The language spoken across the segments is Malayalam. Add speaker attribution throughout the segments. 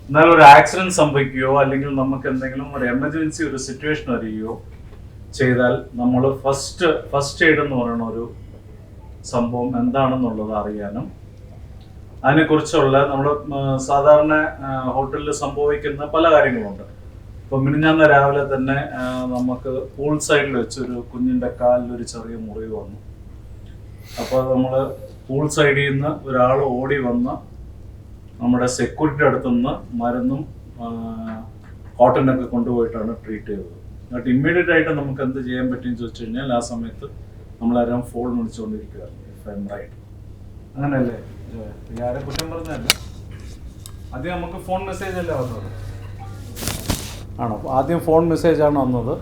Speaker 1: എന്നാലും ഒരു ആക്സിഡന്റ് സംഭവിക്കുകയോ അല്ലെങ്കിൽ നമുക്ക് എന്തെങ്കിലും ഒരു എമർജൻസി ഒരു സിറ്റുവേഷൻ വരികയോ ചെയ്താൽ നമ്മൾ ഫസ്റ്റ് എയ്ഡ് എന്ന് പറയുന്ന ഒരു സംഭവം എന്താണെന്നുള്ളത് അറിയാനും അതിനെക്കുറിച്ചുള്ള നമ്മൾ സാധാരണ ഹോട്ടലിൽ സംഭവിക്കുന്ന പല കാര്യങ്ങളുണ്ട്. ഇപ്പം മിനിഞ്ഞാന്ന് രാവിലെ തന്നെ നമുക്ക് പൂൾ സൈഡിൽ വെച്ച് ഒരു കുഞ്ഞിൻ്റെ കാലിൽ ഒരു ചെറിയ മുറിവ് വന്നു. അപ്പോൾ നമ്മൾ പൂൾ സൈഡിൽ നിന്ന് ഒരാൾ ഓടി വന്ന് നമ്മുടെ സെക്യൂരിറ്റി അടുത്തുനിന്ന് മരുന്നും കോട്ടനൊക്കെ കൊണ്ടുപോയിട്ടാണ് ട്രീറ്റ് ചെയ്തത്. എന്നിട്ട് ഇമ്മീഡിയറ്റ് ആയിട്ട് നമുക്ക് എന്ത് ചെയ്യാൻ പറ്റുമെന്ന് ചോദിച്ചു കഴിഞ്ഞാൽ ആ സമയത്ത് നമ്മളാരും ഫോൺ വിളിച്ചുകൊണ്ടിരിക്കുകയായിരുന്നു. ഇഫ് ഐ എം റൈറ്റ്, അങ്ങനെയല്ലേ? ആരെ കുറ്റം പറഞ്ഞല്ല, ആദ്യം നമുക്ക് ഫോൺ മെസ്സേജ് അല്ലേ വന്നത്? ആണോ? ആദ്യം ഫോൺ മെസ്സേജാണ് വന്നത്.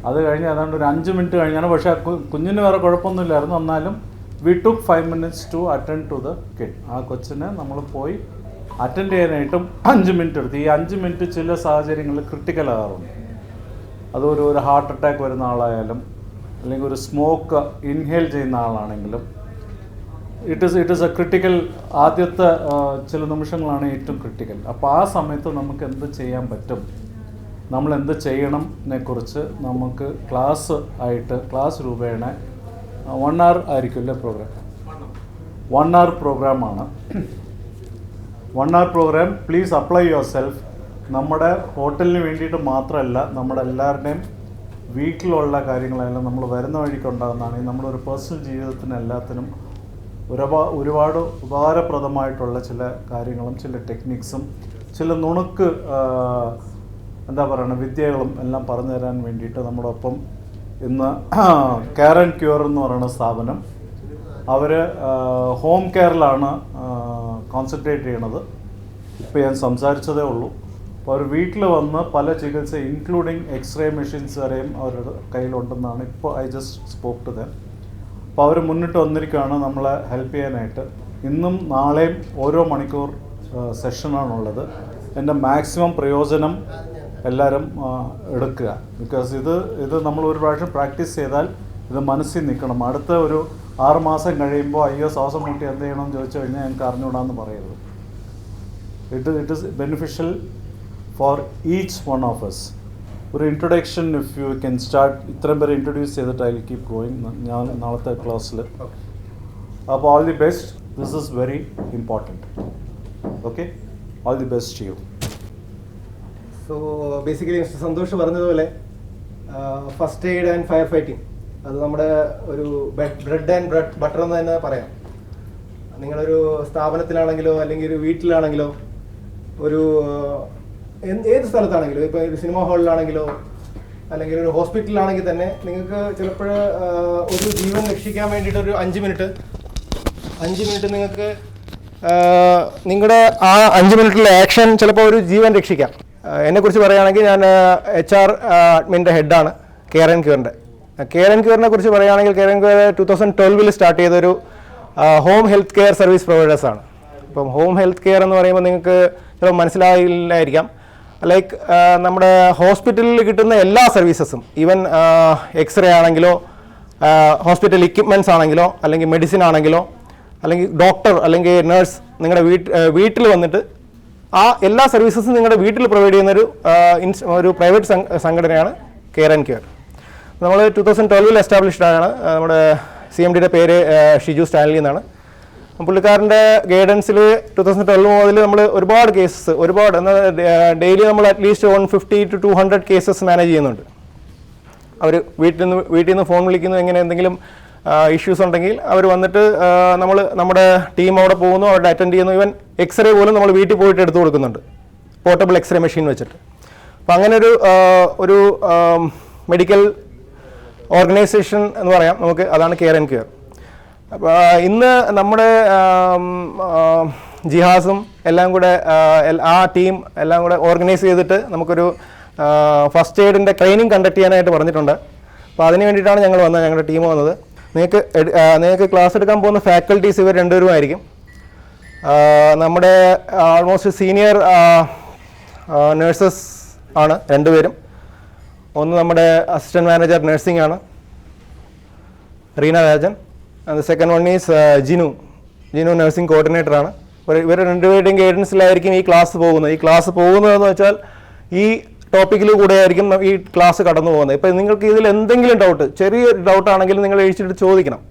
Speaker 1: അത് കഴിഞ്ഞ് ഏതാണ്ട് ഒരു 5 മിനിറ്റ് കഴിഞ്ഞാണ്. പക്ഷേ കുഞ്ഞിന് വേറെ കുഴപ്പമൊന്നുമില്ലായിരുന്നു. എന്നാലും we took 5 minutes to attend to the kid. ആ കൊച്ചിനെ നമ്മൾ പോയി അറ്റൻഡ് ചെയ്യാനായിട്ടും 5 മിനിറ്റ് എടുത്തു. ഈ 5 മിനിറ്റ് ചില സാഹചര്യങ്ങളിൽ ക്രിട്ടിക്കൽ ആകാറുണ്ട്. അതൊരു ഹാർട്ട് അറ്റാക്ക് വരുന്ന ആളായാലും അല്ലെങ്കിൽ ഒരു സ്മോക്ക് ഇൻഹേൽ ചെയ്യുന്ന ആളാണെങ്കിലും ഇറ്റ് ഈസ് എ ക്രിട്ടിക്കൽ. ആദ്യത്തെ ചില നിമിഷങ്ങളാണ് ഏറ്റവും ക്രിട്ടിക്കൽ. അപ്പോൾ ആ സമയത്ത് നമുക്ക് എന്ത് ചെയ്യാൻ പറ്റും, നമ്മൾ എന്ത് ചെയ്യണമെന്നെക്കുറിച്ച് നമുക്ക് ക്ലാസ് രൂപേണ 1 hour ആയിരിക്കുമല്ലേ പ്രോഗ്രാം? 1 hour പ്രോഗ്രാമാണ്. 1 hour programme. Please apply yourself. നമ്മുടെ ഹോട്ടലിന് വേണ്ടിയിട്ട് മാത്രമല്ല, നമ്മുടെ എല്ലാവരുടെയും വീട്ടിലുള്ള കാര്യങ്ങളെല്ലാം നമ്മൾ വരുന്ന വഴിക്കുണ്ടാകുന്നതാണെങ്കിൽ നമ്മുടെ ഒരു പേഴ്സണൽ ജീവിതത്തിന് എല്ലാത്തിനും ഒരുപാട് ഉപകാരപ്രദമായിട്ടുള്ള ചില കാര്യങ്ങളും ചില ടെക്നിക്സും ചില നുണുക്ക് എന്താ പറയുക വിദ്യകളും എല്ലാം പറഞ്ഞു തരാൻ വേണ്ടിയിട്ട് നമ്മുടെ ഒപ്പം ഇന്ന് കെയർ ആൻഡ് ക്യൂർ എന്ന് പറയുന്ന സ്ഥാപനം, അവർ ഹോം കെയറിലാണ് കോൺസെൻട്രേറ്റ് ചെയ്യണത്. ഇപ്പോൾ ഞാൻ സംസാരിച്ചതേ ഉള്ളൂ. അപ്പോൾ അവർ വീട്ടിൽ വന്ന് പല ചികിത്സ ഇൻക്ലൂഡിങ് എക്സ്റേ മെഷീൻസ് വരെയും അവരുടെ കയ്യിലുണ്ടെന്നാണ് ഇപ്പോൾ I just spoke to them. അപ്പോൾ അവർ മുന്നിട്ട് വന്നിരിക്കുകയാണ് നമ്മളെ ഹെൽപ്പ് ചെയ്യാനായിട്ട്. ഇന്നും നാളെയും ഓരോ മണിക്കൂർ സെഷനാണുള്ളത്. എൻ്റെ മാക്സിമം പ്രയോജനം എല്ലാവരും എടുക്കുക. ബിക്കോസ് ഇത് നമ്മൾ ഒരു പ്രാവശ്യം പ്രാക്ടീസ് ചെയ്താൽ ഇത് മനസ്സിൽ നിൽക്കണം. അടുത്ത ഒരു 6 മാസം കഴിയുമ്പോൾ അയ്യോ ശ്വാസം മുട്ടി എന്ത് ചെയ്യണമെന്ന് ചോദിച്ചു കഴിഞ്ഞാൽ ഞങ്ങൾക്ക് അറിഞ്ഞുകൂടാന്ന് പറയരുത്. It is beneficial for each one of us. ഒരു introduction if you can start. ഇത്രയും പേരെ ഇൻട്രൊഡ്യൂസ് ചെയ്തിട്ട് ഐ വിൽ കീപ് ഗോയിങ് ഞാൻ നാളത്തെ ക്ലാസ്സിൽ. അപ്പോൾ all the best. This is very important. Okay, all the best to you.
Speaker 2: So basically mister Santhosh പറഞ്ഞതുപോലെ first aid and fire fighting അത് നമ്മുടെ ഒരു ബ്രെഡ് ആൻഡ് ബട്ടർ എന്ന് തന്നെ പറയാം. നിങ്ങളൊരു സ്ഥാപനത്തിലാണെങ്കിലോ അല്ലെങ്കിൽ ഒരു വീട്ടിലാണെങ്കിലോ ഒരു ഏത് സ്ഥലത്താണെങ്കിലും, ഇപ്പോൾ ഒരു സിനിമ ഹാളിലാണെങ്കിലോ അല്ലെങ്കിൽ ഒരു ഹോസ്പിറ്റലിലാണെങ്കിൽ തന്നെ നിങ്ങൾക്ക് ചിലപ്പോൾ ഒരു ജീവൻ രക്ഷിക്കാൻ വേണ്ടിയിട്ട് ഒരു 5 മിനിറ്റ് നിങ്ങൾക്ക് നിങ്ങളുടെ ആ 5 മിനിറ്റിലെ ആക്ഷൻ ചിലപ്പോൾ ഒരു ജീവൻ രക്ഷിക്കാം. എന്നെക്കുറിച്ച് പറയുകയാണെങ്കിൽ ഞാൻ HR അഡ്മിൻ്റെ ഹെഡാണ് കെയർ ആൻഡ് ക്യൂറിൻ്റെ. കെയർ ആൻഡ് ക്യൂറിനെ കുറിച്ച് പറയുകയാണെങ്കിൽ കെയർ ആൻഡ് ക്യൂർ 2012 സ്റ്റാർട്ട് ചെയ്തൊരു ഹോം ഹെൽത്ത് കെയർ സർവീസ് പ്രൊവൈഡേഴ്സാണ്. ഇപ്പം ഹോം ഹെൽത്ത് കെയർ എന്ന് പറയുമ്പോൾ നിങ്ങൾക്ക് ചിലപ്പോൾ മനസ്സിലായില്ലായിരിക്കാം. ലൈക്ക് നമ്മുടെ ഹോസ്പിറ്റലിൽ കിട്ടുന്ന എല്ലാ സർവീസസും, ഈവൻ എക്സ്റേ ആണെങ്കിലോ ഹോസ്പിറ്റൽ ഇക്വിപ്മെൻറ്റ്സ് ആണെങ്കിലോ അല്ലെങ്കിൽ മെഡിസിൻ ആണെങ്കിലോ അല്ലെങ്കിൽ ഡോക്ടർ അല്ലെങ്കിൽ നേഴ്സ് നിങ്ങളുടെ വീട്ടിൽ വന്നിട്ട് ആ എല്ലാ സർവീസസും നിങ്ങളുടെ വീട്ടിൽ പ്രൊവൈഡ് ചെയ്യുന്നൊരു ഒരു പ്രൈവറ്റ് സംഘടനയാണ് കെയർ ആൻഡ് ക്യൂർ. നമ്മൾ 2012 എസ്റ്റാബ്ലിഷ്ഡ് ആണ്. നമ്മുടെ CMDയുടെ പേര് ഷിജു സ്റ്റാൻലി എന്നാണ്. പുള്ളിക്കാരൻ്റെ ഗൈഡൻസിൽ 2012 മുതൽ നമ്മൾ ഒരുപാട് കേസസ് എന്നാൽ ഡെയിലി നമ്മൾ അറ്റ്ലീസ്റ്റ് 150 to 200 കേസസ് മാനേജ് ചെയ്യുന്നുണ്ട്. അവർ വീട്ടിൽ നിന്ന് ഫോൺ വിളിക്കുന്നു, എങ്ങനെ എന്തെങ്കിലും ഇഷ്യൂസ് ഉണ്ടെങ്കിൽ അവർ വന്നിട്ട് നമ്മുടെ ടീം അവിടെ പോകുന്നു, അവിടെ അറ്റൻഡ് ചെയ്യുന്നു. ഈവൻ എക്സ്റേ പോലും നമ്മൾ വീട്ടിൽ പോയിട്ട് എടുത്തു കൊടുക്കുന്നുണ്ട്, പോർട്ടബിൾ എക്സ്റേ മെഷീൻ വെച്ചിട്ട്. അപ്പോൾ അങ്ങനെ ഒരു മെഡിക്കൽ ഓർഗനൈസേഷൻ എന്ന് പറയാം നമുക്ക്. അതാണ് കെയർ ആൻഡ് ക്യൂർ. അപ്പോൾ ഇന്ന് നമ്മുടെ ജിഹാസും എല്ലാം കൂടെ ആ ടീം എല്ലാം കൂടെ ഓർഗനൈസ് ചെയ്തിട്ട് നമുക്കൊരു ഫസ്റ്റ് എയ്ഡിൻ്റെ ട്രെയിനിങ് കണ്ടക്ട് ചെയ്യാനായിട്ട് പറഞ്ഞിട്ടുണ്ട്. അപ്പോൾ അതിന് വേണ്ടിയിട്ടാണ് ഞങ്ങളുടെ ടീം വന്നത്. നിങ്ങൾക്ക് ക്ലാസ് എടുക്കാൻ പോകുന്ന ഫാക്കൽറ്റീസ് ഇവർ 2 പേരുമായിരിക്കും. നമ്മുടെ ആൾമോസ്റ്റ് സീനിയർ നേഴ്സസ് ആണ് 2 പേരും. ഒന്ന് നമ്മുടെ അസിസ്റ്റൻറ്റ് മാനേജർ നഴ്സിംഗ് ആണ് Reena Rajan. And the second one is Jinu nursing coordinator ആണ്. ഇവർ രണ്ടുപേരുടെയും ഗൈഡൻസിലായിരിക്കും ഈ ക്ലാസ് പോകുന്നത്. ഈ ക്ലാസ് പോകുന്നതെന്ന് വെച്ചാൽ ഈ ടോപ്പിക്കിൽ കൂടെ ആയിരിക്കും ഈ ക്ലാസ് കടന്നു പോകുന്നത്. ഇപ്പം നിങ്ങൾക്ക് ഇതിൽ എന്തെങ്കിലും ഡൗട്ട്, ചെറിയ ഡൗട്ടാണെങ്കിലും നിങ്ങൾ എഴുതിച്ചിട്ട് ചോദിക്കണം.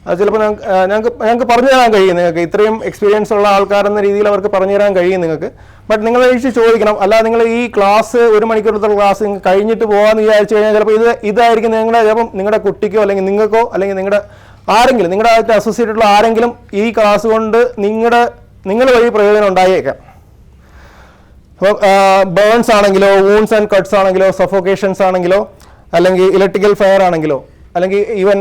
Speaker 2: അത് ചിലപ്പോൾ ഞങ്ങൾക്ക് പറഞ്ഞു തരാൻ കഴിയും. നിങ്ങൾക്ക് ഇത്രയും എക്സ്പീരിയൻസ് ഉള്ള ആൾക്കാരെന്ന രീതിയിൽ അവർക്ക് പറഞ്ഞു തരാൻ കഴിയും നിങ്ങൾക്ക്. ബട്ട് നിങ്ങൾ എഴുതി ചോദിക്കണം. അല്ലാതെ നിങ്ങൾ ഈ ക്ലാസ് 1 മണിക്കൂറത്തെ ക്ലാസ് നിങ്ങൾ കഴിഞ്ഞിട്ട് പോകാമെന്ന് വിചാരിച്ചു കഴിഞ്ഞാൽ ചിലപ്പോൾ ഇതായിരിക്കും ചിലപ്പം നിങ്ങളുടെ കുട്ടിക്കോ അല്ലെങ്കിൽ നിങ്ങൾക്കോ അല്ലെങ്കിൽ നിങ്ങളുടെ ആയിട്ട് അസോസിയേറ്റ് ഉള്ള ആരെങ്കിലും ഈ ക്ലാസ് കൊണ്ട് നിങ്ങൾ വഴി പ്രയോജനം ഉണ്ടായേക്കാം. അപ്പോൾ ബേൺസ് ആണെങ്കിലോ, വൂൺസ് ആൻഡ് കട്ട്സ് ആണെങ്കിലോ, സഫോക്കേഷൻസ് ആണെങ്കിലോ, അല്ലെങ്കിൽ ഇലക്ട്രിക്കൽ ഫയർ ആണെങ്കിലോ, അല്ലെങ്കിൽ ഈവൻ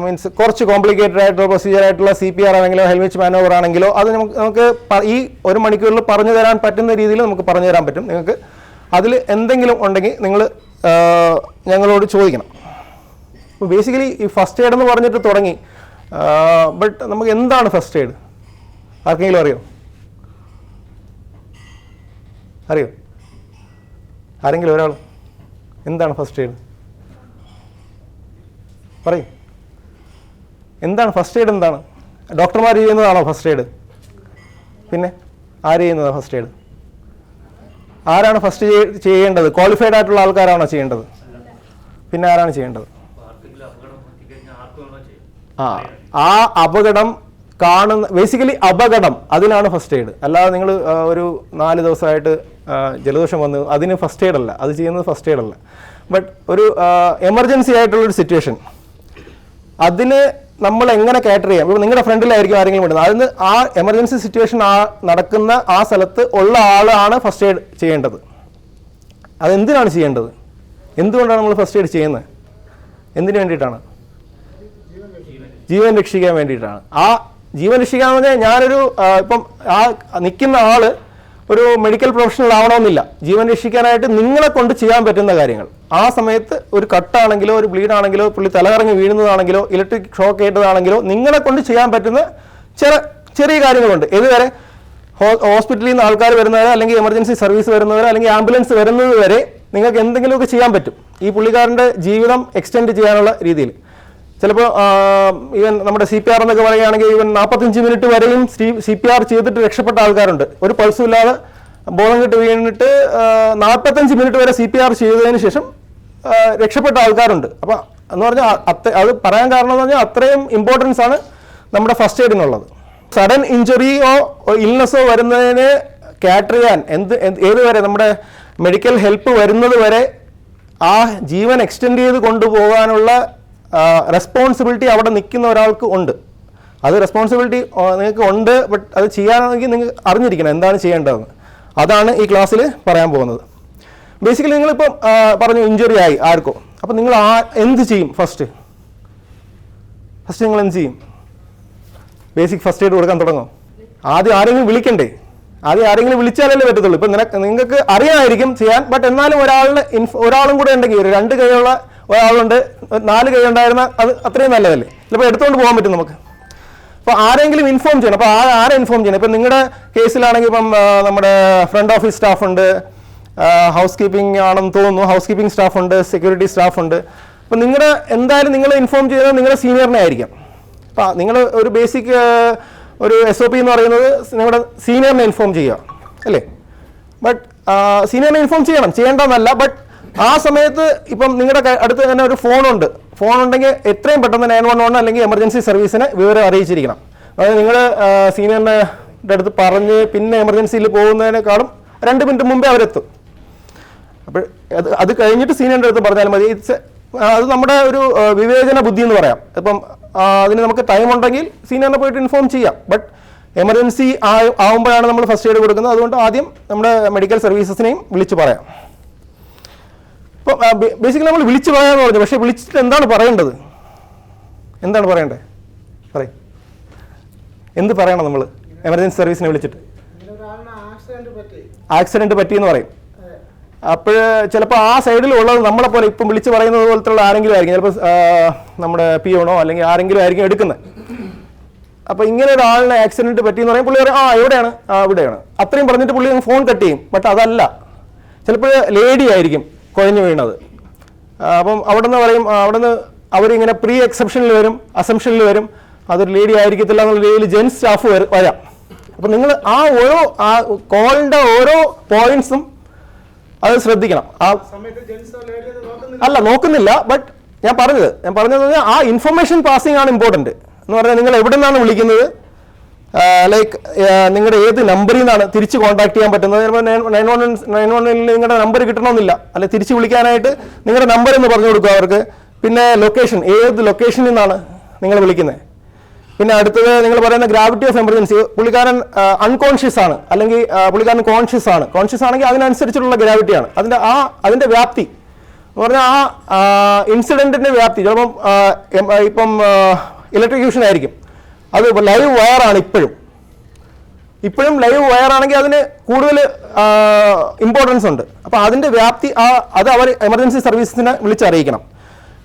Speaker 2: മീൻസ് കുറച്ച് കോംപ്ലിക്കേറ്റഡ് ആയിട്ടുള്ള പ്രൊസീജിയർ ആയിട്ടുള്ള CPR ആണെങ്കിലോ, ഹെൽമെറ്റ് മാനോവർ ആണെങ്കിലോ, അത് നമുക്ക് ഈ 1 മണിക്കൂറിൽ പറഞ്ഞു തരാൻ പറ്റുന്ന രീതിയിൽ നമുക്ക് പറഞ്ഞു തരാൻ പറ്റും. നിങ്ങൾക്ക് അതിൽ എന്തെങ്കിലും ഉണ്ടെങ്കിൽ നിങ്ങൾ ഞങ്ങളോട് ചോദിക്കണം. അപ്പോൾ ബേസിക്കലി ഈ ഫസ്റ്റ് എയ്ഡ് എന്ന് പറഞ്ഞിട്ട് തുടങ്ങി. ബട്ട് നമുക്ക് എന്താണ് ഫസ്റ്റ് എയ്ഡ്? ആർക്കെങ്കിലും അറിയോ? ആരെങ്കിലും ഒരാൾ എന്താണ് ഫസ്റ്റ് എയ്ഡ് പറയും? എന്താണ് ഫസ്റ്റ് എയ്ഡ്? എന്താണ്? ഡോക്ടർമാർ ചെയ്യുന്നതാണോ ഫസ്റ്റ് എയ്ഡ്? പിന്നെ ആര് ചെയ്യുന്നതാണ് ഫസ്റ്റ് എയ്ഡ്? ആരാണ് ഫസ്റ്റ് ചെയ്യേണ്ടത്? ക്വാളിഫൈഡ് ആയിട്ടുള്ള ആൾക്കാരാണോ ചെയ്യേണ്ടത്? പിന്നെ ആരാണ് ചെയ്യേണ്ടത്? ആ അപകടം ബേസിക്കലി അപകടം, അതിനാണ് ഫസ്റ്റ് എയ്ഡ്. അല്ലാതെ നിങ്ങൾ ഒരു 4 ദിവസമായിട്ട് ജലദോഷം വന്നു അതിന് ഫസ്റ്റ് എയ്ഡ് അല്ല, അത് ചെയ്യുന്നത് ഫസ്റ്റ് എയ്ഡ് അല്ല. ബട്ട് ഒരു എമർജൻസി ആയിട്ടുള്ളൊരു സിറ്റുവേഷൻ, അതിന് നമ്മൾ എങ്ങനെ കാറ്റർ ചെയ്യാം? ഇപ്പോൾ നിങ്ങളുടെ ഫ്രണ്ടിലായിരിക്കും ആരെങ്കിലും വിടുന്നത്, അതിന് ആ എമർജൻസി സിറ്റുവേഷൻ നടക്കുന്ന ആ സ്ഥലത്ത് ഉള്ള ആളാണ് ഫസ്റ്റ് എയ്ഡ് ചെയ്യേണ്ടത്. അതെന്തിനാണ് ചെയ്യേണ്ടത്? എന്തുകൊണ്ടാണ് നമ്മൾ ഫസ്റ്റ് എയ്ഡ് ചെയ്യുന്നത്? എന്തിനു വേണ്ടിയിട്ടാണ്? ജീവൻ രക്ഷിക്കാൻ വേണ്ടിയിട്ടാണ്. ആ ജീവൻ രക്ഷിക്കാന്ന് പറഞ്ഞാൽ ഞാനൊരു ഇപ്പം ആ നിൽക്കുന്ന ആള് ഒരു മെഡിക്കൽ പ്രൊഫഷണൽ ആവണമെന്നില്ല. ജീവൻ രക്ഷിക്കാനായിട്ട് നിങ്ങളെ കൊണ്ട് ചെയ്യാൻ പറ്റുന്ന കാര്യങ്ങൾ, ആ സമയത്ത് ഒരു കട്ടാണെങ്കിലോ, ഒരു ബ്ലീഡ് ആണെങ്കിലോ, പുള്ളി തലകറങ്ങി വീഴുന്നതാണെങ്കിലോ, ഇലക്ട്രിക് ഷോക്ക് ഏറ്റതാണെങ്കിലോ, നിങ്ങളെ കൊണ്ട് ചെയ്യാൻ പറ്റുന്ന ചെറിയ കാര്യങ്ങളുണ്ട്. ഇതുവരെ ഹോസ്പിറ്റലിൽ നിന്ന് ആൾക്കാർ വരുന്നവരെ, അല്ലെങ്കിൽ എമർജൻസി സർവീസ് വരുന്നവരെ, അല്ലെങ്കിൽ ആംബുലൻസ് വരുന്നത് വരെ നിങ്ങൾക്ക് എന്തെങ്കിലുമൊക്കെ ചെയ്യാൻ പറ്റും ഈ പുള്ളിക്കാരൻ്റെ ജീവിതം എക്സ്റ്റെൻഡ് ചെയ്യാനുള്ള രീതിയിൽ. ചിലപ്പോൾ ഈവൻ നമ്മുടെ CPR എന്നൊക്കെ പറയുകയാണെങ്കിൽ ഈവൻ 45 മിനിറ്റ് വരെയും CPR ചെയ്തിട്ട് രക്ഷപ്പെട്ട ആൾക്കാരുണ്ട്. ഒരു പൾസും ഇല്ലാതെ ബോധം കെട്ട് വീണിട്ട് 45 മിനിറ്റ് വരെ CPR ചെയ്തതിന് ശേഷം രക്ഷപ്പെട്ട ആൾക്കാരുണ്ട്. അപ്പോൾ എന്ന് പറഞ്ഞാൽ അത് പറയാൻ കാരണം എന്ന് പറഞ്ഞാൽ അത്രയും ഇമ്പോർട്ടൻസ് ആണ് നമ്മുടെ ഫസ്റ്റ് എയ്ഡിനുള്ളത്. സഡൻ ഇഞ്ചുറിയോ ഇൽനെസ്സോ വരുന്നതിന് കാറ്റർ ചെയ്യാൻ ഏതുവരെ നമ്മുടെ മെഡിക്കൽ ഹെൽപ്പ് വരുന്നത് വരെ ആ ജീവൻ എക്സ്റ്റെൻഡ് ചെയ്ത് കൊണ്ടുപോകാനുള്ള റെസ്പോൺസിബിലിറ്റി അവിടെ നിൽക്കുന്ന ഒരാൾക്ക് ഉണ്ട്. അത് റെസ്പോൺസിബിലിറ്റി നിങ്ങൾക്ക് ഉണ്ട്. ബട്ട് അത് ചെയ്യാനാണെങ്കിൽ നിങ്ങൾ അറിഞ്ഞിരിക്കണം എന്താണ് ചെയ്യേണ്ടതെന്ന്. അതാണ് ഈ ക്ലാസ്സിൽ പറയാൻ പോകുന്നത്. ബേസിക്കലി നിങ്ങളിപ്പം പറഞ്ഞു ഇഞ്ചുറി ആയി ആർക്കോ, അപ്പം നിങ്ങൾ എന്ത് ചെയ്യും? ഫസ്റ്റ് നിങ്ങൾ എന്ത് ചെയ്യും? ബേസിക് ഫസ്റ്റ് എയ്ഡ് കൊടുക്കാൻ തുടങ്ങും. ആദ്യം ആരെങ്കിലും വിളിക്കണ്ടേ? ആദ്യം ആരെങ്കിലും വിളിച്ചാലല്ലേ പറ്റത്തുള്ളൂ. ഇപ്പം നിങ്ങൾക്ക് അറിയാമായിരിക്കും ചെയ്യാൻ. ബട്ട് എന്നാലും ഒരാളും കൂടെ ഉണ്ടെങ്കിൽ, ഒരു 2 കൈയുള്ള ഒരാളുണ്ട്, 4 കൈ ഉണ്ടായിരുന്ന അത് അത്രയും നല്ലതല്ലേ? ചിലപ്പോൾ എടുത്തുകൊണ്ട് പോകാൻ പറ്റും നമുക്ക്. അപ്പോൾ ആരെങ്കിലും ഇൻഫോം ചെയ്യണം. അപ്പോൾ ആരെ ഇൻഫോം ചെയ്യണം? ഇപ്പം നിങ്ങളുടെ കേസിലാണെങ്കിൽ ഇപ്പം നമ്മുടെ ഫ്രണ്ട് ഓഫീസ് സ്റ്റാഫ് ഉണ്ട്, ഹൗസ് കീപ്പിംഗ് ആണെന്ന് തോന്നുന്നു, ഹൗസ് കീപ്പിംഗ് സ്റ്റാഫ് ഉണ്ട്, സെക്യൂരിറ്റി സ്റ്റാഫ് ഉണ്ട്. അപ്പം എന്തായാലും നിങ്ങൾ ഇൻഫോം ചെയ്യുന്നത് നിങ്ങളുടെ സീനിയറിനെ ആയിരിക്കാം. അപ്പം നിങ്ങൾ ഒരു ബേസിക് ഒരു SOP എന്ന് പറയുന്നത് നിങ്ങളുടെ സീനിയറിനെ ഇൻഫോം ചെയ്യുക അല്ലേ? ബട്ട് സീനിയറിനെ ഇൻഫോം ചെയ്യേണ്ടതെന്നല്ല. ബട്ട് ആ സമയത്ത് ഇപ്പം നിങ്ങളുടെ അടുത്ത് തന്നെ ഒരു ഫോൺ ഉണ്ടെങ്കിൽ എത്രയും പെട്ടെന്ന് 911 അല്ലെങ്കിൽ എമർജൻസി സർവീസിനെ വിവരം അറിയിച്ചിരിക്കണം. അതായത് നിങ്ങൾ സീനിയറിൻ്റെ അടുത്ത് പറഞ്ഞ് പിന്നെ എമർജൻസിയിൽ പോകുന്നതിനേക്കാളും 2 മിനിറ്റ് മുമ്പേ അവരെത്തും. അപ്പോൾ അത് കഴിഞ്ഞിട്ട് സീനിയറിൻ്റെ അടുത്ത് പറഞ്ഞാൽ മതി. അത് നമ്മുടെ ഒരു വിവേചന ബുദ്ധി എന്ന് പറയാം. ഇപ്പം അതിന് നമുക്ക് ടൈം ഉണ്ടെങ്കിൽ സീനിയറിനെ പോയിട്ട് ഇൻഫോം ചെയ്യാം. ബട്ട് എമർജൻസി ആവുമ്പോഴാണ് നമ്മൾ ഫസ്റ്റ് എയ്ഡ് കൊടുക്കുന്നത്. അതുകൊണ്ട് ആദ്യം നമ്മുടെ മെഡിക്കൽ സർവീസസിനെയും വിളിച്ച് പറയാം. ഇപ്പോൾ ബേസിക്കലി നമ്മൾ വിളിച്ച് പറയാമെന്ന് പറഞ്ഞു. പക്ഷേ വിളിച്ചിട്ട് എന്താണ് പറയേണ്ടത്? എന്താണ് പറയേണ്ടത്? പറയും. എന്ത് പറയണം നമ്മൾ എമർജൻസി സർവീസിനെ വിളിച്ചിട്ട്? ആക്സിഡൻറ്റ് പറ്റിയെന്ന് പറയും. അപ്പോൾ ചിലപ്പോൾ ആ സൈഡിൽ ഉള്ളത് നമ്മളെപ്പോലെ ഇപ്പം വിളിച്ച് പറയുന്നത് പോലത്തുള്ള ആരെങ്കിലും ആയിരിക്കും. ചിലപ്പോൾ നമ്മുടെ പിയോണോ അല്ലെങ്കിൽ ആരെങ്കിലും ആയിരിക്കും എടുക്കുന്നത്. അപ്പോൾ ഇങ്ങനെ ഒരാളിനെ ആക്സിഡൻറ്റ് പറ്റിയെന്ന് പറയും. പുള്ളി പറയും എവിടെയാണ്? ഇവിടെയാണ്. അത്രയും പറഞ്ഞിട്ട് പുള്ളി ഫോൺ കട്ട് ചെയ്യും. ബട്ട് അതല്ല, ചിലപ്പോൾ ലേഡി ആയിരിക്കും കുഴഞ്ഞു വീണത്. അപ്പം അവിടെ നിന്ന് പറയും, അവരിങ്ങനെ പ്രീ എക്സെപ്ഷനിൽ വരും, അസംഷനിൽ വരും, അതൊരു ലേഡി ആയിരിക്കത്തില്ല എന്നുള്ള രീതിയിൽ ജെൻസ് സ്റ്റാഫ് വരാം. അപ്പോൾ നിങ്ങൾ ആ കോളിൻ്റെ ഓരോ പോയിന്റ്സും അത് ശ്രദ്ധിക്കണം. അല്ല നോക്കുന്നില്ല, ബട്ട് ഞാൻ പറഞ്ഞത് ആ ഇൻഫർമേഷൻ പാസിംഗ് ആണ് ഇമ്പോർട്ടൻറ്റ് എന്ന് പറഞ്ഞാൽ നിങ്ങൾ എവിടെ നിന്നാണ് വിളിക്കുന്നത്, ലൈക്ക് നിങ്ങളുടെ ഏത് നമ്പറിൽ നിന്നാണ് തിരിച്ച് കോൺടാക്ട് ചെയ്യാൻ പറ്റുന്നത്. ചിലപ്പോൾ 911 നിങ്ങളുടെ നമ്പർ കിട്ടണമെന്നില്ല, അല്ലെ തിരിച്ച് വിളിക്കാനായിട്ട് നിങ്ങളുടെ നമ്പർ എന്ന് പറഞ്ഞു കൊടുക്കുക അവർക്ക്. പിന്നെ ലൊക്കേഷൻ, ഏത് ലൊക്കേഷനിൽ നിന്നാണ് നിങ്ങൾ വിളിക്കുന്നത്. പിന്നെ അടുത്തത് നിങ്ങൾ പറയുന്ന ഗ്രാവിറ്റി ഓഫ് എമർജൻസി, പുള്ളിക്കാരൻ അൺകോൺഷ്യസ് ആണ് അല്ലെങ്കിൽ പുള്ളിക്കാരൻ കോൺഷ്യസ് ആണെങ്കിൽ അതിനനുസരിച്ചുള്ള ഗ്രാവിറ്റിയാണ് അതിൻ്റെ വ്യാപ്തി എന്ന് പറഞ്ഞാൽ ആ ഇൻസിഡൻറ്റിൻ്റെ വ്യാപ്തി. ചിലപ്പം ഇപ്പം ഇലക്ട്രിക്യൂഷൻ ആയിരിക്കും, അത് ലൈവ് വയറാണ് ഇപ്പോഴും ലൈവ് വയറാണെങ്കിൽ അതിന് കൂടുതൽ ഇമ്പോർട്ടൻസ് ഉണ്ട്. അപ്പോൾ അതിൻ്റെ വ്യാപ്തി അത് അവർ എമർജൻസി സർവീസസിനെ വിളിച്ചറിയിക്കണം.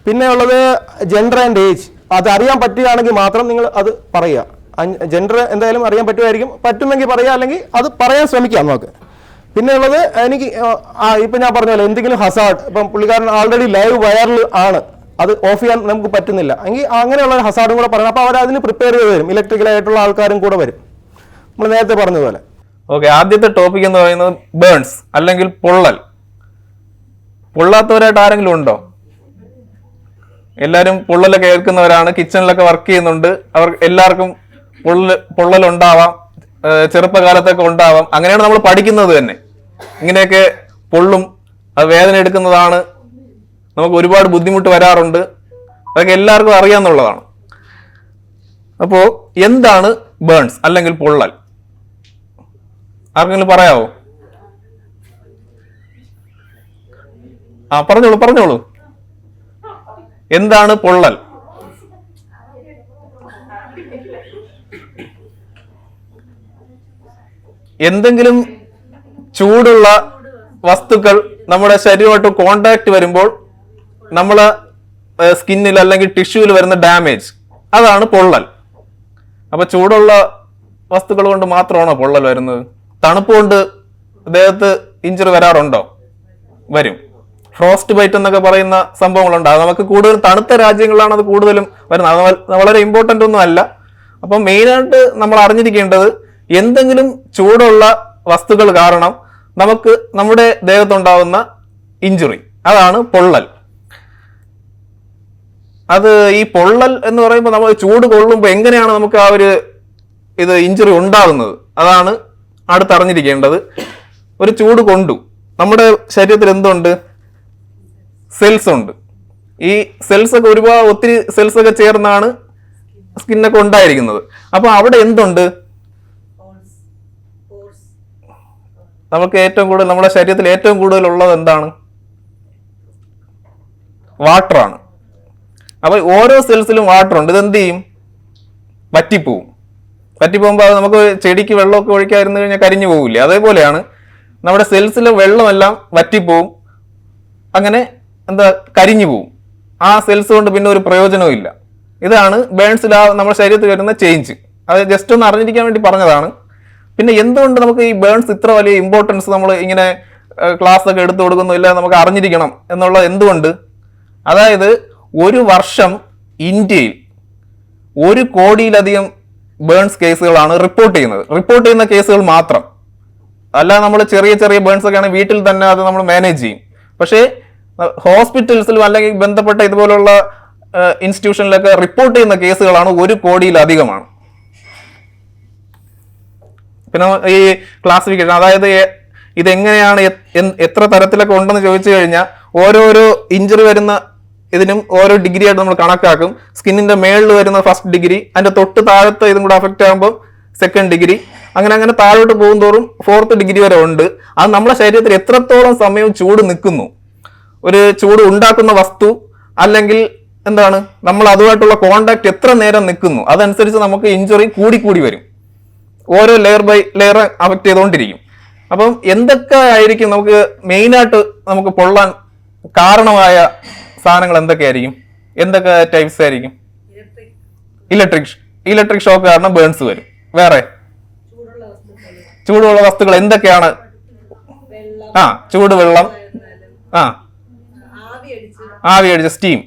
Speaker 2: പിന്നെ ഉള്ളത് ജെൻഡർ ആൻഡ് ഏജ്, അത് അറിയാൻ പറ്റുകയാണെങ്കിൽ മാത്രം നിങ്ങൾ അത് പറയുക. ജെൻഡർ എന്തായാലും അറിയാൻ പറ്റുമെങ്കിൽ പറയുക, അല്ലെങ്കിൽ അത് പറയാൻ ശ്രമിക്കാം നമുക്ക്. പിന്നെ ഉള്ളത് എനിക്ക് ഇപ്പം ഞാൻ പറഞ്ഞ പോലെ എന്തെങ്കിലും ഹസാർഡ്, ഇപ്പം പുള്ളിക്കാരൻ ആൾറെഡി ലൈവ് വയറിൽ ആണ്, അത് ഓഫ് ചെയ്യാൻ നമുക്ക് പറ്റുന്നില്ല എങ്കിൽ അങ്ങനെയുള്ള ഹസാർഡും കൂടെ പറയണം. അപ്പോൾ അവരതിന് പ്രിപ്പയർ ചെയ്ത് വരും, ഇലക്ട്രിക്കലായിട്ടുള്ള ആൾക്കാരും കൂടെ വരും, നമ്മൾ നേരത്തെ പറഞ്ഞതുപോലെ.
Speaker 3: ഓക്കെ, ആദ്യത്തെ ടോപ്പിക് എന്ന് പറയുന്നത് ബേൺസ് അല്ലെങ്കിൽ പൊള്ളൽ. പൊള്ളാത്തവരായിട്ട് ആരെങ്കിലും ഉണ്ടോ? എല്ലാവരും പൊള്ളലൊക്കെ ഏൽക്കുന്നവരാണ്, കിച്ചണിലൊക്കെ വർക്ക് ചെയ്യുന്നുണ്ട്, അവർ എല്ലാവർക്കും പൊള്ളൽ ഉണ്ടാവാം, ചെറുപ്പകാലത്തൊക്കെ ഉണ്ടാവാം. അങ്ങനെയാണ് നമ്മൾ പഠിക്കുന്നത് തന്നെ. ഇങ്ങനെയൊക്കെ പൊള്ളും, അത് വേദന എടുക്കുന്നതാണ്, നമുക്ക് ഒരുപാട് ബുദ്ധിമുട്ട് വരാറുണ്ട്, അതൊക്കെ എല്ലാവർക്കും അറിയാമെന്നുള്ളതാണ്. അപ്പോൾ എന്താണ് ബേൺസ് അല്ലെങ്കിൽ പൊള്ളൽ? ആർക്കെങ്കിലും പറയാവോ? പറഞ്ഞോളൂ. എന്താണ് പൊള്ളൽ? എന്തെങ്കിലും ചൂടുള്ള വസ്തുക്കൾ നമ്മുടെ ശരീരമായിട്ട് കോണ്ടാക്ട് വരുമ്പോൾ നമ്മളെ സ്കിന്നിൽ അല്ലെങ്കിൽ ടിഷ്യൂവിൽ വരുന്ന ഡാമേജ്, അതാണ് പൊള്ളൽ. അപ്പൊ ചൂടുള്ള വസ്തുക്കൾ കൊണ്ട് മാത്രമാണോ പൊള്ളൽ വരുന്നത്? തണുപ്പ് കൊണ്ട് ദേഹത്ത് ഇഞ്ചുറി വരാറുണ്ടോ? വരും. ഫ്രോസ്റ്റ് ബൈറ്റ് എന്നൊക്കെ പറയുന്ന സംഭവങ്ങളുണ്ട്. അത് നമുക്ക് കൂടുതൽ തണുത്ത രാജ്യങ്ങളിലാണ് അത് കൂടുതലും വരുന്നത്. അത് വളരെ ഇമ്പോർട്ടൻ്റ് ഒന്നും അല്ല. അപ്പം മെയിനായിട്ട് നമ്മൾ അറിഞ്ഞിരിക്കേണ്ടത്, എന്തെങ്കിലും ചൂടുള്ള വസ്തുക്കൾ കാരണം നമുക്ക് നമ്മുടെ ദേഹത്തുണ്ടാവുന്ന ഇഞ്ചുറി, അതാണ് പൊള്ളൽ. അത് ഈ പൊള്ളൽ എന്ന് പറയുമ്പോൾ നമ്മൾ ചൂട് കൊള്ളുമ്പോൾ എങ്ങനെയാണ് നമുക്ക് ആ ഒരു ഇഞ്ചുറി ഉണ്ടാകുന്നത്, അതാണ് അടുത്തറിഞ്ഞിരിക്കേണ്ടത്. ഒരു ചൂട് കൊണ്ടു, നമ്മുടെ ശരീരത്തിൽ എന്തുണ്ട്? സെൽസ് ഉണ്ട്. ഈ സെൽസ് ഒക്കെ ഒത്തിരി സെൽസ് ഒക്കെ ചേർന്നാണ് സ്കിന്നൊക്കെ ഉണ്ടായിരിക്കുന്നത്. അപ്പൊ അവിടെ എന്തുണ്ട്? നമുക്ക് ഏറ്റവും കൂടുതൽ, നമ്മുടെ ശരീരത്തിൽ ഏറ്റവും കൂടുതൽ ഉള്ളത് എന്താണ്? വാട്ടറാണ്. അപ്പൊ ഓരോ സെൽസിലും വാട്ടർ ഉണ്ട്. ഇതെന്ത് ചെയ്യും? പറ്റിപ്പോകുമ്പോൾ അത് നമുക്ക് ചെടിക്ക് വെള്ളമൊക്കെ ഒഴിക്കാതിരുന്നു കഴിഞ്ഞാൽ കരിഞ്ഞു പോകില്ലേ? അതേപോലെയാണ് നമ്മുടെ സെൽസിലെ വെള്ളമെല്ലാം വറ്റിപ്പോവും, അങ്ങനെ കരിഞ്ഞു പോവും. ആ സെൽസ് കൊണ്ട് പിന്നെ ഒരു പ്രയോജനവും ഇല്ല. ഇതാണ് ബേൺസിൽ നമ്മുടെ ശരീരത്തിൽ വരുന്ന ചേഞ്ച്. അത് ജസ്റ്റ് ഒന്ന് അറിഞ്ഞിരിക്കാൻ വേണ്ടി പറഞ്ഞതാണ്. പിന്നെ എന്തുകൊണ്ട് നമുക്ക് ഈ ബേൺസ് ഇത്ര വലിയ ഇമ്പോർട്ടൻസ് നമ്മൾ ഇങ്ങനെ ക്ലാസ് ഒക്കെ എടുത്തു കൊടുക്കുന്നില്ല, നമുക്ക് അറിഞ്ഞിരിക്കണം എന്നുള്ളത് എന്തുകൊണ്ട്? അതായത് ഒരു വർഷം ഇന്ത്യയിൽ 1 കോടിയിലധികം ബേൺസ് കേസുകളാണ് റിപ്പോർട്ട് ചെയ്യുന്ന കേസുകൾ മാത്രം. അല്ല, നമ്മൾ ചെറിയ ബേൺസ് ഒക്കെ ആണെങ്കിൽ വീട്ടിൽ തന്നെ അത് നമ്മൾ മാനേജ് ചെയ്യും. പക്ഷേ ഹോസ്പിറ്റൽസിലും അല്ലെങ്കിൽ ബന്ധപ്പെട്ട ഇതുപോലുള്ള ഇൻസ്റ്റിറ്റ്യൂഷനിലൊക്കെ റിപ്പോർട്ട് ചെയ്യുന്ന കേസുകളാണ് 1 കോടിയിലധികമാണ്. പിന്നെ ഈ ക്ലാസിഫിക്കേഷൻ, അതായത് ഇതെങ്ങനെയാണ് എത്ര തരത്തിലൊക്കെ ഉണ്ടെന്ന് ചോദിച്ചു കഴിഞ്ഞാൽ ഓരോരോ ഇഞ്ചുറി വരുന്ന ഇതിനും ഓരോ ഡിഗ്രി ആയിട്ട് നമ്മൾ കണക്കാക്കും. സ്കിന്നിന്റെ മേളിൽ വരുന്ന ഫസ്റ്റ് ഡിഗ്രി, അതിന്റെ തൊട്ട് താഴത്തെ ഇതും കൂടെ അഫക്റ്റ് ആകുമ്പോൾ സെക്കൻഡ് ഡിഗ്രി, അങ്ങനെ താഴോട്ട് പോകും തോറും 4th ഡിഗ്രി വരെ ഉണ്ട്. അത് നമ്മുടെ ശരീരത്തിൽ എത്രത്തോളം സമയം ചൂട് നിൽക്കുന്നു, ഒരു ചൂട് ഉണ്ടാക്കുന്ന വസ്തു അല്ലെങ്കിൽ നമ്മൾ അതുമായിട്ടുള്ള കോണ്ടാക്ട് എത്ര നേരം നിൽക്കുന്നു, അതനുസരിച്ച് നമുക്ക് ഇഞ്ചുറി കൂടി വരും. ഓരോ ലെയർ ബൈ ലെയർ അഫക്ട് ചെയ്തുകൊണ്ടിരിക്കും. അപ്പം എന്തൊക്കെ ആയിരിക്കും നമുക്ക് മെയിനായിട്ട് നമുക്ക് പൊള്ളാൻ കാരണമായ സാധനങ്ങൾ എന്തൊക്കെയായിരിക്കും? എന്തൊക്കെ ടൈപ്സ് ആയിരിക്കും? ഇലക്ട്രിക് ഷോക്ക് കാരണം ബേൺസ് വരും. വേറെ ചൂടുള്ള വസ്തുക്കൾ എന്തൊക്കെയാണ്? ചൂടുവെള്ളം, ആവി അടിച്ച സ്റ്റീം,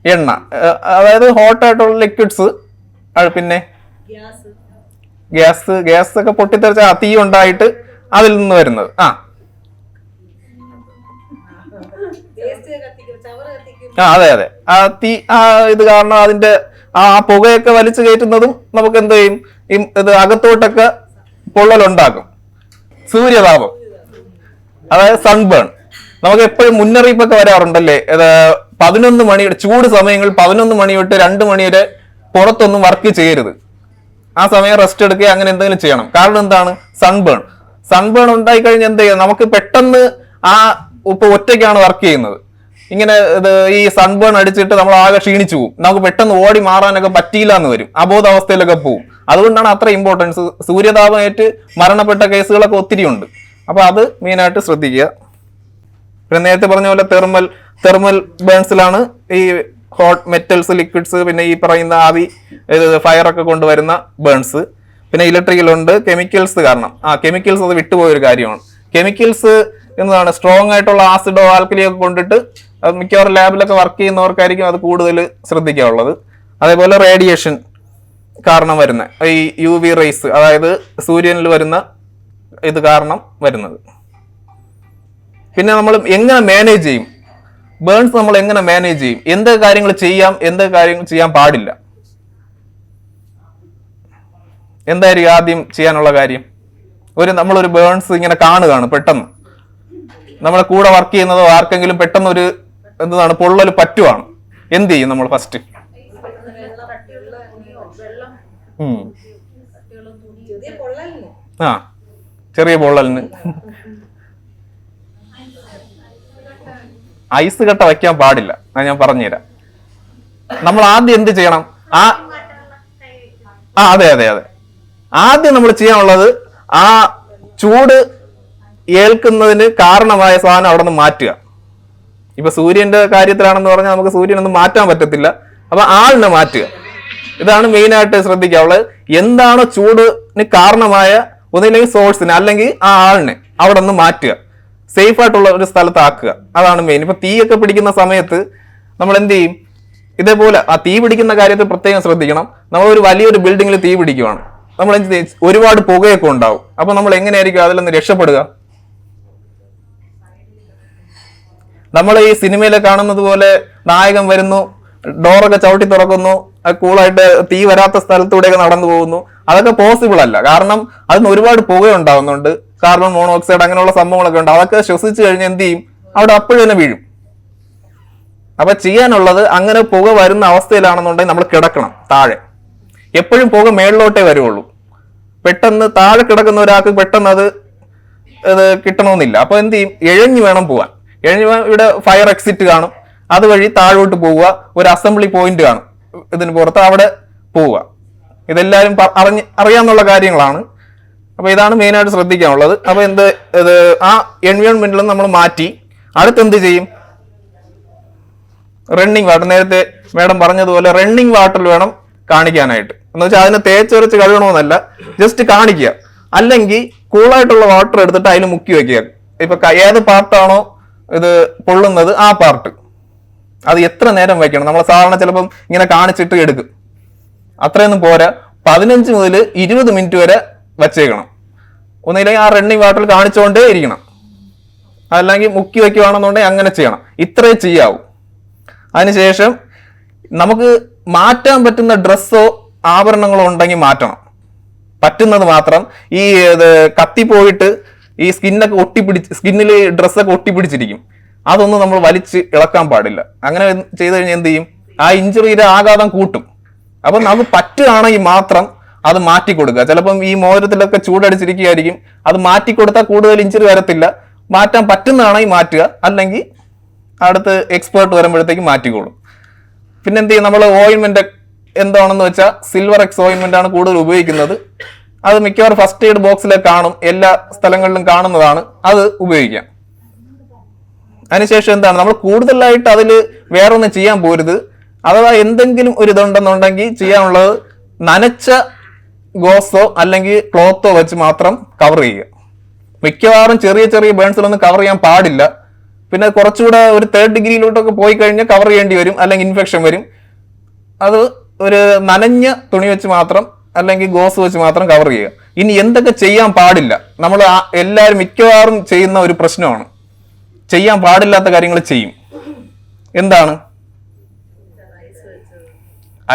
Speaker 3: എണ്ണ, അതായത് ഹോട്ട് ആയിട്ടുള്ള ലിക്വിഡ്സ് പിന്നെ ഗ്യാസ് ഒക്കെ പൊട്ടിത്തെറിച്ച തീ ഉണ്ടായിട്ട് അതിൽ നിന്ന് വരുന്നത്. അതെ അതെ, ആ തീ ഇത് കാരണം അതിന്റെ ആ പുകയൊക്കെ വലിച്ചു കയറ്റുന്നതും നമുക്ക് എന്ത് ചെയ്യും, ഇത് അകത്തോട്ടൊക്കെ പൊള്ളലുണ്ടാക്കും. സൂര്യതാപം, അതായത് സൺബേൺ. നമുക്ക് എപ്പോഴും മുന്നറിയിപ്പൊക്കെ വരാറുണ്ടല്ലേ, 11 മണിയുടെ ചൂട് സമയങ്ങളിൽ 11 മണി തൊട്ട് 2 മണി വരെ പുറത്തൊന്നും വർക്ക് ചെയ്യരുത്. ആ സമയം റെസ്റ്റ് എടുക്കുക, അങ്ങനെ എന്തെങ്കിലും ചെയ്യണം. കാരണം എന്താണ്, സൺബേൺ ഉണ്ടായി കഴിഞ്ഞാൽ എന്ത് ചെയ്യാം, നമുക്ക് പെട്ടെന്ന് ഇപ്പൊ ഒറ്റയ്ക്കാണ് വർക്ക് ചെയ്യുന്നത്, ഇങ്ങനെ ഈ സൺബേൺ അടിച്ചിട്ട് നമ്മൾ ആകെ ക്ഷീണിച്ചു പോകും, നമുക്ക് പെട്ടെന്ന് ഓടി മാറാനൊക്കെ പറ്റിയില്ല എന്ന് വരും, അബോധാവസ്ഥയിലൊക്കെ പോകും. അതുകൊണ്ടാണ് അത്ര ഇമ്പോർട്ടൻസ്. സൂര്യതാപമേറ്റ് മരണപ്പെട്ട കേസുകളൊക്കെ ഒത്തിരി ഉണ്ട്. അപ്പൊ അത് മെയിനായിട്ട് ശ്രദ്ധിക്കുക. പിന്നെ നേരത്തെ പറഞ്ഞ പോലെ തെർമൽ ബേൺസിലാണ് ഈ ഹോട്ട് മെറ്റൽസ്, ലിക്വിഡ്സ്, പിന്നെ ഈ പറയുന്ന ആവി ഫയറൊക്കെ കൊണ്ടുവരുന്ന ബേൺസ്. പിന്നെ ഇലക്ട്രിക്കലുണ്ട്, കെമിക്കൽസ്. കാരണം കെമിക്കൽസ് അത് വിട്ടുപോയൊരു കാര്യമാണ്. കെമിക്കൽസ് എന്നതാണ് സ്ട്രോങ് ആയിട്ടുള്ള ആസിഡോ ആൽക്കലിയോ ഒക്കെ കൊണ്ടിട്ട് മിക്കവാറും ലാബിലൊക്കെ വർക്ക് ചെയ്യുന്നവർക്കായിരിക്കും അത് കൂടുതൽ ശ്രദ്ധിക്കാനുള്ളത്. അതേപോലെ റേഡിയേഷൻ കാരണം വരുന്ന ഈ UV റേസ്, അതായത് സൂര്യനിൽ വരുന്ന ഇത് കാരണം വരുന്നത്. പിന്നെ നമ്മൾ എങ്ങനെ മാനേജ് ചെയ്യും ബേൺസ്, നമ്മൾ എങ്ങനെ മാനേജ് ചെയ്യും, എന്തൊക്കെ കാര്യങ്ങൾ ചെയ്യാം, എന്തൊക്കെ കാര്യങ്ങൾ ചെയ്യാൻ പാടില്ല, എന്തായിരിക്കും ആദ്യം ചെയ്യാനുള്ള കാര്യം? നമ്മളൊരു ബേൺസ് ഇങ്ങനെ കാണുകയാണ്, പെട്ടെന്ന് നമ്മളെ കൂടെ വർക്ക് ചെയ്യുന്നതോ ആർക്കെങ്കിലും പെട്ടെന്ന് ഒരു എന്താണ് പൊള്ളൽ പറ്റുവാണ്, എന്ത് ചെയ്യും നമ്മൾ ഫസ്റ്റ്? ചെറിയ പൊള്ളലിന് ഐസ് കട്ട വയ്ക്കാൻ പാടില്ല, ഞാൻ പറഞ്ഞുതരാം. നമ്മൾ ആദ്യം എന്ത് ചെയ്യണം? അതെ അതെ അതെ, ആദ്യം നമ്മൾ ചെയ്യാനുള്ളത് ആ ചൂട് ഏൽക്കുന്നതിന് കാരണമായ സാധനം അവിടെ നിന്ന് മാറ്റുക. ഇപ്പൊ സൂര്യന്റെ കാര്യത്തിലാണെന്ന് പറഞ്ഞാൽ നമുക്ക് സൂര്യനൊന്നും മാറ്റാൻ പറ്റത്തില്ല, അപ്പൊ ആളിനെ മാറ്റുക. ഇതാണ് മെയിനായിട്ട് ശ്രദ്ധിക്കാനുള്ളത്. എന്താണോ ചൂടിന് കാരണമായ ഒന്നില്ലെങ്കിൽ സോഴ്സിനെ അല്ലെങ്കിൽ ആ ആളിനെ അവിടെ നിന്ന് മാറ്റുക, സേഫ് ആയിട്ടുള്ള ഒരു സ്ഥലത്ത് ആക്കുക. അതാണ് മെയിൻ. ഇപ്പൊ തീയൊക്കെ പിടിക്കുന്ന സമയത്ത് നമ്മൾ എന്ത് ചെയ്യും, ഇതേപോലെ ആ തീ പിടിക്കുന്ന കാര്യത്തിൽ പ്രത്യേകം ശ്രദ്ധിക്കണം. നമ്മൾ ഒരു വലിയൊരു ബിൽഡിങ്ങിൽ തീ പിടിക്കുവാണ്, നമ്മൾ എന്ത് ചെയ്യും, ഒരുപാട് പുകയൊക്കെ ഉണ്ടാവും. അപ്പൊ നമ്മൾ എങ്ങനെയായിരിക്കും അതിൽ നിന്ന് രക്ഷപ്പെടുക? നമ്മൾ ഈ സിനിമയിൽ കാണുന്നത് പോലെ നായകൻ വരുന്നു, ഡോറൊക്കെ ചവിട്ടി തുറക്കുന്നു, കൂളായിട്ട് തീ വരാത്ത സ്ഥലത്തൂടെയൊക്കെ നടന്നു പോകുന്നു. അതൊക്കെ പോസിബിൾ അല്ല. കാരണം അതിന് ഒരുപാട് പുക ഉണ്ടാവുന്നുണ്ട്, കാർബൺ മോണോക്സൈഡ് അങ്ങനെയുള്ള സംഭവങ്ങളൊക്കെ ഉണ്ട്. അതൊക്കെ ശ്വസിച്ചു കഴിഞ്ഞാൽ എന്ത് ചെയ്യും, അവിടെ അപ്പോഴും തന്നെ വീഴും. അപ്പൊ ചെയ്യാനുള്ളത്, അങ്ങനെ പുക വരുന്ന അവസ്ഥയിലാണെന്നുണ്ടെങ്കിൽ നമ്മൾ കിടക്കണം താഴെ. എപ്പോഴും പുക മേളിലോട്ടേ വരുള്ളൂ. പെട്ടെന്ന് താഴെ കിടക്കുന്ന ഒരാൾക്ക് പെട്ടെന്ന് അത് കിട്ടണമെന്നില്ല. അപ്പൊ എന്ത് ചെയ്യും, എഴഞ്ഞു വേണം പോവാൻ. ഇവിടെ ഫയർ എക്സിറ്റ് കാണും, അതുവഴി താഴോട്ട് പോവുക. ഒരു അസംബ്ലി പോയിന്റ് കാണും ഇതിന് പുറത്ത്, അവിടെ പോവുക. ഇതെല്ലാവരും അറിയാന്നുള്ള കാര്യങ്ങളാണ്. അപ്പൊ ഇതാണ് മെയിനായിട്ട് ശ്രദ്ധിക്കാനുള്ളത്. അപ്പൊ ആ എൻവയോൺമെന്റിലും നമ്മൾ മാറ്റി അടുത്തെന്ത് ചെയ്യും, റണ്ണിങ് വാട്ടർ. നേരത്തെ മാഡം പറഞ്ഞതുപോലെ റണ്ണിങ് വാട്ടറിൽ വേണം കാണിക്കാനായിട്ട്. എന്ന് വെച്ചാൽ അതിനെ തേച്ചൊരച്ച് കഴുകണമെന്നല്ല, ജസ്റ്റ് കാണിക്കുക. അല്ലെങ്കിൽ കൂളായിട്ടുള്ള വാട്ടർ എടുത്തിട്ട് അതിൽ മുക്കി വെക്കുക. ഇപ്പൊ ഏത് പാർട്ടാണോ ഇത് പൊള്ളുന്നത് ആ പാർട്ട്, അത് എത്ര നേരം വെക്കണം? നമ്മൾ സാധാരണ ചിലപ്പം ഇങ്ങനെ കാണിച്ചിട്ട് എടുക്കും, അത്രയൊന്നും പോരാ. 15 മുതൽ 20 മിനിറ്റ് വരെ വച്ചേക്കണം. ഒന്നില്ലെങ്കിൽ ആ റണ്ണിങ് വാട്ടറിൽ കാണിച്ചുകൊണ്ടേ ഇരിക്കണം, അല്ലെങ്കിൽ മുക്കി വെക്കുകയാണെന്നുണ്ടെങ്കിൽ അങ്ങനെ ചെയ്യണം. ഇത്രേ ചെയ്യാവൂ. അതിനുശേഷം നമുക്ക് മാറ്റാൻ പറ്റുന്ന ഡ്രസ്സോ ആഭരണങ്ങളോ ഉണ്ടെങ്കിൽ മാറ്റണം, പറ്റുന്നത് മാത്രം. ഈ കത്തിപ്പോയിട്ട് ഈ സ്കിന്നിൽ ഡ്രസ്സൊക്കെ ഒട്ടിപ്പിടിച്ചിരിക്കും, അതൊന്നും നമ്മൾ വലിച്ച് ഇളക്കാൻ പാടില്ല. അങ്ങനെ ചെയ്തു കഴിഞ്ഞാൽ എന്ത് ചെയ്യും, ആ ഇഞ്ചുറിയുടെ ആഘാതം കൂട്ടും. അപ്പൊ നമുക്ക് പറ്റുകയാണെങ്കിൽ മാത്രം അത് മാറ്റി കൊടുക്കുക. ചിലപ്പം ഈ മോതിരത്തിലൊക്കെ ചൂടടിച്ചിരിക്കുകയായിരിക്കും, അത് മാറ്റി കൊടുത്താൽ കൂടുതൽ ഇഞ്ചുറി വരത്തില്ല. മാറ്റാൻ പറ്റുന്നതാണെങ്കിൽ മാറ്റുക, അല്ലെങ്കിൽ അടുത്ത് എക്സ്പേർട്ട് വരുമ്പോഴത്തേക്ക് മാറ്റിക്കോളും. പിന്നെ എന്ത് ചെയ്യും, നമ്മൾ ഓയിൻമെന്റ് എന്താണെന്ന് വെച്ചാൽ സിൽവർ എക്സ് ഓയിൻമെന്റ് ആണ് കൂടുതൽ ഉപയോഗിക്കുന്നത്. അത് മിക്കവാറും ഫസ്റ്റ് എയ്ഡ് ബോക്സിലൊക്കെ കാണും, എല്ലാ സ്ഥലങ്ങളിലും കാണുന്നതാണ്, അത് ഉപയോഗിക്കാം. അതിനുശേഷം എന്താണ്, നമ്മൾ കൂടുതലായിട്ട് അതിൽ വേറെ ഒന്നും ചെയ്യാൻ പോരുത്. അഥവാ എന്തെങ്കിലും ഒരു ഇതുണ്ടെന്നുണ്ടെങ്കിൽ ചെയ്യാനുള്ളത് നനച്ച ഗോസോ അല്ലെങ്കിൽ ക്ലോത്തോ വെച്ച് മാത്രം കവർ ചെയ്യുക. മിക്കവാറും ചെറിയ ചെറിയ ബേൺസിലൊന്നും കവർ ചെയ്യാൻ പാടില്ല. പിന്നെ കുറച്ചുകൂടെ ഒരു 3rd ഡിഗ്രിയിലോട്ടൊക്കെ പോയി കഴിഞ്ഞാൽ കവർ ചെയ്യേണ്ടി വരും, അല്ലെങ്കിൽ ഇൻഫെക്ഷൻ വരും. അത് ഒരു നനഞ്ഞ തുണി വെച്ച് മാത്രം അല്ലെങ്കിൽ ഗോസ് വെച്ച് മാത്രം കവർ ചെയ്യുക. ഇനി എന്തൊക്കെ ചെയ്യാൻ പാടില്ല, നമ്മൾ എല്ലാവരും മിക്കവാറും ചെയ്യുന്ന ഒരു പ്രശ്നമാണ്, ചെയ്യാൻ പാടില്ലാത്ത കാര്യങ്ങൾ ചെയ്യും. എന്താണ്?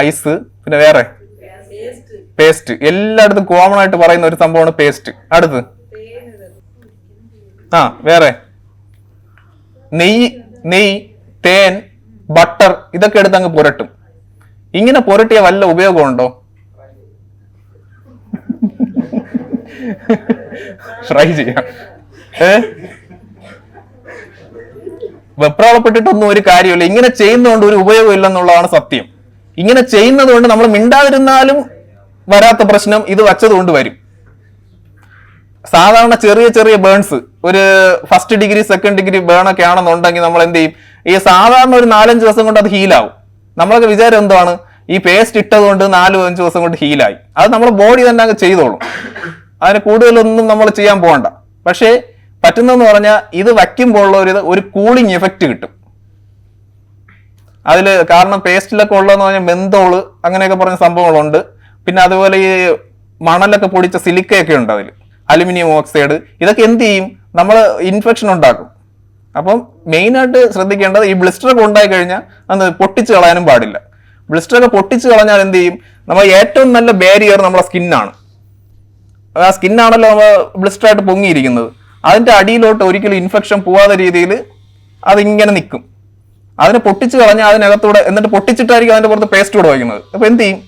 Speaker 3: ഐസ്, പിന്നെ വേറെ പേസ്റ്റ്. എല്ലായിടത്തും കോമൺ ആയിട്ട് പറയുന്ന ഒരു സംഭവമാണ് പേസ്റ്റ്. അടുത്ത് വേറെ നെയ്യ്, തേൻ, ബട്ടർ, ഇതൊക്കെ എടുത്ത് അങ്ങ് പുരട്ടും. ഇങ്ങനെ പുരട്ടിയ വല്ല ഉപയോഗമുണ്ടോ? ട്രൈ ചെയ്യാം. വെപ്രാളപ്പെട്ടിട്ടൊന്നും ഒരു കാര്യമില്ല. ഇങ്ങനെ ചെയ്യുന്നതുകൊണ്ട് ഒരു ഉപയോഗം ഇല്ലെന്നുള്ളതാണ് സത്യം. ഇങ്ങനെ ചെയ്യുന്നത് കൊണ്ട് നമ്മൾ മിണ്ടാതിരുന്നാലും വരാത്ത പ്രശ്നം ഇത് വച്ചതുകൊണ്ട് വരും. സാധാരണ ചെറിയ ചെറിയ ബേൺസ്, ഒരു 1st degree 2nd degree burn ഒക്കെ ആണെന്നുണ്ടെങ്കിൽ നമ്മൾ എന്ത് ചെയ്യും, ഈ സാധാരണ ഒരു 4-5 ദിവസം കൊണ്ട് അത് ഹീലാവും. നമ്മളൊക്കെ വിചാരം എന്താണ്, ഈ പേസ്റ്റ് ഇട്ടതുകൊണ്ട് 4-5 ദിവസം കൊണ്ട് ഹീലായി. അത് നമ്മുടെ ബോഡി തന്നെ അങ്ങ് ചെയ്തോളും, അതിന് കൂടുതലൊന്നും നമ്മൾ ചെയ്യാൻ പോകണ്ട. പക്ഷേ പറ്റുന്നതെന്ന് പറഞ്ഞാൽ ഇത് വയ്ക്കുമ്പോൾ ഒരു കൂളിംഗ് എഫക്റ്റ് കിട്ടും അതിൽ. കാരണം പേസ്റ്റിലൊക്കെ ഉള്ളതെന്ന് പറഞ്ഞാൽ മെന്തോള് അങ്ങനെയൊക്കെ പറഞ്ഞ സംഭവങ്ങളുണ്ട്. പിന്നെ അതുപോലെ ഈ മണലൊക്കെ പൊടിച്ച സിലിക്കയൊക്കെ ഉണ്ട് അതിൽ, അലുമിനിയം ഓക്സൈഡ്. ഇതൊക്കെ എന്ത് ചെയ്യും, നമ്മൾ ഇൻഫെക്ഷൻ ഉണ്ടാക്കും. അപ്പം മെയിനായിട്ട് ശ്രദ്ധിക്കേണ്ടത്, ഈ ബ്ലിസ്റ്ററൊക്കെ ഉണ്ടായി കഴിഞ്ഞാൽ അത് പൊട്ടിച്ച് കളയാനും പാടില്ല. ബ്ലിസ്റ്ററൊക്കെ പൊട്ടിച്ച് കളഞ്ഞാൽ എന്ത് ചെയ്യും, നമ്മൾ ഏറ്റവും നല്ല ബാരിയർ നമ്മളെ സ്കിന്നാണ്. ആ സ്കിന്നാണല്ലോ നമ്മൾ ബ്ലിസ്റ്ററായിട്ട് പൊങ്ങിയിരിക്കുന്നത്. അതിൻ്റെ അടിയിലോട്ട് ഒരിക്കലും ഇൻഫെക്ഷൻ പോവാത്ത രീതിയിൽ അതിങ്ങനെ നിൽക്കും. അതിനെ പൊട്ടിച്ച് കളഞ്ഞാൽ അതിനകത്തൂടെ, എന്നിട്ട് പൊട്ടിച്ചിട്ടായിരിക്കും അതിൻ്റെ പുറത്ത് പേസ്റ്റ് കൂടെ വയ്ക്കുന്നത്. അപ്പോൾ എന്ത് ചെയ്യും,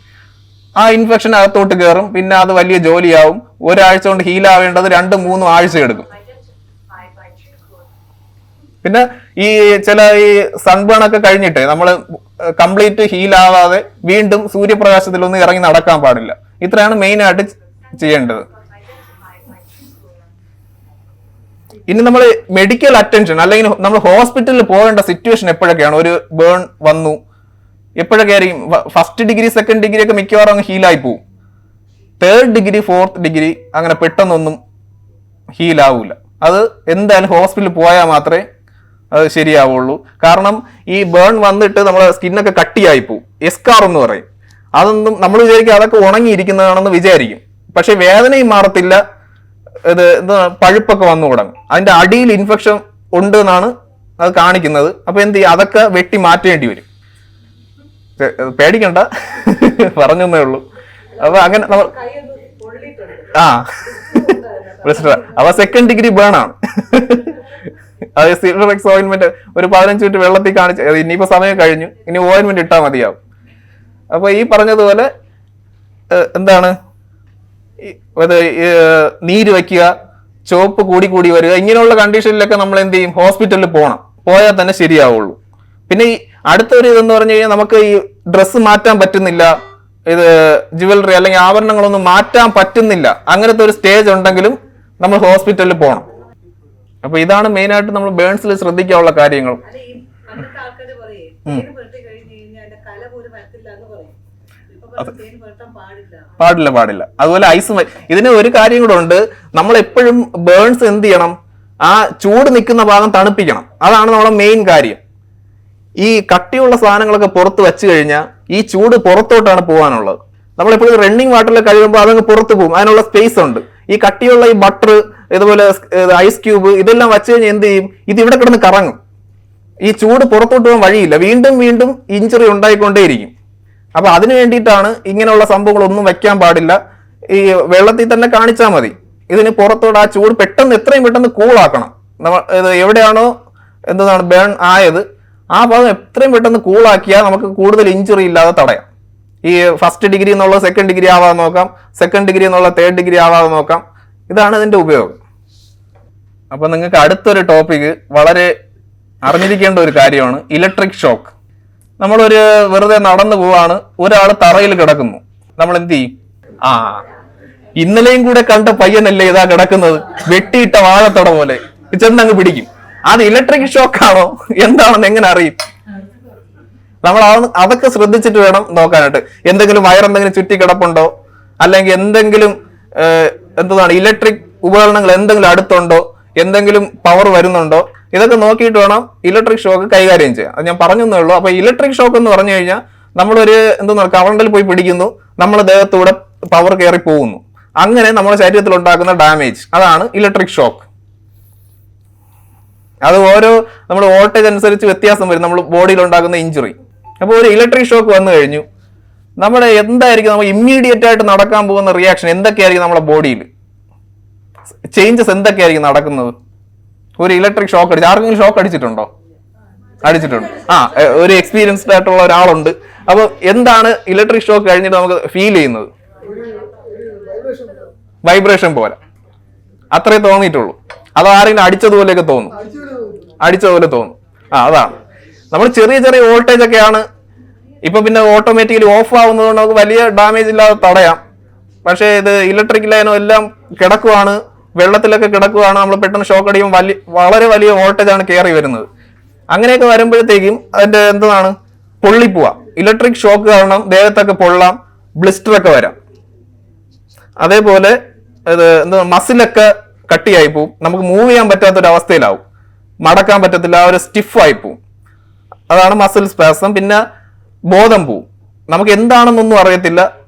Speaker 3: ആ ഇൻഫെക്ഷൻ അകത്തോട്ട് കയറും. പിന്നെ അത് വലിയ ജോലിയാവും. ഒരാഴ്ച കൊണ്ട് ഹീലാവേണ്ടത് 2-3 ആഴ്ച എടുക്കും. പിന്നെ ഈ ചില ഈ സൺബേൺ ഒക്കെ കഴിഞ്ഞിട്ട് നമ്മൾ കംപ്ലീറ്റ് ഹീലാവാതെ വീണ്ടും സൂര്യപ്രകാശത്തിലൊന്നും ഇറങ്ങി നടക്കാൻ പാടില്ല. ഇത്രയാണ് മെയിൻ ആയിട്ട് ചെയ്യേണ്ടത്. ഇനി നമ്മൾ മെഡിക്കൽ അറ്റൻഷൻ അല്ലെങ്കിൽ നമ്മൾ ഹോസ്പിറ്റലിൽ പോകേണ്ട സിറ്റുവേഷൻ എപ്പോഴൊക്കെയാണ്, ഒരു ബേൺ വന്നു എപ്പോഴൊക്കെ ആയിരിക്കും? 1st ഡിഗ്രി 2nd ഡിഗ്രി ഒക്കെ മിക്കവാറും അങ്ങ് ഹീലായി പോവും. 3rd ഡിഗ്രി 4th ഡിഗ്രി അങ്ങനെ പെട്ടെന്നൊന്നും ഹീലാവൂല. അത് എന്തായാലും ഹോസ്പിറ്റലിൽ പോയാൽ മാത്രമേ അത് ശരിയാവുള്ളൂ. കാരണം ഈ ബേൺ വന്നിട്ട് നമ്മളെ സ്കിന്നൊക്കെ കട്ടിയായി പോവും, എസ്കാർ എന്ന് പറയും. അതൊന്നും നമ്മൾ വിചാരിക്കും അതൊക്കെ ഉണങ്ങിയിരിക്കുന്നതാണെന്ന് വിചാരിക്കും. പക്ഷെ വേദനയും മാറത്തില്ല, ഇത് പഴുപ്പൊക്കെ വന്നു തുടങ്ങും. അതിന്റെ അടിയിൽ ഇൻഫെക്ഷൻ ഉണ്ട് എന്നാണ് അത് കാണിക്കുന്നത്. അപ്പൊ എന്ത് ചെയ്യും, അതൊക്കെ വെട്ടി മാറ്റേണ്ടി വരും. പേടിക്കണ്ട, പറഞ്ഞേ ഉള്ളൂ. അപ്പൊ അങ്ങനെ നമ്മൾ അപ്പൊ 2nd ഡിഗ്രി ബേൺ ആണ്. അത് സിൽവറെക്സ് ഓയിൻമെന്റ് ഒരു 15 മിനിറ്റ് വെള്ളത്തിൽ കാണിച്ച്, ഇനിയിപ്പോ സമയം കഴിഞ്ഞു, ഇനി ഓയിൻമെന്റ് ഇട്ടാൽ മതിയാവും. അപ്പൊ ഈ പറഞ്ഞതുപോലെ എന്താണ്, നീര് വയ്ക്കുക, ചോപ്പ് കൂടി വരിക, ഇങ്ങനെയുള്ള കണ്ടീഷനിലൊക്കെ നമ്മൾ എന്ത് ചെയ്യും, ഹോസ്പിറ്റലിൽ പോയാൽ തന്നെ ശരിയാവുള്ളൂ. പിന്നെ ഈ അടുത്തൊരു ഇതെന്ന് പറഞ്ഞു കഴിഞ്ഞാൽ, നമുക്ക് ഈ ഡ്രസ്സ് മാറ്റാൻ പറ്റുന്നില്ല, ഇത് ജുവലറി അല്ലെങ്കിൽ ആഭരണങ്ങളൊന്നും മാറ്റാൻ പറ്റുന്നില്ല, അങ്ങനത്തെ ഒരു സ്റ്റേജ് ഉണ്ടെങ്കിലും നമ്മൾ ഹോസ്പിറ്റലിൽ പോകണം. അപ്പൊ ഇതാണ് മെയിൻ ആയിട്ട് നമ്മൾ ബേൺസിൽ ശ്രദ്ധിക്കാനുള്ള കാര്യങ്ങൾ. പാടില്ല. അതുപോലെ ഐസ്, ഇതിന് ഒരു കാര്യം കൂടെ ഉണ്ട്. നമ്മൾ എപ്പോഴും ബേൺസ് എന്ത് ചെയ്യണം, ആ ചൂട് നിൽക്കുന്ന ഭാഗം തണുപ്പിക്കണം. അതാണ് നമ്മളെ മെയിൻ കാര്യം. ഈ കട്ടിയുള്ള സാധനങ്ങളൊക്കെ പുറത്ത് വെച്ച് കഴിഞ്ഞാൽ ഈ ചൂട് പുറത്തോട്ടാണ് പോകാനുള്ളത്. നമ്മളെപ്പോഴും റണ്ണിങ് വാട്ടറിൽ കഴിയുമ്പോൾ അതങ്ങ് പുറത്ത് പോകും, അതിനുള്ള സ്പേസ് ഉണ്ട്. ഈ കട്ടിയുള്ള ഈ ബട്ടർ, ഇതുപോലെ ഐസ് ക്യൂബ്, ഇതെല്ലാം വെച്ച് കഴിഞ്ഞാൽ എന്ത് ചെയ്യും, ഇത് ഇവിടെ കിടന്ന് കറങ്ങും. ഈ ചൂട് പുറത്തോട്ട് പോകാൻ വഴിയില്ല, വീണ്ടും ഇഞ്ചുറി ഉണ്ടായിക്കൊണ്ടേയിരിക്കും. അപ്പൊ അതിനു വേണ്ടിയിട്ടാണ് ഇങ്ങനെയുള്ള സംഭവങ്ങളൊന്നും വെക്കാൻ പാടില്ല. ഈ വെള്ളത്തിൽ തന്നെ കാണിച്ചാൽ മതി. ഇതിന് പുറത്തോട്ട് ആ ചൂട് എത്രയും പെട്ടെന്ന് കൂളാക്കണം. ഇത് എവിടെയാണോ എന്താണ് ബേൺ ആയത്, ആ ഭാഗം എത്രയും പെട്ടെന്ന് കൂളാക്കിയാൽ നമുക്ക് കൂടുതൽ ഇഞ്ചുറി ഇല്ലാതെ തടയാം. ഈ 1st ഡിഗ്രി എന്നുള്ളത് 2nd ഡിഗ്രി ആവാതെ നോക്കാം, 2nd ഡിഗ്രി എന്നുള്ള 3rd ഡിഗ്രി ആവാതെ നോക്കാം. ഇതാണ് ഇതിന്റെ ഉപയോഗം. അപ്പൊ നിങ്ങൾക്ക് അടുത്തൊരു ടോപ്പിക് വളരെ അറിഞ്ഞിരിക്കേണ്ട ഒരു കാര്യമാണ് ഇലക്ട്രിക് ഷോക്ക്. നമ്മളൊരു വെറുതെ നടന്നു പോവാണ്, ഒരാൾ തറയിൽ കിടക്കുന്നു, നമ്മൾ എന്ത് ചെയ്യും? ഇന്നലെയും കൂടെ കണ്ട പയ്യനല്ലേ ഇതാ കിടക്കുന്നത്, വെട്ടിയിട്ട വാഴത്തട പോലെ ചെന്നങ്ങ് പിടിക്കും. അത് ഇലക്ട്രിക് ഷോക്കാണോ എന്താണെന്ന് എങ്ങനെ അറിയും? നമ്മൾ അതൊക്കെ ശ്രദ്ധിച്ചിട്ട് വേണം നോക്കാനായിട്ട്. എന്തെങ്കിലും വയറെന്തെങ്കിലും ചുറ്റി കിടപ്പുണ്ടോ, അല്ലെങ്കിൽ എന്തെങ്കിലും ഇലക്ട്രിക് ഉപകരണങ്ങൾ എന്തെങ്കിലും അടുത്തുണ്ടോ, എന്തെങ്കിലും പവർ വരുന്നുണ്ടോ, ഇതൊക്കെ നോക്കിയിട്ട് വേണം ഇലക്ട്രിക് ഷോക്ക് കൈകാര്യം ചെയ്യാൻ. അത് ഞാൻ പറഞ്ഞതേ ഉള്ളൂ. അപ്പൊ ഇലക്ട്രിക് ഷോക്ക് എന്ന് പറഞ്ഞു കഴിഞ്ഞാൽ നമ്മളൊരു എന്താ കവണ്ടൽ പോയി പിടിക്കുന്നു, നമ്മുടെ ദേഹത്തൂടെ പവർ കയറി പോകുന്നു. അങ്ങനെ നമ്മുടെ ശരീരത്തിൽ ഉണ്ടാക്കുന്ന ഡാമേജ്, അതാണ് ഇലക്ട്രിക് ഷോക്ക്. അത് ഓരോ നമ്മുടെ വോൾട്ടേജ് അനുസരിച്ച് വ്യത്യാസം വരും നമ്മൾ ബോഡിയിൽ ഉണ്ടാക്കുന്ന ഇഞ്ചുറി. അപ്പോൾ ഒരു ഇലക്ട്രിക് ഷോക്ക് വന്നു കഴിഞ്ഞു, നമ്മുടെ എന്തായിരിക്കും നമ്മൾ ഇമ്മീഡിയറ്റ് ആയിട്ട് നടക്കാൻ പോകുന്ന റിയാക്ഷൻ എന്തൊക്കെയായിരിക്കും നമ്മുടെ ബോഡിയിൽ, ചേഞ്ചസ് എന്തൊക്കെയായിരിക്കും നടക്കുന്നത്? ഒരു ഇലക്ട്രിക് ഷോക്ക് അടിച്ച് ആർക്കെങ്കിലും ഷോക്ക് അടിച്ചിട്ടുണ്ടോ? അടിച്ചിട്ടുണ്ട്. ഒരു എക്സ്പീരിയൻസ്ഡ് ആയിട്ടുള്ള ഒരാളുണ്ട്. അപ്പൊ എന്താണ് ഇലക്ട്രിക് ഷോക്ക് കഴിഞ്ഞിട്ട് നമുക്ക് ഫീൽ ചെയ്യുന്നത്? വൈബ്രേഷൻ പോലെ അത്രേ തോന്നിയിട്ടുള്ളൂ. അത് ആരെങ്കിലും അടിച്ചതുപോലെയൊക്കെ തോന്നും, അടിച്ചതുപോലെ തോന്നും. അതാണ് നമ്മൾ ചെറിയ ചെറിയ വോൾട്ടേജ് ഒക്കെയാണ് ഇപ്പൊ പിന്നെ ഓട്ടോമാറ്റിക്കലി ഓഫ് ആവുന്നതുകൊണ്ട് നമുക്ക് വലിയ ഡാമേജ് ഇല്ലാതെ തടയാം. പക്ഷേ ഇത് ഇലക്ട്രിക് ലൈനോ എല്ലാം കിടക്കുവാണ്, വെള്ളത്തിലൊക്കെ കിടക്കുവാണ്, നമ്മൾ പെട്ടെന്ന് ഷോക്ക് അടിക്കുമ്പോൾ വളരെ വലിയ വോൾട്ടേജ് ആണ് കയറി വരുന്നത്. അങ്ങനെയൊക്കെ വരുമ്പോഴത്തേക്കും അതിന്റെ എന്താണ് പൊള്ളിപ്പോവാ. ഇലക്ട്രിക് ഷോക്ക് കാരണം ദേഹത്തൊക്കെ പൊള്ളാം, ബ്ലിസ്റ്റർ ഒക്കെ വരാം. അതേപോലെ ഇത് എന്താ മസിലൊക്കെ കട്ടിയായി പോവും, നമുക്ക് മൂവ് ചെയ്യാൻ പറ്റാത്തൊരവസ്ഥയിലാവും, മടക്കാൻ പറ്റത്തില്ല, ഒരു സ്റ്റിഫായി പോവും. അതാണ് മസിൽ സ്പാസം. പിന്നെ ബോധം പോവും, നമുക്ക് എന്താണെന്നൊന്നും അറിയത്തില്ല.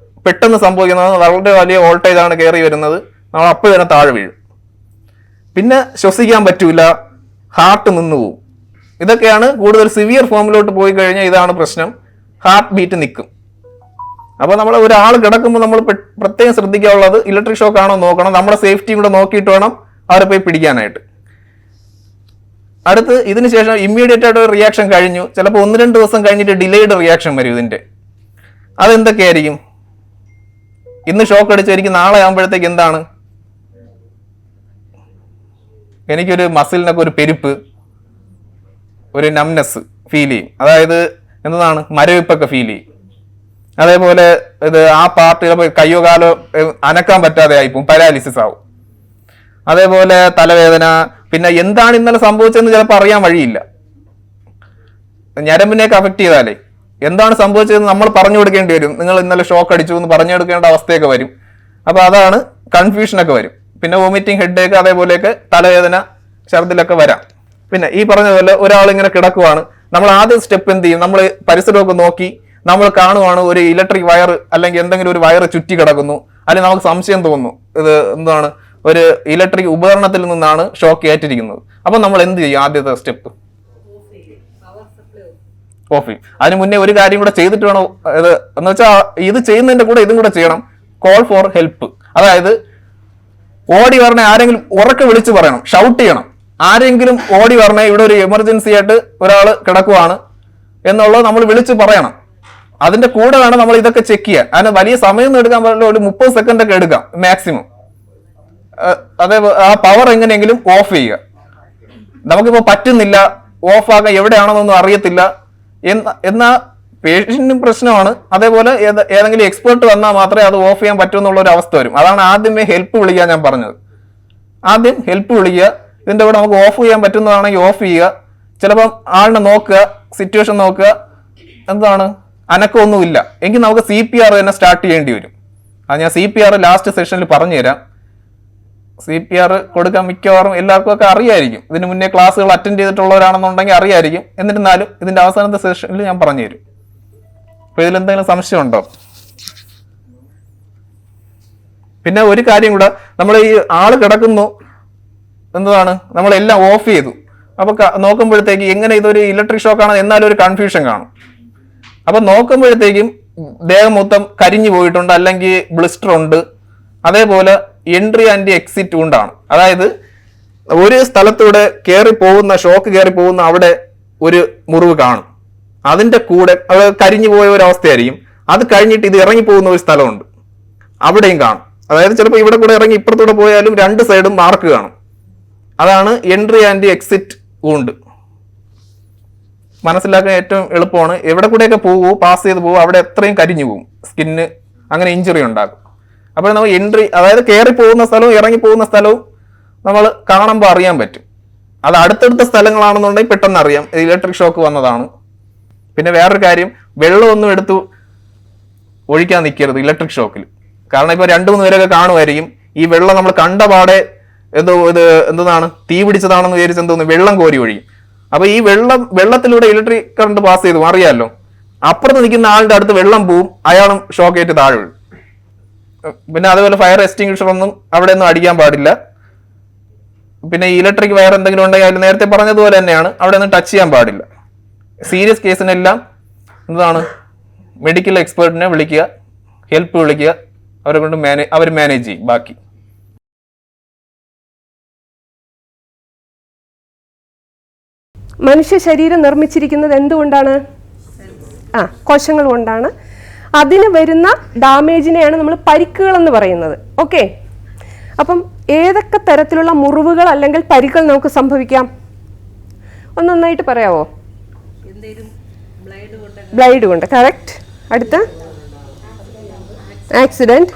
Speaker 3: പെട്ടെന്ന് സംഭവിക്കുന്നത് വളരെ വലിയ വോൾട്ടേജ് ആണ് കയറി വരുന്നത്, നമ്മൾ അപ്പോൾ തന്നെ താഴെ വീഴും. പിന്നെ ശ്വസിക്കാൻ പറ്റൂല, ഹാർട്ട് നിന്ന് പോവും. ഇതൊക്കെയാണ് കൂടുതൽ സിവിയർ ഫോമിലോട്ട് പോയി കഴിഞ്ഞാൽ ഇതാണ് പ്രശ്നം, ഹാർട്ട് ബീറ്റ് നിൽക്കും. അപ്പോൾ നമ്മൾ ഒരാൾ കിടക്കുമ്പോൾ നമ്മൾ പ്രത്യേകം ശ്രദ്ധിക്കാനുള്ളത് ഇലക്ട്രിക് ഷോക്ക് ആണോ നോക്കണം, നമ്മുടെ സേഫ്റ്റി കൂടെ നോക്കിയിട്ട് വേണം അവരെ പോയി പിടിക്കാനായിട്ട്. അടുത്ത് ഇതിന് ശേഷം ഇമ്മീഡിയറ്റ് ആയിട്ട് ഒരു റിയാക്ഷൻ കഴിഞ്ഞു, ചിലപ്പോൾ 1-2 ദിവസം കഴിഞ്ഞിട്ട് ഡിലേഡ് റിയാക്ഷൻ വരും ഇതിന്റെ. അതെന്തൊക്കെയായിരിക്കും? ഇന്ന് ഷോക്ക് അടിച്ചായിരിക്കും നാളെ ആകുമ്പോഴത്തേക്ക് എന്താണ്, എനിക്കൊരു മസിലിനൊക്കെ ഒരു പെരുപ്പ്, ഒരു നംനെസ് ഫീൽ ചെയ്യും. അതായത് എന്താണ് മരവിപ്പൊക്കെ ഫീൽ ചെയ്യും. അതേപോലെ ഇത് ആ പാർട്ട് ചിലപ്പോൾ കയ്യോ കാലോ അനക്കാൻ പറ്റാതെ ആയിപ്പോവും, പാരാലിസിസ് ആവും. അതേപോലെ തലവേദന. പിന്നെ എന്താണ് ഇന്നലെ സംഭവിച്ചതെന്ന് ചിലപ്പോൾ അറിയാൻ വഴിയില്ല. ഞരമ്പിനെയൊക്കെ അഫക്ട് ചെയ്താലേ എന്താണ് സംഭവിച്ചതെന്ന് നമ്മൾ പറഞ്ഞു കൊടുക്കേണ്ടി വരും. നിങ്ങൾ ഇന്നലെ ഷോക്ക് അടിച്ചു എന്ന് പറഞ്ഞു കൊടുക്കേണ്ട അവസ്ഥയൊക്കെ വരും. അപ്പൊ അതാണ് കൺഫ്യൂഷനൊക്കെ വരും. പിന്നെ വോമിറ്റിംഗ്, ഹെഡേക്ക്, അതേപോലെയൊക്കെ തലവേദന, ഛർദിലൊക്കെ വരാം. പിന്നെ ഈ പറഞ്ഞതുപോലെ ഒരാൾ ഇങ്ങനെ കിടക്കുവാണ്, നമ്മൾ ആദ്യം സ്റ്റെപ്പ് എന്ത് ചെയ്യും, നമ്മൾ പരിസരമൊക്കെ നോക്കി നമ്മൾ കാണുവാണ് ഒരു ഇലക്ട്രിക് വയർ അല്ലെങ്കിൽ എന്തെങ്കിലും ഒരു വയർ ചുറ്റി കിടക്കുന്നു, അല്ലെങ്കിൽ നമുക്ക് സംശയം തോന്നുന്നു ഇത് എന്താണ് ഒരു ഇലക്ട്രിക് ഉപകരണത്തിൽ നിന്നാണ് ഷോക്ക് ഏറ്റിരിക്കുന്നത്. അപ്പൊ നമ്മൾ എന്ത് ചെയ്യും? ആദ്യത്തെ സ്റ്റെപ്പ് ഓഫ് ചെയ്യും. അതിന് മുന്നേ ഒരു കാര്യം കൂടെ ചെയ്തിട്ട് വേണം ഇത് എന്ന് വെച്ചാൽ ഇത് ചെയ്യുന്നതിന്റെ കൂടെ ഇതും കൂടെ ചെയ്യണം, കോൾ ഫോർ ഹെൽപ്പ്. അതായത് ഓടി പറഞ്ഞ ആരെങ്കിലും ഉറക്കെ വിളിച്ച് പറയണം, ഷൗട്ട് ചെയ്യണം. ആരെങ്കിലും ഓടി പറഞ്ഞ ഇവിടെ ഒരു എമർജൻസി ആയിട്ട് ഒരാൾ കിടക്കുവാണ് എന്നുള്ളത് നമ്മൾ വിളിച്ച് പറയണം. അതിന്റെ കൂടെ വേണം നമ്മൾ ഇതൊക്കെ ചെക്ക് ചെയ്യാൻ. അതിന് വലിയ സമയം എടുക്കാൻ പറ്റില്ല, ഒരു 30 സെക്കൻഡ് ഒക്കെ എടുക്കാം മാക്സിമം. അതേ ആ പവർ എങ്ങനെയെങ്കിലും ഓഫ് ചെയ്യുക. നമുക്കിപ്പോ പറ്റുന്നില്ല, ഓഫ് ആക്കാൻ എവിടെയാണെന്നൊന്നും അറിയത്തില്ല എന്നാ പേഷ്യന്റിനും പ്രശ്നമാണ്. അതേപോലെ ഏതെങ്കിലും എക്സ്പേർട്ട് വന്നാൽ മാത്രമേ അത് ഓഫ് ചെയ്യാൻ പറ്റൂ എന്നുള്ള ഒരു അവസ്ഥ വരും. അതാണ് ആദ്യമേ ഹെൽപ്പ് വിളിക്കാൻ ഞാൻ പറഞ്ഞത്. ആദ്യം ഹെൽപ്പ് വിളിക്കുക, ഇതിന്റെ കൂടെ നമുക്ക് ഓഫ് ചെയ്യാൻ പറ്റുന്നതാണെങ്കിൽ ഓഫ് ചെയ്യുക. ചിലപ്പം ആളിനെ നോക്കുക, സിറ്റുവേഷൻ നോക്കുക, എന്താണ് അനക്കമൊന്നുമില്ല എങ്കിൽ നമുക്ക് CPR തന്നെ സ്റ്റാർട്ട് ചെയ്യേണ്ടി വരും. അത് ഞാൻ CPR ലാസ്റ്റ് സെഷനിൽ പറഞ്ഞു തരാം. CPR കൊടുക്കാൻ മിക്കവാറും എല്ലാവർക്കും ഒക്കെ അറിയായിരിക്കും, ഇതിന് മുന്നേ ക്ലാസ്സുകൾ അറ്റൻഡ് ചെയ്തിട്ടുള്ളവരാണെന്നുണ്ടെങ്കിൽ അറിയായിരിക്കും. എന്നിരുന്നാലും ഇതിന്റെ അവസാനത്തെ സെഷനിൽ ഞാൻ പറഞ്ഞു തരും. അപ്പൊ ഇതിലെന്തെങ്കിലും സംശയം ഉണ്ടോ? പിന്നെ ഒരു കാര്യം കൂടെ, നമ്മൾ ഈ ആള് കിടക്കുന്നു എന്താണ് നമ്മളെല്ലാം ഓഫ് ചെയ്തു, അപ്പൊ നോക്കുമ്പോഴത്തേക്ക് എങ്ങനെ ഇതൊരു ഇലക്ട്രിക് ഷോക്ക് ആണ് എന്നാലും ഒരു കൺഫ്യൂഷൻ കാണും. അപ്പൊ നോക്കുമ്പോഴത്തേക്കും ദേഹം മൊത്തം കരിഞ്ഞു പോയിട്ടുണ്ട്, അല്ലെങ്കിൽ ബ്ലിസ്റ്റർ ഉണ്ട്. അതേപോലെ എൻട്രി ആൻഡ് എക്സിറ്റ് ഉണ്ടാണ്. അതായത് ഒരു സ്ഥലത്തൂടെ കയറി പോകുന്ന ഷോക്ക് കയറി പോകുന്ന അവിടെ ഒരു മുറിവ് കാണും, അതിന്റെ കൂടെ അത് കരിഞ്ഞു പോയ ഒരു അവസ്ഥയായിരിക്കും. അത് കഴിഞ്ഞിട്ട് ഇത് ഇറങ്ങി പോകുന്ന ഒരു സ്ഥലമുണ്ട്, അവിടെയും കാണും. അതായത് ചിലപ്പോൾ ഇവിടെ കൂടെ ഇറങ്ങി ഇപ്പുറത്തൂടെ പോയാലും 2 സൈഡും മാർക്ക് കാണും. അതാണ് എൻട്രി ആൻഡ് എക്സിറ്റ് ഉണ്ട്. മനസ്സിലാക്കാൻ ഏറ്റവും എളുപ്പമാണ്. എവിടെ കൂടെയൊക്കെ പോകൂ, പാസ് ചെയ്ത് പോകും, അവിടെ എത്രയും കരിഞ്ഞു പോകും, സ്കിന്ന് അങ്ങനെ ഇഞ്ചുറി ഉണ്ടാകും. അപ്പോൾ നമ്മൾ എൻട്രി, അതായത് കയറി പോകുന്ന സ്ഥലവും ഇറങ്ങി പോകുന്ന സ്ഥലവും നമ്മൾ കാണുമ്പോൾ അറിയാൻ പറ്റും. അത് അടുത്തടുത്ത സ്ഥലങ്ങളാണെന്നുണ്ടെങ്കിൽ പെട്ടെന്ന് അറിയാം ഇലക്ട്രിക് ഷോക്ക് വന്നതാണ്. പിന്നെ വേറൊരു കാര്യം, വെള്ളമൊന്നും എടുത്തു ഒഴിക്കാൻ നിൽക്കരുത് ഇലക്ട്രിക് ഷോക്കിൽ. കാരണം ഇപ്പോൾ 2-3 പേരൊക്കെ കാണുമായിരിക്കും, ഈ വെള്ളം നമ്മൾ കണ്ട പാടെ എന്താണ് തീ പിടിച്ചതാണെന്ന് വിചാരിച്ച് വെള്ളം കോരി ഒഴിയും. അപ്പൊ ഈ വെള്ളത്തിലൂടെ ഇലക്ട്രിക് കറണ്ട് പാസ് ചെയ്തു അറിയാമല്ലോ. അപ്പുറത്ത് നിൽക്കുന്ന ആളുടെ അടുത്ത് വെള്ളം പോവും, അയാളും ഷോക്കേറ്റ് താഴെ വീഴും. പിന്നെ അതുപോലെ ഫയർ എക്സ്റ്റിങ്വിഷർ ഒന്നും അവിടെ ഒന്നും അടിക്കാൻ പാടില്ല. പിന്നെ ഇലക്ട്രിക് വയർ എന്തെങ്കിലും ഉണ്ടെങ്കിൽ അതിൽ നേരത്തെ പറഞ്ഞതുപോലെ തന്നെയാണ്, അവിടെ ഒന്നും ടച്ച് ചെയ്യാൻ പാടില്ല. സീരിയസ് കേസിനെല്ലാം എന്താണ് മെഡിക്കൽ എക്സ്പേർട്ടിനെ വിളിക്കുക, ഹെൽപ്പ് വിളിക്കുക, അവരെ കൊണ്ട് അവർ മാനേജ് ചെയ്യും ബാക്കി.
Speaker 4: മനുഷ്യ ശരീരം നിർമ്മിച്ചിരിക്കുന്നത് എന്തുകൊണ്ടാണ്? കോശങ്ങൾ കൊണ്ടാണ്. അതിന് വരുന്ന ഡാമേജിനെയാണ് നമ്മൾ പരിക്കുകൾ എന്ന് പറയുന്നത്. ഓക്കെ, അപ്പം ഏതൊക്കെ തരത്തിലുള്ള മുറിവുകൾ അല്ലെങ്കിൽ പരിക്കുകൾ നമുക്ക് സംഭവിക്കാം? ഒന്നൊന്നായിട്ട് പറയാവോ? ബ്ലൈഡ് കൊണ്ട്, കറക്റ്റ്. അടുത്ത് ആക്സിഡന്റ്,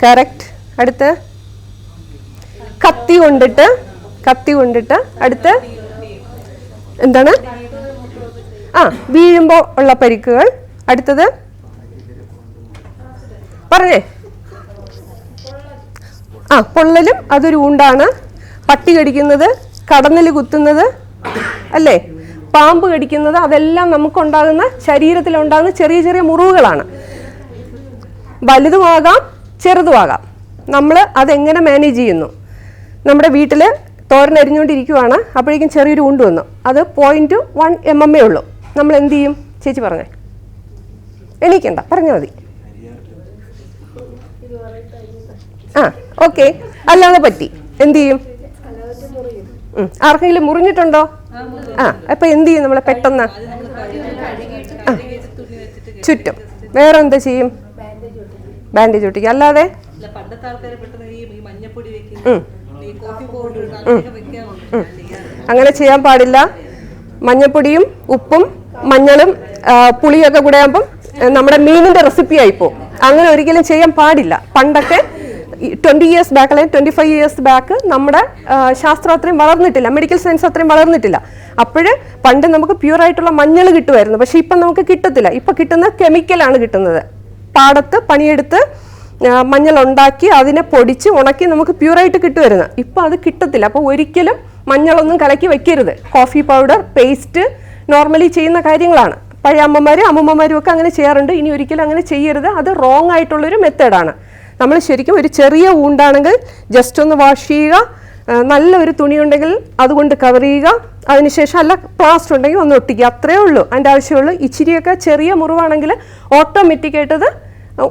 Speaker 4: കറക്റ്റ്. അടുത്ത് കത്തി കൊണ്ടിട്ട്. അടുത്ത് എന്താണ്? വീഴുമ്പോ ഉള്ള പരിക്കുകൾ. അടുത്തത് പറഞ്ഞേ. പൊള്ളലും അതൊരു ഊണ്ടാണ്. പട്ടി കടിക്കുന്നത്, കടന്നൽ കുത്തുന്നത്, അല്ലേ, പാമ്പ് കടിക്കുന്നത്, അതെല്ലാം നമുക്കുണ്ടാകുന്ന ശരീരത്തിലുണ്ടാകുന്ന ചെറിയ ചെറിയ മുറിവുകളാണ്. വലുതുമാകാം ചെറുതുമാകാം. നമ്മൾ അതെങ്ങനെ മാനേജ് ചെയ്യുന്നു? നമ്മുടെ വീട്ടിൽ തോരൻ അരിഞ്ഞുകൊണ്ടിരിക്കുവാണ്, അപ്പോഴേക്കും ചെറിയൊരു ഊണ്ട് വന്നു. അത് 0.1 mm ഉള്ളൂ. നമ്മൾ എന്ത് ചെയ്യും? ചേച്ചി പറഞ്ഞേ. എണീക്കണ്ട, പറഞ്ഞാൽ മതി. ഓക്കെ, അല്ലാതെ പറ്റി എന്ത് ചെയ്യും? ആർക്കെങ്കിലും മുറിഞ്ഞിട്ടുണ്ടോ? അപ്പൊ എന്ത് ചെയ്യും? നമ്മളെ പെട്ടെന്ന് ചുറ്റും. വേറെ എന്താ ചെയ്യും? ബാൻഡേജ് ഒട്ടിക്കും. അല്ലാതെ അങ്ങനെ ചെയ്യാൻ പാടില്ല. മഞ്ഞപ്പൊടിയും ഉപ്പും മഞ്ഞളും പുളിയൊക്കെ കൂടെ ആകുമ്പം നമ്മുടെ മീനിന്റെ റെസിപ്പി ആയിപ്പോവും. അങ്ങനെ ഒരിക്കലും ചെയ്യാൻ പാടില്ല. പണ്ടൊക്കെ 20 years ബാക്ക് അല്ലെങ്കിൽ 25 years ബാക്ക് നമ്മുടെ ശാസ്ത്രം അത്രയും വളർന്നിട്ടില്ല, മെഡിക്കൽ സയൻസ് അത്രയും വളർന്നിട്ടില്ല. അപ്പോഴ് പണ്ട് നമുക്ക് പ്യൂറായിട്ടുള്ള മഞ്ഞൾ കിട്ടുമായിരുന്നു. പക്ഷെ ഇപ്പം നമുക്ക് കിട്ടത്തില്ല. ഇപ്പം കിട്ടുന്ന കെമിക്കലാണ് കിട്ടുന്നത്. പാടത്ത് പണിയെടുത്ത് മഞ്ഞൾ ഉണ്ടാക്കി അതിനെ പൊടിച്ച് ഉണക്കി നമുക്ക് പ്യൂറായിട്ട് കിട്ടുമായിരുന്നു. ഇപ്പം അത് കിട്ടത്തില്ല. അപ്പോൾ ഒരിക്കലും മഞ്ഞളൊന്നും കലക്കി വെക്കരുത്. കോഫി പൗഡർ, പേസ്റ്റ് നോർമലി ചെയ്യുന്ന കാര്യങ്ങളാണ്. പഴയ അമ്മമാരും അമ്മൂമ്മമാരും ഒക്കെ അങ്ങനെ ചെയ്യാറുണ്ട്. ഇനി ഒരിക്കലും അങ്ങനെ ചെയ്യരുത്. അത് റോങ് ആയിട്ടുള്ളൊരു മെത്തേഡാണ്. നമ്മൾ ശരിക്കും ഒരു ചെറിയ ഊണ്ടാണെങ്കിൽ ജസ്റ്റ് ഒന്ന് വാഷ് ചെയ്യുക, നല്ലൊരു തുണി ഉണ്ടെങ്കിൽ അതുകൊണ്ട് കവർ ചെയ്യുക, അതിനുശേഷം അല്ല പ്ലാസ്റ്റർ ഉണ്ടെങ്കിൽ ഒന്ന് ഒട്ടിക്കുക. അത്രയേ ഉള്ളൂ അതിൻ്റെ ആവശ്യമുള്ളൂ. ഇച്ചിരിയൊക്കെ ചെറിയ മുറിവാണെങ്കിൽ ഓട്ടോമാറ്റിക്കായിട്ടത്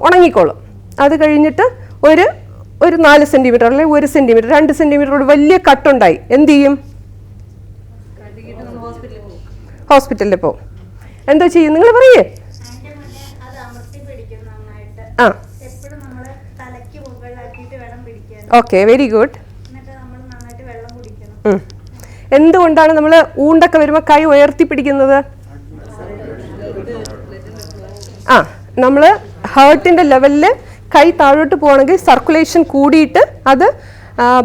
Speaker 4: ഉണങ്ങിക്കോളും. അത് കഴിഞ്ഞിട്ട് ഒരു 4 സെൻറ്റിമീറ്റർ അല്ലെങ്കിൽ 1 സെൻറ്റിമീറ്റർ 2 സെൻറ്റിമീറ്റർ വലിയ കട്ടുണ്ടായി, എന്ത് ചെയ്യും? ഹോസ്പിറ്റലിൽ പോവും. എന്താ ചെയ്യും? നിങ്ങൾ പറയേ. Okay, very good. എന്തുകൊണ്ടാണ് നമ്മൾ ഊണ്ടൊക്കെ വരുമ്പോൾ കൈ ഉയർത്തി പിടിക്കുന്നത്? നമ്മൾ ഹേർട്ടിന്റെ ലെവലിൽ കൈ താഴോട്ട് പോകണമെങ്കിൽ സർക്കുലേഷൻ കൂടിയിട്ട് അത്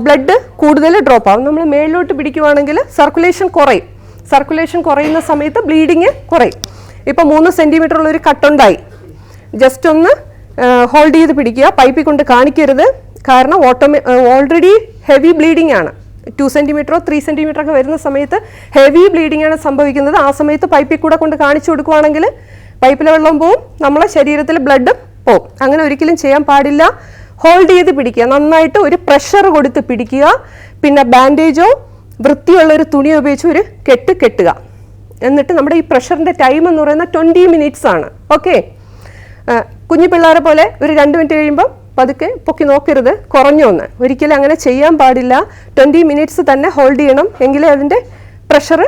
Speaker 4: ബ്ലഡ് കൂടുതൽ ഡ്രോപ്പ് ആവും. നമ്മൾ മേളിലോട്ട് പിടിക്കുവാണെങ്കിൽ സർക്കുലേഷൻ കുറയും. സർക്കുലേഷൻ കുറയുന്ന സമയത്ത് ബ്ലീഡിങ് കുറയും. ഇപ്പോൾ 3 സെൻറ്റിമീറ്റർ ഉള്ളൊരു കട്ടുണ്ടായി, ജസ്റ്റ് ഒന്ന് ഹോൾഡ് ചെയ്ത് പിടിക്കുക. പൈപ്പിൽ കൊണ്ട് കാണിക്കരുത്. കാരണം ഓൾറെഡി ഹെവി ബ്ലീഡിംഗ് ആണ്. 2 സെൻറ്റിമീറ്ററോ 3 സെൻറ്റിമീറ്റർ ഒക്കെ വരുന്ന സമയത്ത് ഹെവി ബ്ലീഡിംഗ് ആണ് സംഭവിക്കുന്നത്. ആ സമയത്ത് പൈപ്പിൽ കൂടെ കൊണ്ട് കാണിച്ചു കൊടുക്കുവാണെങ്കിൽ പൈപ്പിലെ വെള്ളം പോവും, നമ്മളെ ശരീരത്തിൽ ബ്ലഡ് പോവും. അങ്ങനെ ഒരിക്കലും ചെയ്യാൻ പാടില്ല. ഹോൾഡ് ചെയ്ത് പിടിക്കുക, നന്നായിട്ട് ഒരു പ്രഷർ കൊടുത്ത് പിടിക്കുക. പിന്നെ ബാൻഡേജോ വൃത്തിയുള്ളൊരു തുണി ഉപയോഗിച്ച് ഒരു കെട്ടുക. എന്നിട്ട് നമ്മുടെ ഈ പ്രഷറിൻ്റെ ടൈം എന്ന് പറയുന്നത് 20 minutes ആണ്. ഓക്കെ, കുഞ്ഞു പിള്ളേരെ പോലെ ഒരു 2 മിനിറ്റ് കഴിയുമ്പോൾ പതുക്കെ പൊക്കി നോക്കരുത്, കുറഞ്ഞൊന്ന്. ഒരിക്കലും അങ്ങനെ ചെയ്യാൻ പാടില്ല. 20 minutes തന്നെ ഹോൾഡ് ചെയ്യണം, എങ്കിലേ അതിൻ്റെ പ്രഷർ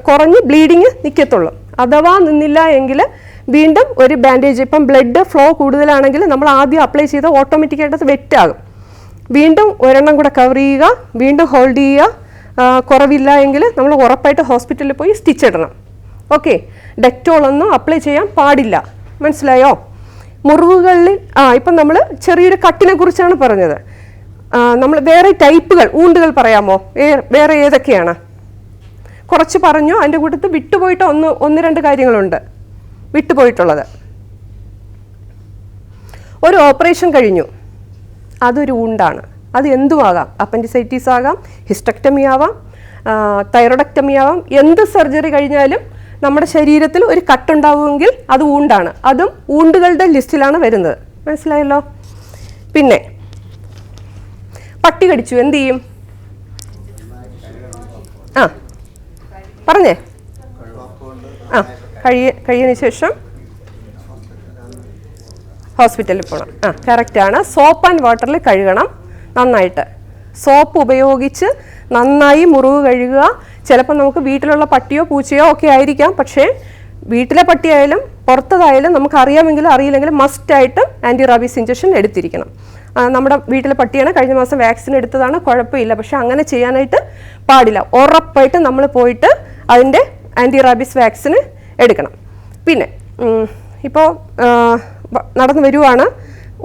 Speaker 4: കുറഞ്ഞ് ബ്ലീഡിങ് നിൽക്കത്തുള്ളൂ. അഥവാ നിന്നില്ല എങ്കിൽ വീണ്ടും ഒരു ബാൻഡേജ്. ഇപ്പം ബ്ലഡ് ഫ്ലോ കൂടുതലാണെങ്കിൽ നമ്മൾ ആദ്യം അപ്ലൈ ചെയ്ത് ഓട്ടോമാറ്റിക്കായിട്ട് അത് വെറ്റാകും. വീണ്ടും ഒരെണ്ണം കൂടെ കവർ ചെയ്യുക, വീണ്ടും ഹോൾഡ് ചെയ്യുക. കുറവില്ല എങ്കിൽ നമ്മൾ ഉറപ്പായിട്ട് ഹോസ്പിറ്റലിൽ പോയി സ്റ്റിച്ച് ഇടണം. ഓക്കെ, ഡെറ്റോളൊന്നും അപ്ലൈ ചെയ്യാൻ പാടില്ല. മനസ്സിലായോ? മുറിവുകളിൽ ഇപ്പം നമ്മൾ ചെറിയൊരു കട്ടിനെ കുറിച്ചാണ് പറഞ്ഞത്. നമ്മൾ വേറെ ടൈപ്പുകൾ ഊണ്ടുകൾ പറയാമോ? വേറെ ഏതൊക്കെയാണ്? കുറച്ച് പറഞ്ഞു. അതിൻ്റെ കൂട്ടത്തിൽ വിട്ടുപോയിട്ട് ഒന്ന് രണ്ട് കാര്യങ്ങളുണ്ട് വിട്ടുപോയിട്ടുള്ളത്. ഒരു ഓപ്പറേഷൻ കഴിഞ്ഞു, അതൊരു ഊണ്ടാണ്. അത് എന്തുമാകാം. അപ്പൻഡിസൈറ്റീസ് ആകാം, ഹിസ്റ്റക്ടമി ആവാം, തൈറോയ്ഡക്ടമി ആവാം. എന്ത് സർജറി കഴിഞ്ഞാലും നമ്മുടെ ശരീരത്തിൽ ഒരു കട്ടുണ്ടാവുമെങ്കിൽ അത് ഊണ്ടാണ്, അതും ഊണ്ടുകളുടെ ലിസ്റ്റിലാണ് വരുന്നത്. മനസ്സിലായല്ലോ? പിന്നെ പട്ടി കടിച്ചു, എന്ത് ചെയ്യും? ആ പറഞ്ഞേ. ആ കഴിയുന്നതിന് ശേഷം ഹോസ്പിറ്റലിൽ പോകണം. ആ കറക്റ്റാണ്. സോപ്പ് ആൻഡ് വാട്ടറിൽ കഴുകണം നന്നായിട്ട്. സോപ്പ് ഉപയോഗിച്ച് നന്നായി മുറിവ് കഴുകുക. ചിലപ്പോൾ നമുക്ക് വീട്ടിലുള്ള പട്ടിയോ പൂച്ചയോ ഒക്കെ ആയിരിക്കാം, പക്ഷേ വീട്ടിലെ പട്ടിയായാലും പുറത്തതായാലും നമുക്ക് അറിയാമെങ്കിലും അറിയില്ലെങ്കിലും മസ്റ്റായിട്ടും ആൻറ്റി റാബീസ് ഇഞ്ചക്ഷൻ എടുത്തിരിക്കണം. നമ്മുടെ വീട്ടിലെ പട്ടിയാണ്, കഴിഞ്ഞ മാസം വാക്സിൻ എടുത്തതാണ്, കുഴപ്പമില്ല. പക്ഷെ അങ്ങനെ ചെയ്യാനായിട്ട് പാടില്ല. ഉറപ്പായിട്ട് നമ്മൾ പോയിട്ട് അതിൻ്റെ ആൻറ്റി റാബീസ് വാക്സിന് എടുക്കണം. പിന്നെ ഇപ്പോൾ നടന്നു വരുവാണ്,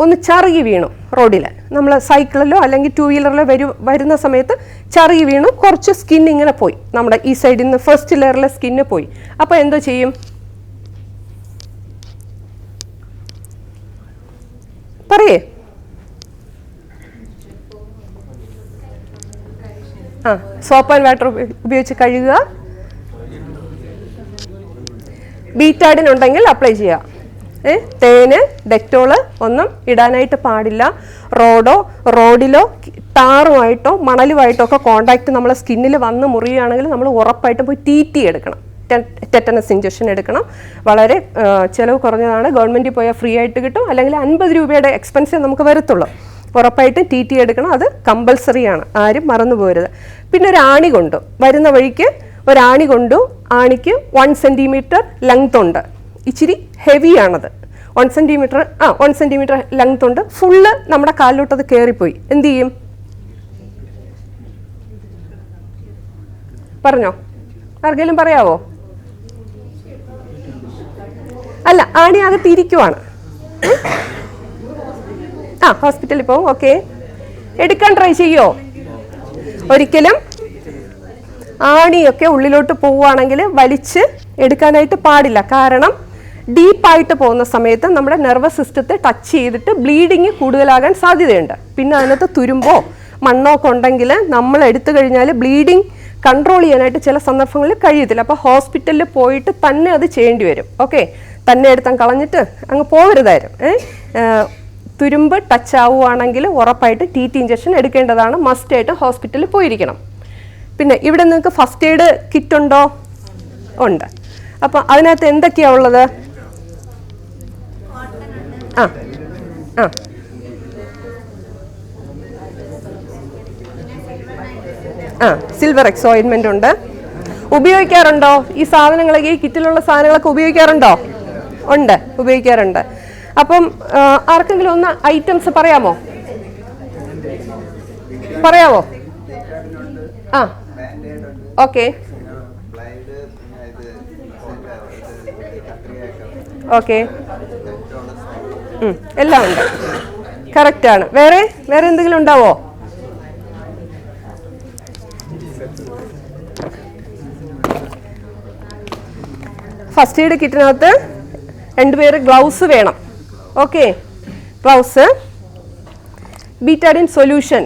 Speaker 4: ഒന്ന് ചറുകി വീണു റോഡിൽ, നമ്മൾ സൈക്കിളിലോ അല്ലെങ്കിൽ 2 വീലറിലോ വരുന്ന സമയത്ത് ചറുകി വീണു, കുറച്ച് സ്കിൻ ഇങ്ങനെ പോയി, നമ്മുടെ ഈ സൈഡിൽ നിന്ന് ഫസ്റ്റ് ലെയറിലെ സ്കിന്ന് പോയി. അപ്പോൾ എന്തോ ചെയ്യും? പറയേ. ആ സോപ്പ് ആൻഡ് വാട്ടർ ഉപയോഗിച്ച് കഴുകുക. ബീറ്റാഡിൻ ഉണ്ടെങ്കിൽ അപ്ലൈ ചെയ്യുക. തേന്, ഡെറ്റോള് ഒന്നും ഇടാനായിട്ട് പാടില്ല. റോഡിലോ ടാറുമായിട്ടോ മണലുമായിട്ടോ ഒക്കെ കോണ്ടാക്ട് നമ്മളെ സ്കിന്നിൽ വന്ന് മുറിയുകയാണെങ്കിൽ നമ്മൾ ഉറപ്പായിട്ടും പോയി TT എടുക്കണം. ടെറ്റനസ് ഇഞ്ചക്ഷൻ എടുക്കണം. വളരെ ചിലവ് കുറഞ്ഞതാണ്. ഗവൺമെൻറ്റിൽ പോയാൽ ഫ്രീ ആയിട്ട് കിട്ടും, അല്ലെങ്കിൽ 50 രൂപയുടെ എക്സ്പെൻസേ നമുക്ക് വരത്തുള്ളൂ. ഉറപ്പായിട്ടും TT എടുക്കണം. അത് കമ്പൽസറിയാണ്, ആരും മറന്നു പോരുത്. പിന്നെ ഒരു ആണി കൊണ്ടു വരുന്ന വഴിക്ക് ഒരാണി കൊണ്ടു. ആണിക്ക് 1 സെൻറ്റിമീറ്റർ ലെങ്ത് ഉണ്ട്, ഇച്ചിരി ഹെവിയാണത്. 1 സെൻറ്റിമീറ്റർ ലെങ്ത് ഉണ്ട്. ഫുള്ള് നമ്മുടെ കാലിലോട്ടത് കയറിപ്പോയി, എന്ത് ചെയ്യും? പറഞ്ഞോ, ആർക്കെങ്കിലും പറയാവോ? അല്ല, ആണി അകത്ത് ഇരിക്കുവാണ്. ഹോസ്പിറ്റലിൽ പോവും. ഓക്കെ, എടുക്കാൻ ട്രൈ ചെയ്യോ? ഒരിക്കലും ആണിയൊക്കെ ഉള്ളിലോട്ട് പോവുകയാണെങ്കിൽ വലിച്ച് എടുക്കാനായിട്ട് പാടില്ല. കാരണം ഡീപ്പായിട്ട് പോകുന്ന സമയത്ത് നമ്മുടെ നെർവസ് സിസ്റ്റത്തെ ടച്ച് ചെയ്തിട്ട് ബ്ലീഡിങ് കൂടുതലാകാൻ സാധ്യതയുണ്ട്. പിന്നെ അതിനകത്ത് തുരുമ്പോ മണ്ണോ ഒക്കെ ഉണ്ടെങ്കിൽ നമ്മൾ എടുത്തു കഴിഞ്ഞാൽ ബ്ലീഡിങ് കൺട്രോൾ ചെയ്യാനായിട്ട് ചില സന്ദർഭങ്ങളിൽ കഴിയത്തില്ല. അപ്പോൾ ഹോസ്പിറ്റലിൽ പോയിട്ട് തന്നെ അത് ചെയ്യേണ്ടി വരും. ഓക്കെ, തന്നെ എടുത്താൽ കളഞ്ഞിട്ട് അങ്ങ് പോകരുതായിരുന്നു. തുരുമ്പ് ടച്ച് ആവുകയാണെങ്കിൽ ഉറപ്പായിട്ട് TT ഇഞ്ചക്ഷൻ എടുക്കേണ്ടതാണ്. മസ്റ്റായിട്ട് ഹോസ്പിറ്റലിൽ പോയിരിക്കണം. പിന്നെ ഇവിടെ നിങ്ങൾക്ക് ഫസ്റ്റ് എയ്ഡ് കിറ്റ് ഉണ്ടോ? ഉണ്ട്. അപ്പം അതിനകത്ത് എന്തൊക്കെയാണ് ഉള്ളത്? സിൽവർ എക്സ് ഓയിൻമെന്റ് ഉണ്ട്. ഉപയോഗിക്കാറുണ്ടോ ഈ സാധനങ്ങളൊക്കെ? ഈ കിറ്റിലുള്ള സാധനങ്ങളൊക്കെ ഉപയോഗിക്കാറുണ്ടോ? ഉണ്ട്, ഉപയോഗിക്കാറുണ്ട്. അപ്പം ആർക്കെങ്കിലും ഒന്ന് ഐറ്റംസ് പറയാമോ? ഓക്കെ ഓക്കെ, എല്ലാം ഉണ്ട്. കറക്റ്റാണ്. വേറെ എന്തെങ്കിലും ഉണ്ടാവോ? ഫസ്റ്റ് എയ്ഡ് കിറ്റിനകത്ത് 2 പേര് ഗ്ലൗസ് വേണം. ഓക്കെ, ഗ്ലൗസ്, ബീറ്റാഡിൻ സൊല്യൂഷൻ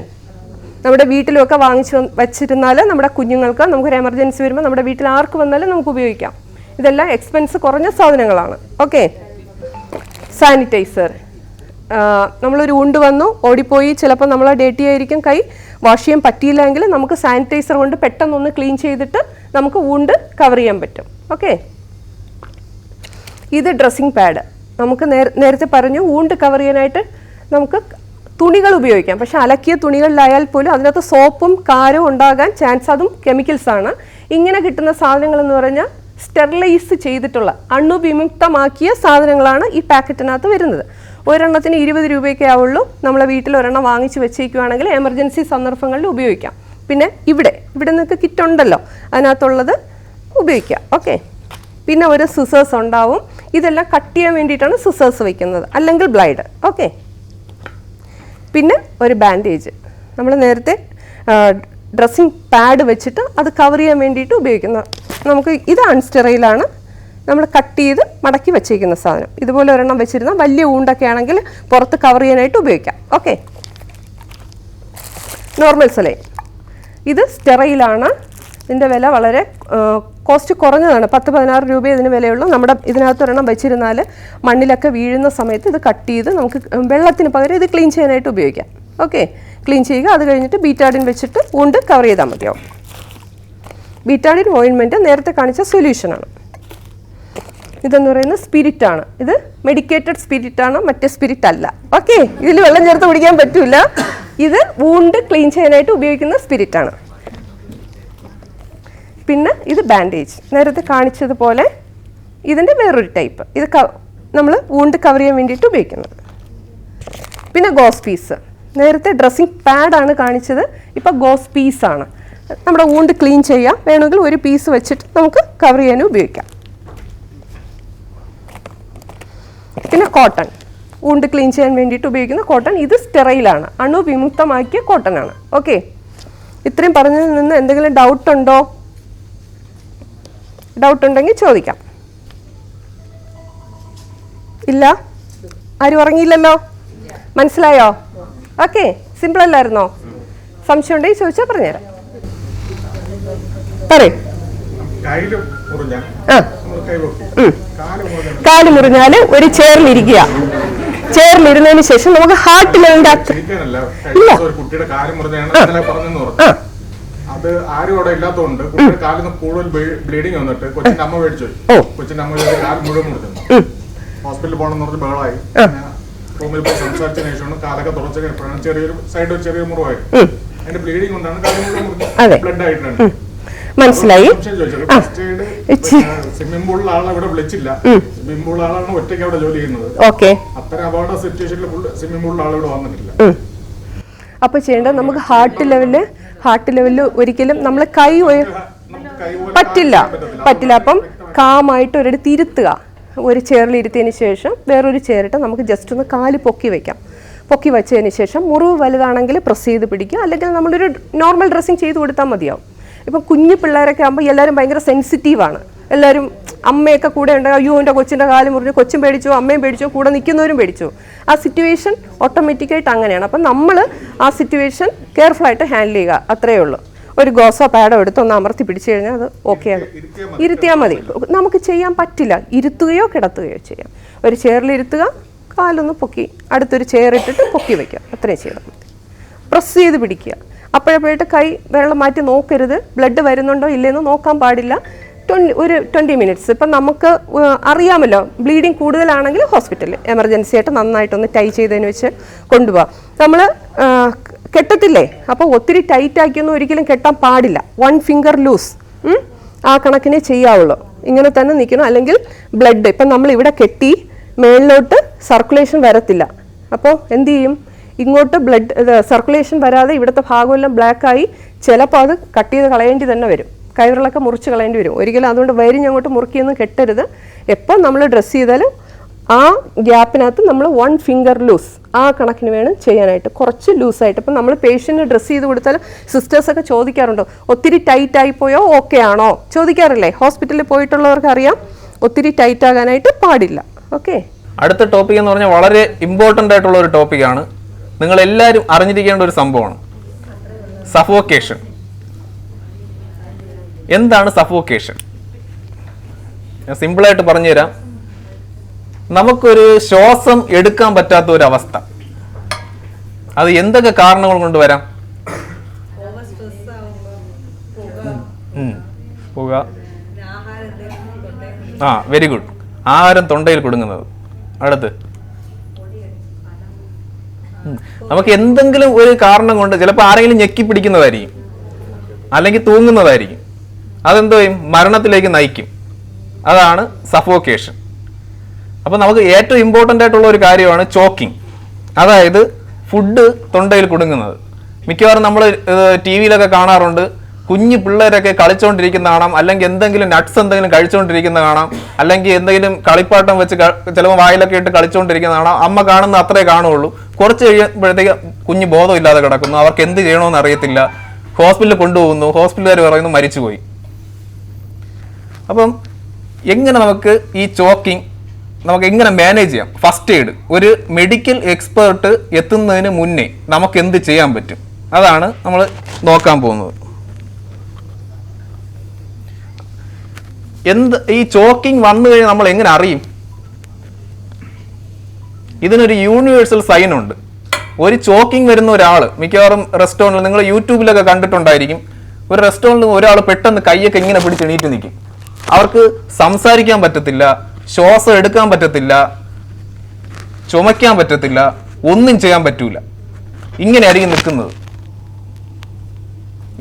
Speaker 4: നമ്മുടെ വീട്ടിലൊക്കെ വാങ്ങിച്ച് വച്ചിരുന്നാൽ നമ്മുടെ കുഞ്ഞുങ്ങൾക്ക് നമുക്കൊരു എമർജൻസി വരുമ്പോൾ നമ്മുടെ വീട്ടിൽ ആർക്ക് വന്നാലും നമുക്ക് ഉപയോഗിക്കാം. ഇതെല്ലാം എക്സ്പെൻസ് കുറഞ്ഞ സാധനങ്ങളാണ്. ഓക്കെ, സാനിറ്റൈസർ, നമ്മളൊരു ഊണ്ട് വന്നു ഓടിപ്പോയി, ചിലപ്പോൾ നമ്മൾ ഡേറ്റി ആയിരിക്കും, കൈ വാഷ് ചെയ്യാൻ പറ്റിയില്ലെങ്കിൽ നമുക്ക് സാനിറ്റൈസർ കൊണ്ട് പെട്ടെന്നൊന്ന് ക്ലീൻ ചെയ്തിട്ട് നമുക്ക് ഊണ്ട് കവർ ചെയ്യാൻ പറ്റും. ഓക്കെ, ഇത് ഡ്രസ്സിങ് പാഡ്. നമുക്ക് നേരത്തെ പറഞ്ഞു ഊണ്ട് കവർ ചെയ്യാനായിട്ട് നമുക്ക് തുണികൾ ഉപയോഗിക്കാം. പക്ഷെ അലക്കിയ തുണികളിലായാൽ പോലും അതിനകത്ത് സോപ്പും കാരവും ഉണ്ടാകാൻ ചാൻസ്, അതും കെമിക്കൽസാണ്. ഇങ്ങനെ കിട്ടുന്ന സാധനങ്ങൾ എന്ന് പറഞ്ഞാൽ സ്റ്റെറിലൈസ് ചെയ്തിട്ടുള്ള അണുവിമുക്തമാക്കിയ സാധനങ്ങളാണ് ഈ പാക്കറ്റിനകത്ത് വരുന്നത്. ഒരെണ്ണത്തിന് 20 രൂപയൊക്കെ ആവുള്ളൂ. നമ്മളെ വീട്ടിൽ ഒരെണ്ണം വാങ്ങിച്ച് വെച്ചേക്കുവാണെങ്കിൽ എമർജൻസി സന്ദർഭങ്ങളിൽ ഉപയോഗിക്കാം. പിന്നെ ഇവിടെ നിങ്ങൾക്ക് കിറ്റ് ഉണ്ടല്ലോ, അതിനകത്തുള്ളത് ഉപയോഗിക്കാം. ഓക്കെ, പിന്നെ ഒരു സിസേഴ്സ് ഉണ്ടാവും. ഇതെല്ലാം കട്ട് ചെയ്യാൻ വേണ്ടിയിട്ടാണ് സിസേഴ്സ് വയ്ക്കുന്നത്, അല്ലെങ്കിൽ ബ്ലൈഡ്. ഓക്കെ, പിന്നെ ഒരു ബാൻഡേജ്, നമ്മൾ നേരത്തെ ഡ്രസ്സിങ് പാഡ് വെച്ചിട്ട് അത് കവർ ചെയ്യാൻ വേണ്ടിയിട്ട് ഉപയോഗിക്കുന്ന, നമുക്ക് ഇത് അൺസ്റ്റെറൈലാണ്, നമ്മൾ കട്ട് ചെയ്ത് മടക്കി വെച്ചേക്കുന്ന സാധനം. ഇതുപോലെ ഒരെണ്ണം വെച്ചിരുന്നാൽ വലിയ ഊണ്ടൊക്കെ ആണെങ്കിൽ പുറത്ത് കവർ ചെയ്യാനായിട്ട് ഉപയോഗിക്കാം. ഓക്കെ, നോർമൽ സലൈൻ, ഇത് സ്റ്റെറൈലാണ്. ഇതിൻ്റെ വില വളരെ കോസ്റ്റ് കുറഞ്ഞതാണ്. 10-16 രൂപ ഇതിന് വിലയുള്ളൂ. നമ്മുടെ ഇതിനകത്ത് ഒരെണ്ണം വെച്ചിരുന്നാൽ മണ്ണിലൊക്കെ വീഴുന്ന സമയത്ത് ഇത് കട്ട് ചെയ്ത് നമുക്ക് വെള്ളത്തിന് പകരം ഇത് ക്ലീൻ ചെയ്യാനായിട്ട് ഉപയോഗിക്കാം. ഓക്കെ, ക്ലീൻ ചെയ്യുക. അത് കഴിഞ്ഞിട്ട് ബീറ്റാഡിൻ വെച്ചിട്ട് വുണ്ട് കവർ ചെയ്താൽ മതിയാവും. ബീറ്റാഡിൻ ഓയിൻമെൻറ്റ് നേരത്തെ കാണിച്ച സൊല്യൂഷനാണ്. ഇതെന്ന് പറയുന്നത് സ്പിരിറ്റാണ്. ഇത് മെഡിക്കേറ്റഡ് സ്പിരിറ്റാണ്, മറ്റേ സ്പിരിറ്റ് അല്ല. ഓക്കെ, ഇതിൽ വെള്ളം ചേർത്ത് കുടിക്കാൻ പറ്റില്ല. ഇത് വൂണ്ട് ക്ലീൻ ചെയ്യാനായിട്ട് ഉപയോഗിക്കുന്ന സ്പിരിറ്റാണ്. പിന്നെ ഇത് ബാൻഡേജ്, നേരത്തെ കാണിച്ചതുപോലെ ഇതിൻ്റെ വേറൊരു ടൈപ്പ്. ഇത് നമ്മൾ വൂണ്ട് കവർ ചെയ്യാൻ വേണ്ടിയിട്ട് ഉപയോഗിക്കുന്നത്. പിന്നെ ഗോസ് പീസ്, നേരത്തെ ഡ്രസ്സിങ് പാഡാണ് കാണിച്ചത്, ഇപ്പോൾ ഗോസ് പീസാണ്. നമ്മുടെ വൂണ്ട് ക്ലീൻ ചെയ്യാം, വേണമെങ്കിൽ ഒരു പീസ് വെച്ചിട്ട് നമുക്ക് കവർ ചെയ്യാനും ഉപയോഗിക്കാം. പിന്നെ കോട്ടൺ, വൂണ്ട് ക്ലീൻ ചെയ്യാൻ വേണ്ടിയിട്ട് ഉപയോഗിക്കുന്ന കോട്ടൺ. ഇത് സ്റ്റെറൈലാണ്, അണുവിമുക്തമാക്കിയ കോട്ടൺ ആണ്. ഓക്കെ, ഇത്രയും പറഞ്ഞതിൽ നിന്ന് എന്തെങ്കിലും ഡൗട്ട് ഉണ്ടോ? ഡൗട്ട് ഉണ്ടെങ്കിൽ ചോദിക്കാം. ഇല്ല, ആരും ഉറങ്ങിയില്ലല്ലോ, മനസ്സിലായോ? ഓക്കെ, സിമ്പിൾ അല്ലായിരുന്നോ? സംശയം ഉണ്ടെങ്കിൽ ചോദിച്ചാൽ പറഞ്ഞുതരാം. പറയൂ. കാല് മുറിഞ്ഞാൽ ഒരു ചെയറിലിരിക്കുക. ചെയറിലിരുന്നതിന് ശേഷം നമുക്ക് ഹാർട്ട് ലെവലിന്റെ
Speaker 5: കുട്ടിയുടെ കാല് മുറിഞ്ഞാണ് അത് ആരും അവിടെ ഇല്ലാത്തതുകൊണ്ട് കുട്ടിയുടെ കാലിൽ നിന്ന് കൂടുതൽ ബ്ലീഡിങ് വന്നിട്ട് കൊച്ചിന്റെ അമ്മ മേടിച്ചു. കൊച്ചിന്റെ അമ്മ കാല് മുഴുവൻ മുറിഞ്ഞു. ഹോസ്പിറ്റലിൽ പോകണമെന്ന് പറഞ്ഞ് ബഹളായി. റൂമിൽ പോയി സംസാരിച്ചതിന് ശേഷമാണ് കാലൊക്കെ തുറച്ചപ്പോഴാണ് ചെറിയൊരു സൈഡ് ഒരു ചെറിയ മുറിവായി. അതിന്റെ ബ്ലീഡിങ് കൊണ്ടാണ് കാല് മുഴുവൻ മുറിഞ്ഞത്. ബ്ലഡ് ആയിട്ടാണ്.
Speaker 4: മനസ്സിലായി.
Speaker 5: സ്വിമ്മിംഗ് പൂളിൽ ആളെ ഇവിടെ വിളിച്ചില്ല. സ്വിമ്മിംഗ് പൂളിൽ ആളാണ് ഒറ്റയ്ക്ക് അവിടെ ജോലി ചെയ്യുന്നത്. അത്തരം അപകട സിറ്റുവേഷനിൽ സ്വിമ്മിംഗ് പൂളിൽ ആൾ ഇവിടെ വന്നിട്ടില്ല.
Speaker 4: അപ്പൊ ചെയ്യേണ്ടത് നമുക്ക് ഹാർട്ട് ലെവലിൽ ഒരിക്കലും നമ്മൾ കൈ പറ്റില്ല. അപ്പം കാമായിട്ട് ഒരിടത്ത് ഇരുത്തുക. ഒരു ചെയറിൽ ഇരുത്തിയതിന് ശേഷം വേറൊരു ചെയറിട്ട് നമുക്ക് ജസ്റ്റ് ഒന്ന് കാല് പൊക്കി വെക്കാം. പൊക്കി വെച്ചതിന് ശേഷം മുറിവ് വലുതാണെങ്കിൽ പ്രസ് ചെയ്ത് പിടിക്കുക, അല്ലെങ്കിൽ നമ്മളൊരു നോർമൽ ഡ്രസ്സിങ് ചെയ്ത് കൊടുത്താൽ മതിയാവും. ഇപ്പം കുഞ്ഞു പിള്ളേരൊക്കെ ആകുമ്പോൾ എല്ലാവരും ഭയങ്കര സെൻസിറ്റീവാണ്. എല്ലാവരും അമ്മയൊക്കെ കൂടെ ഉണ്ട്, അയ്യോ എൻ്റെ കൊച്ചിൻ്റെ കാല് മുറിഞ്ഞു, കൊച്ചും പേടിച്ചു, അമ്മയും പേടിച്ചു, കൂടെ നിൽക്കുന്നവരും പേടിച്ചു. ആ സിറ്റുവേഷൻ ഓട്ടോമാറ്റിക്കായിട്ട് അങ്ങനെയാണ്. അപ്പം നമ്മൾ ആ സിറ്റുവേഷൻ കെയർഫുള്ളായിട്ട് ഹാൻഡിൽ ചെയ്യുക, അത്രയേ ഉള്ളൂ. ഒരു ഗോസോ പാഡോ എടുത്ത് ഒന്ന് അമർത്തി പിടിച്ചു കഴിഞ്ഞാൽ അത് ഓക്കെയാണ്. ഇരുത്തിയാൽ മതി. നമുക്ക് ചെയ്യാൻ പറ്റില്ല, ഇരുത്തുകയോ കിടത്തുകയോ ചെയ്യാം. ഒരു ചെയറിൽ ഇരുത്തുക, കാലൊന്ന് പൊക്കി അടുത്തൊരു ചെയർ ഇട്ടിട്ട് പൊക്കി വയ്ക്കുക, അത്രയും ചെയ്താൽ മതി. പ്രസ് ചെയ്ത് പിടിക്കുക. അപ്പോഴപ്പോഴായിട്ട് കൈ വെള്ളം മാറ്റി നോക്കരുത്. ബ്ലഡ് വരുന്നുണ്ടോ ഇല്ലെന്ന് നോക്കാൻ പാടില്ല. ഒരു 20 മിനിറ്റ്സ്. ഇപ്പം നമുക്ക് അറിയാമല്ലോ, ബ്ലീഡിങ് കൂടുതലാണെങ്കിൽ ഹോസ്പിറ്റലിൽ എമർജൻസി ആയിട്ട് നന്നായിട്ടൊന്ന് ടൈ ചെയ്തതിന് വെച്ച് കൊണ്ടുപോകാം. നമ്മൾ കെട്ടത്തില്ലേ, അപ്പോൾ ഒത്തിരി ടൈറ്റാക്കിയൊന്നും ഒരിക്കലും കെട്ടാൻ പാടില്ല. 1 ഫിംഗർ ലൂസ്, ആ കണക്കിനെ ചെയ്യാവുള്ളൂ. ഇങ്ങനെ തന്നെ നിൽക്കണം. അല്ലെങ്കിൽ ബ്ലഡ് ഇപ്പം നമ്മൾ ഇവിടെ കെട്ടി മേളിലോട്ട് സർക്കുലേഷൻ വരത്തില്ല. അപ്പോൾ എന്ത് ചെയ്യും? ഇങ്ങോട്ട് ബ്ലഡ് സർക്കുലേഷൻ വരാതെ ഇവിടുത്തെ ഭാഗമെല്ലാം ബ്ലാക്കായി ചിലപ്പോൾ അത് കട്ട് ചെയ്ത് കളയേണ്ടി തന്നെ വരും. കയറിലൊക്കെ മുറിച്ച് കളയേണ്ടി വരും. ഒരിക്കലും അതുകൊണ്ട് വരിഞ്ഞങ്ങോട്ട് മുറുക്കിയൊന്നും കെട്ടരുത്. എപ്പോൾ നമ്മൾ ഡ്രസ്സ് ചെയ്താലും ആ ഗ്യാപ്പിനകത്ത് നമ്മൾ 1 ഫിംഗർ ലൂസ്, ആ കണക്കിന് വേണം ചെയ്യാനായിട്ട്. കുറച്ച് ലൂസായിട്ട്. ഇപ്പം നമ്മൾ പേഷ്യൻറ്റ് ഡ്രസ്സ് ചെയ്ത് കൊടുത്താലും സിസ്റ്റേഴ്സൊക്കെ ചോദിക്കാറുണ്ടോ, ഒത്തിരി ടൈറ്റായി പോയോ ഓക്കെ ആണോ ചോദിക്കാറില്ലേ? ഹോസ്പിറ്റലിൽ പോയിട്ടുള്ളവർക്ക് അറിയാം, ഒത്തിരി ടൈറ്റ് ആകാനായിട്ട് പാടില്ല. ഓക്കെ,
Speaker 3: അടുത്ത ടോപ്പിക് എന്ന് പറഞ്ഞാൽ വളരെ ഇമ്പോർട്ടൻ്റ് ആയിട്ടുള്ള ഒരു ടോപ്പിക്കാണ്. നിങ്ങൾ എല്ലാവരും അറിഞ്ഞിരിക്കേണ്ട ഒരു സംഭവമാണ് സഫോക്കേഷൻ. എന്താണ് സഫോക്കേഷൻ? ഞാൻ സിമ്പിളായിട്ട് പറഞ്ഞുതരാം. നമുക്കൊരു ശ്വാസം എടുക്കാൻ പറ്റാത്ത ഒരു അവസ്ഥ, അത് എന്തൊക്കെ കാരണങ്ങൾ കൊണ്ട് വരാം? പുക, വെരി ഗുഡ്. ആഹാരം തൊണ്ടയിൽ കുടുങ്ങുന്നത്. അടുത്ത് നമുക്ക് എന്തെങ്കിലും ഒരു കാരണം കൊണ്ട് ചിലപ്പോൾ ആരെങ്കിലും ഞെക്കി പിടിക്കുന്നതായിരിക്കും, അല്ലെങ്കിൽ തൂങ്ങുന്നതായിരിക്കും. അതെന്തോ മരണത്തിലേക്ക് നയിക്കും. അതാണ് സഫോക്കേഷൻ. അപ്പോൾ നമുക്ക് ഏറ്റവും ഇമ്പോർട്ടൻ്റ് ആയിട്ടുള്ള ഒരു കാര്യമാണ് ചോക്കിംഗ്, അതായത് ഫുഡ് തൊണ്ടയിൽ കുടുങ്ങുന്നത്. മിക്കവാറും നമ്മൾ ടി വിയിലൊക്കെ കാണാറുണ്ട്, കുഞ്ഞു പിള്ളേരൊക്കെ കളിച്ചുകൊണ്ടിരിക്കുന്ന കാണാം, അല്ലെങ്കിൽ എന്തെങ്കിലും നട്ട്സ് എന്തെങ്കിലും കഴിച്ചുകൊണ്ടിരിക്കുന്ന കാണാം, അല്ലെങ്കിൽ എന്തെങ്കിലും കളിപ്പാട്ടം വെച്ച് ചിലപ്പോൾ വായിലൊക്കെ ഇട്ട് കളിച്ചുകൊണ്ടിരിക്കുന്ന കാണാം. അമ്മ കാണുന്ന അത്രേ കാണുള്ളൂ. കുറച്ച് കഴിയുമ്പോഴത്തേക്ക് കുഞ്ഞ് ബോധമില്ലാതെ കിടക്കുന്നു, അവർക്ക് എന്ത് ചെയ്യണമെന്ന് അറിയത്തില്ല. ഹോസ്പിറ്റലിൽ കൊണ്ടുപോകുന്നു, ഹോസ്പിറ്റലുകാർ പറയുന്നു മരിച്ചുപോയി. അപ്പം എങ്ങനെ നമുക്ക് ഈ ചോക്കിംഗ് നമുക്ക് എങ്ങനെ മാനേജ് ചെയ്യാം? ഫസ്റ്റ് എയ്ഡ്, ഒരു മെഡിക്കൽ എക്സ്പേർട്ട് എത്തുന്നതിന് മുന്നേ നമുക്ക് എന്ത് ചെയ്യാൻ പറ്റും, അതാണ് നമ്മൾ നോക്കാൻ പോകുന്നത്. ഈ ചോക്കിംഗ് വന്നു കഴിഞ്ഞാൽ നമ്മൾ എങ്ങനെ അറിയും? ഇതിനൊരു യൂണിവേഴ്സൽ സൈൻ ഉണ്ട്. ഒരു ചോക്കിംഗ് വരുന്ന ഒരാൾ മിക്കവാറും റെസ്റ്റോറൻറ്റിൽ നിങ്ങൾ യൂട്യൂബിലൊക്കെ കണ്ടിട്ടുണ്ടായിരിക്കും. ഒരു റെസ്റ്റോറൻറ്റിൽ ഒരാൾ പെട്ടെന്ന് കൈയൊക്കെ ഇങ്ങനെ പിടിച്ച് എണീറ്റ് നിൽക്കും. അവർക്ക് സംസാരിക്കാൻ പറ്റത്തില്ല, ശ്വാസം എടുക്കാൻ പറ്റത്തില്ല, ചുമയ്ക്കാൻ പറ്റത്തില്ല, ഒന്നും ചെയ്യാൻ പറ്റൂല. ഇങ്ങനെയായിരിക്കും നിൽക്കുന്നത്.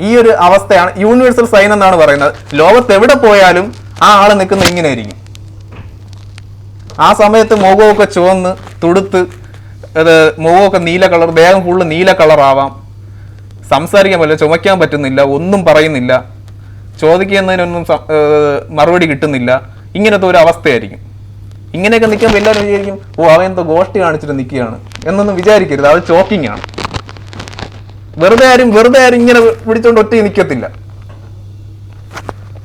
Speaker 3: ഈ ഒരു അവസ്ഥയാണ് യൂണിവേഴ്സൽ സൈൻ എന്നാണ് പറയുന്നത്. ലോകത്ത് എവിടെ പോയാലും ആ ആൾ നിൽക്കുന്നത് ഇങ്ങനെയായിരിക്കും. ആ സമയത്ത് മുഖമൊക്കെ ചുവന്ന് തുടുത്ത് മുഖമൊക്കെ നീല കളർ, ദേഹം ഫുള്ള് നീല കളറാവാം, സംസാരിക്കാൻ പറ്റില്ല, ചുമയ്ക്കാൻ പറ്റുന്നില്ല, ഒന്നും പറയുന്നില്ല, ചോദിക്കുന്നതിനൊന്നും മറുപടി കിട്ടുന്നില്ല. ഇങ്ങനത്തെ ഒരു അവസ്ഥയായിരിക്കും. ഇങ്ങനെയൊക്കെ നിൽക്കുമ്പോൾ എല്ലാവരും വിചാരിക്കും, അവൻ എന്തോ ഗോഷ്ടി കാണിച്ചിട്ട് നിൽക്കുകയാണ് എന്നൊന്നും വിചാരിക്കരുത്. അത് ചോക്കിംഗ് ആണ്. വെറുതെ ആരും ഇങ്ങനെ പിടിച്ചോണ്ട് ഒറ്റ നിൽക്കത്തില്ല.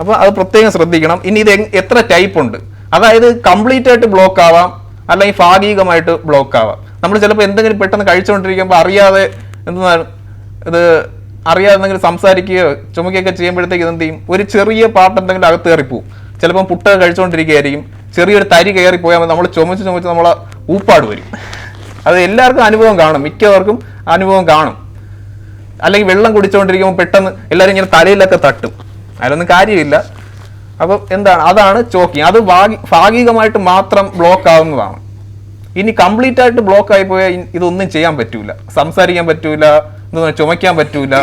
Speaker 3: അപ്പൊ അത് പ്രത്യേകം ശ്രദ്ധിക്കണം. ഇനി ഇത് എത്ര ടൈപ്പ് ഉണ്ട്, അതായത് കംപ്ലീറ്റ് ആയിട്ട് ബ്ലോക്ക് ആവാം, അല്ലെങ്കിൽ ഭാഗികമായിട്ട് ബ്ലോക്ക് ആവാം. നമ്മൾ ചിലപ്പോൾ എന്തെങ്കിലും പെട്ടെന്ന് കഴിച്ചുകൊണ്ടിരിക്കുമ്പോൾ അറിയാതെ എന്തെങ്കിലും സംസാരിക്കുകയോ ചുമക്കുകയൊക്കെ ചെയ്യുമ്പോഴത്തേക്ക് എന്ത് ചെയ്യും, ഒരു ചെറിയ പാട്ട് എന്തെങ്കിലും അകത്ത് കയറിപ്പോവും. ചിലപ്പം പുട്ട കഴിച്ചുകൊണ്ടിരിക്കുകയായിരിക്കും, ചെറിയൊരു തരി കയറിപ്പോയാൽ നമ്മൾ ചുമച്ച് നമ്മളെ ഊപ്പാട് വരും. അത് എല്ലാവർക്കും അനുഭവം കാണും, മിക്കവർക്കും അനുഭവം കാണും. അല്ലെങ്കിൽ വെള്ളം കുടിച്ചുകൊണ്ടിരിക്കുമ്പോൾ പെട്ടെന്ന് എല്ലാവരും ഇങ്ങനെ തലയിലൊക്കെ തട്ടും, അതിലൊന്നും കാര്യമില്ല. അപ്പം എന്താണ്, അതാണ് ചോക്കിങ്. അത് ഭാഗികമായിട്ട് മാത്രം ബ്ലോക്ക് ആവുന്നതാണ്. ഇനി കംപ്ലീറ്റ് ആയിട്ട് ബ്ലോക്ക് ആയി പോയാൽ ഇതൊന്നും ചെയ്യാൻ പറ്റൂല, സംസാരിക്കാൻ പറ്റൂല, ചുമയ്ക്കാൻ പറ്റൂല,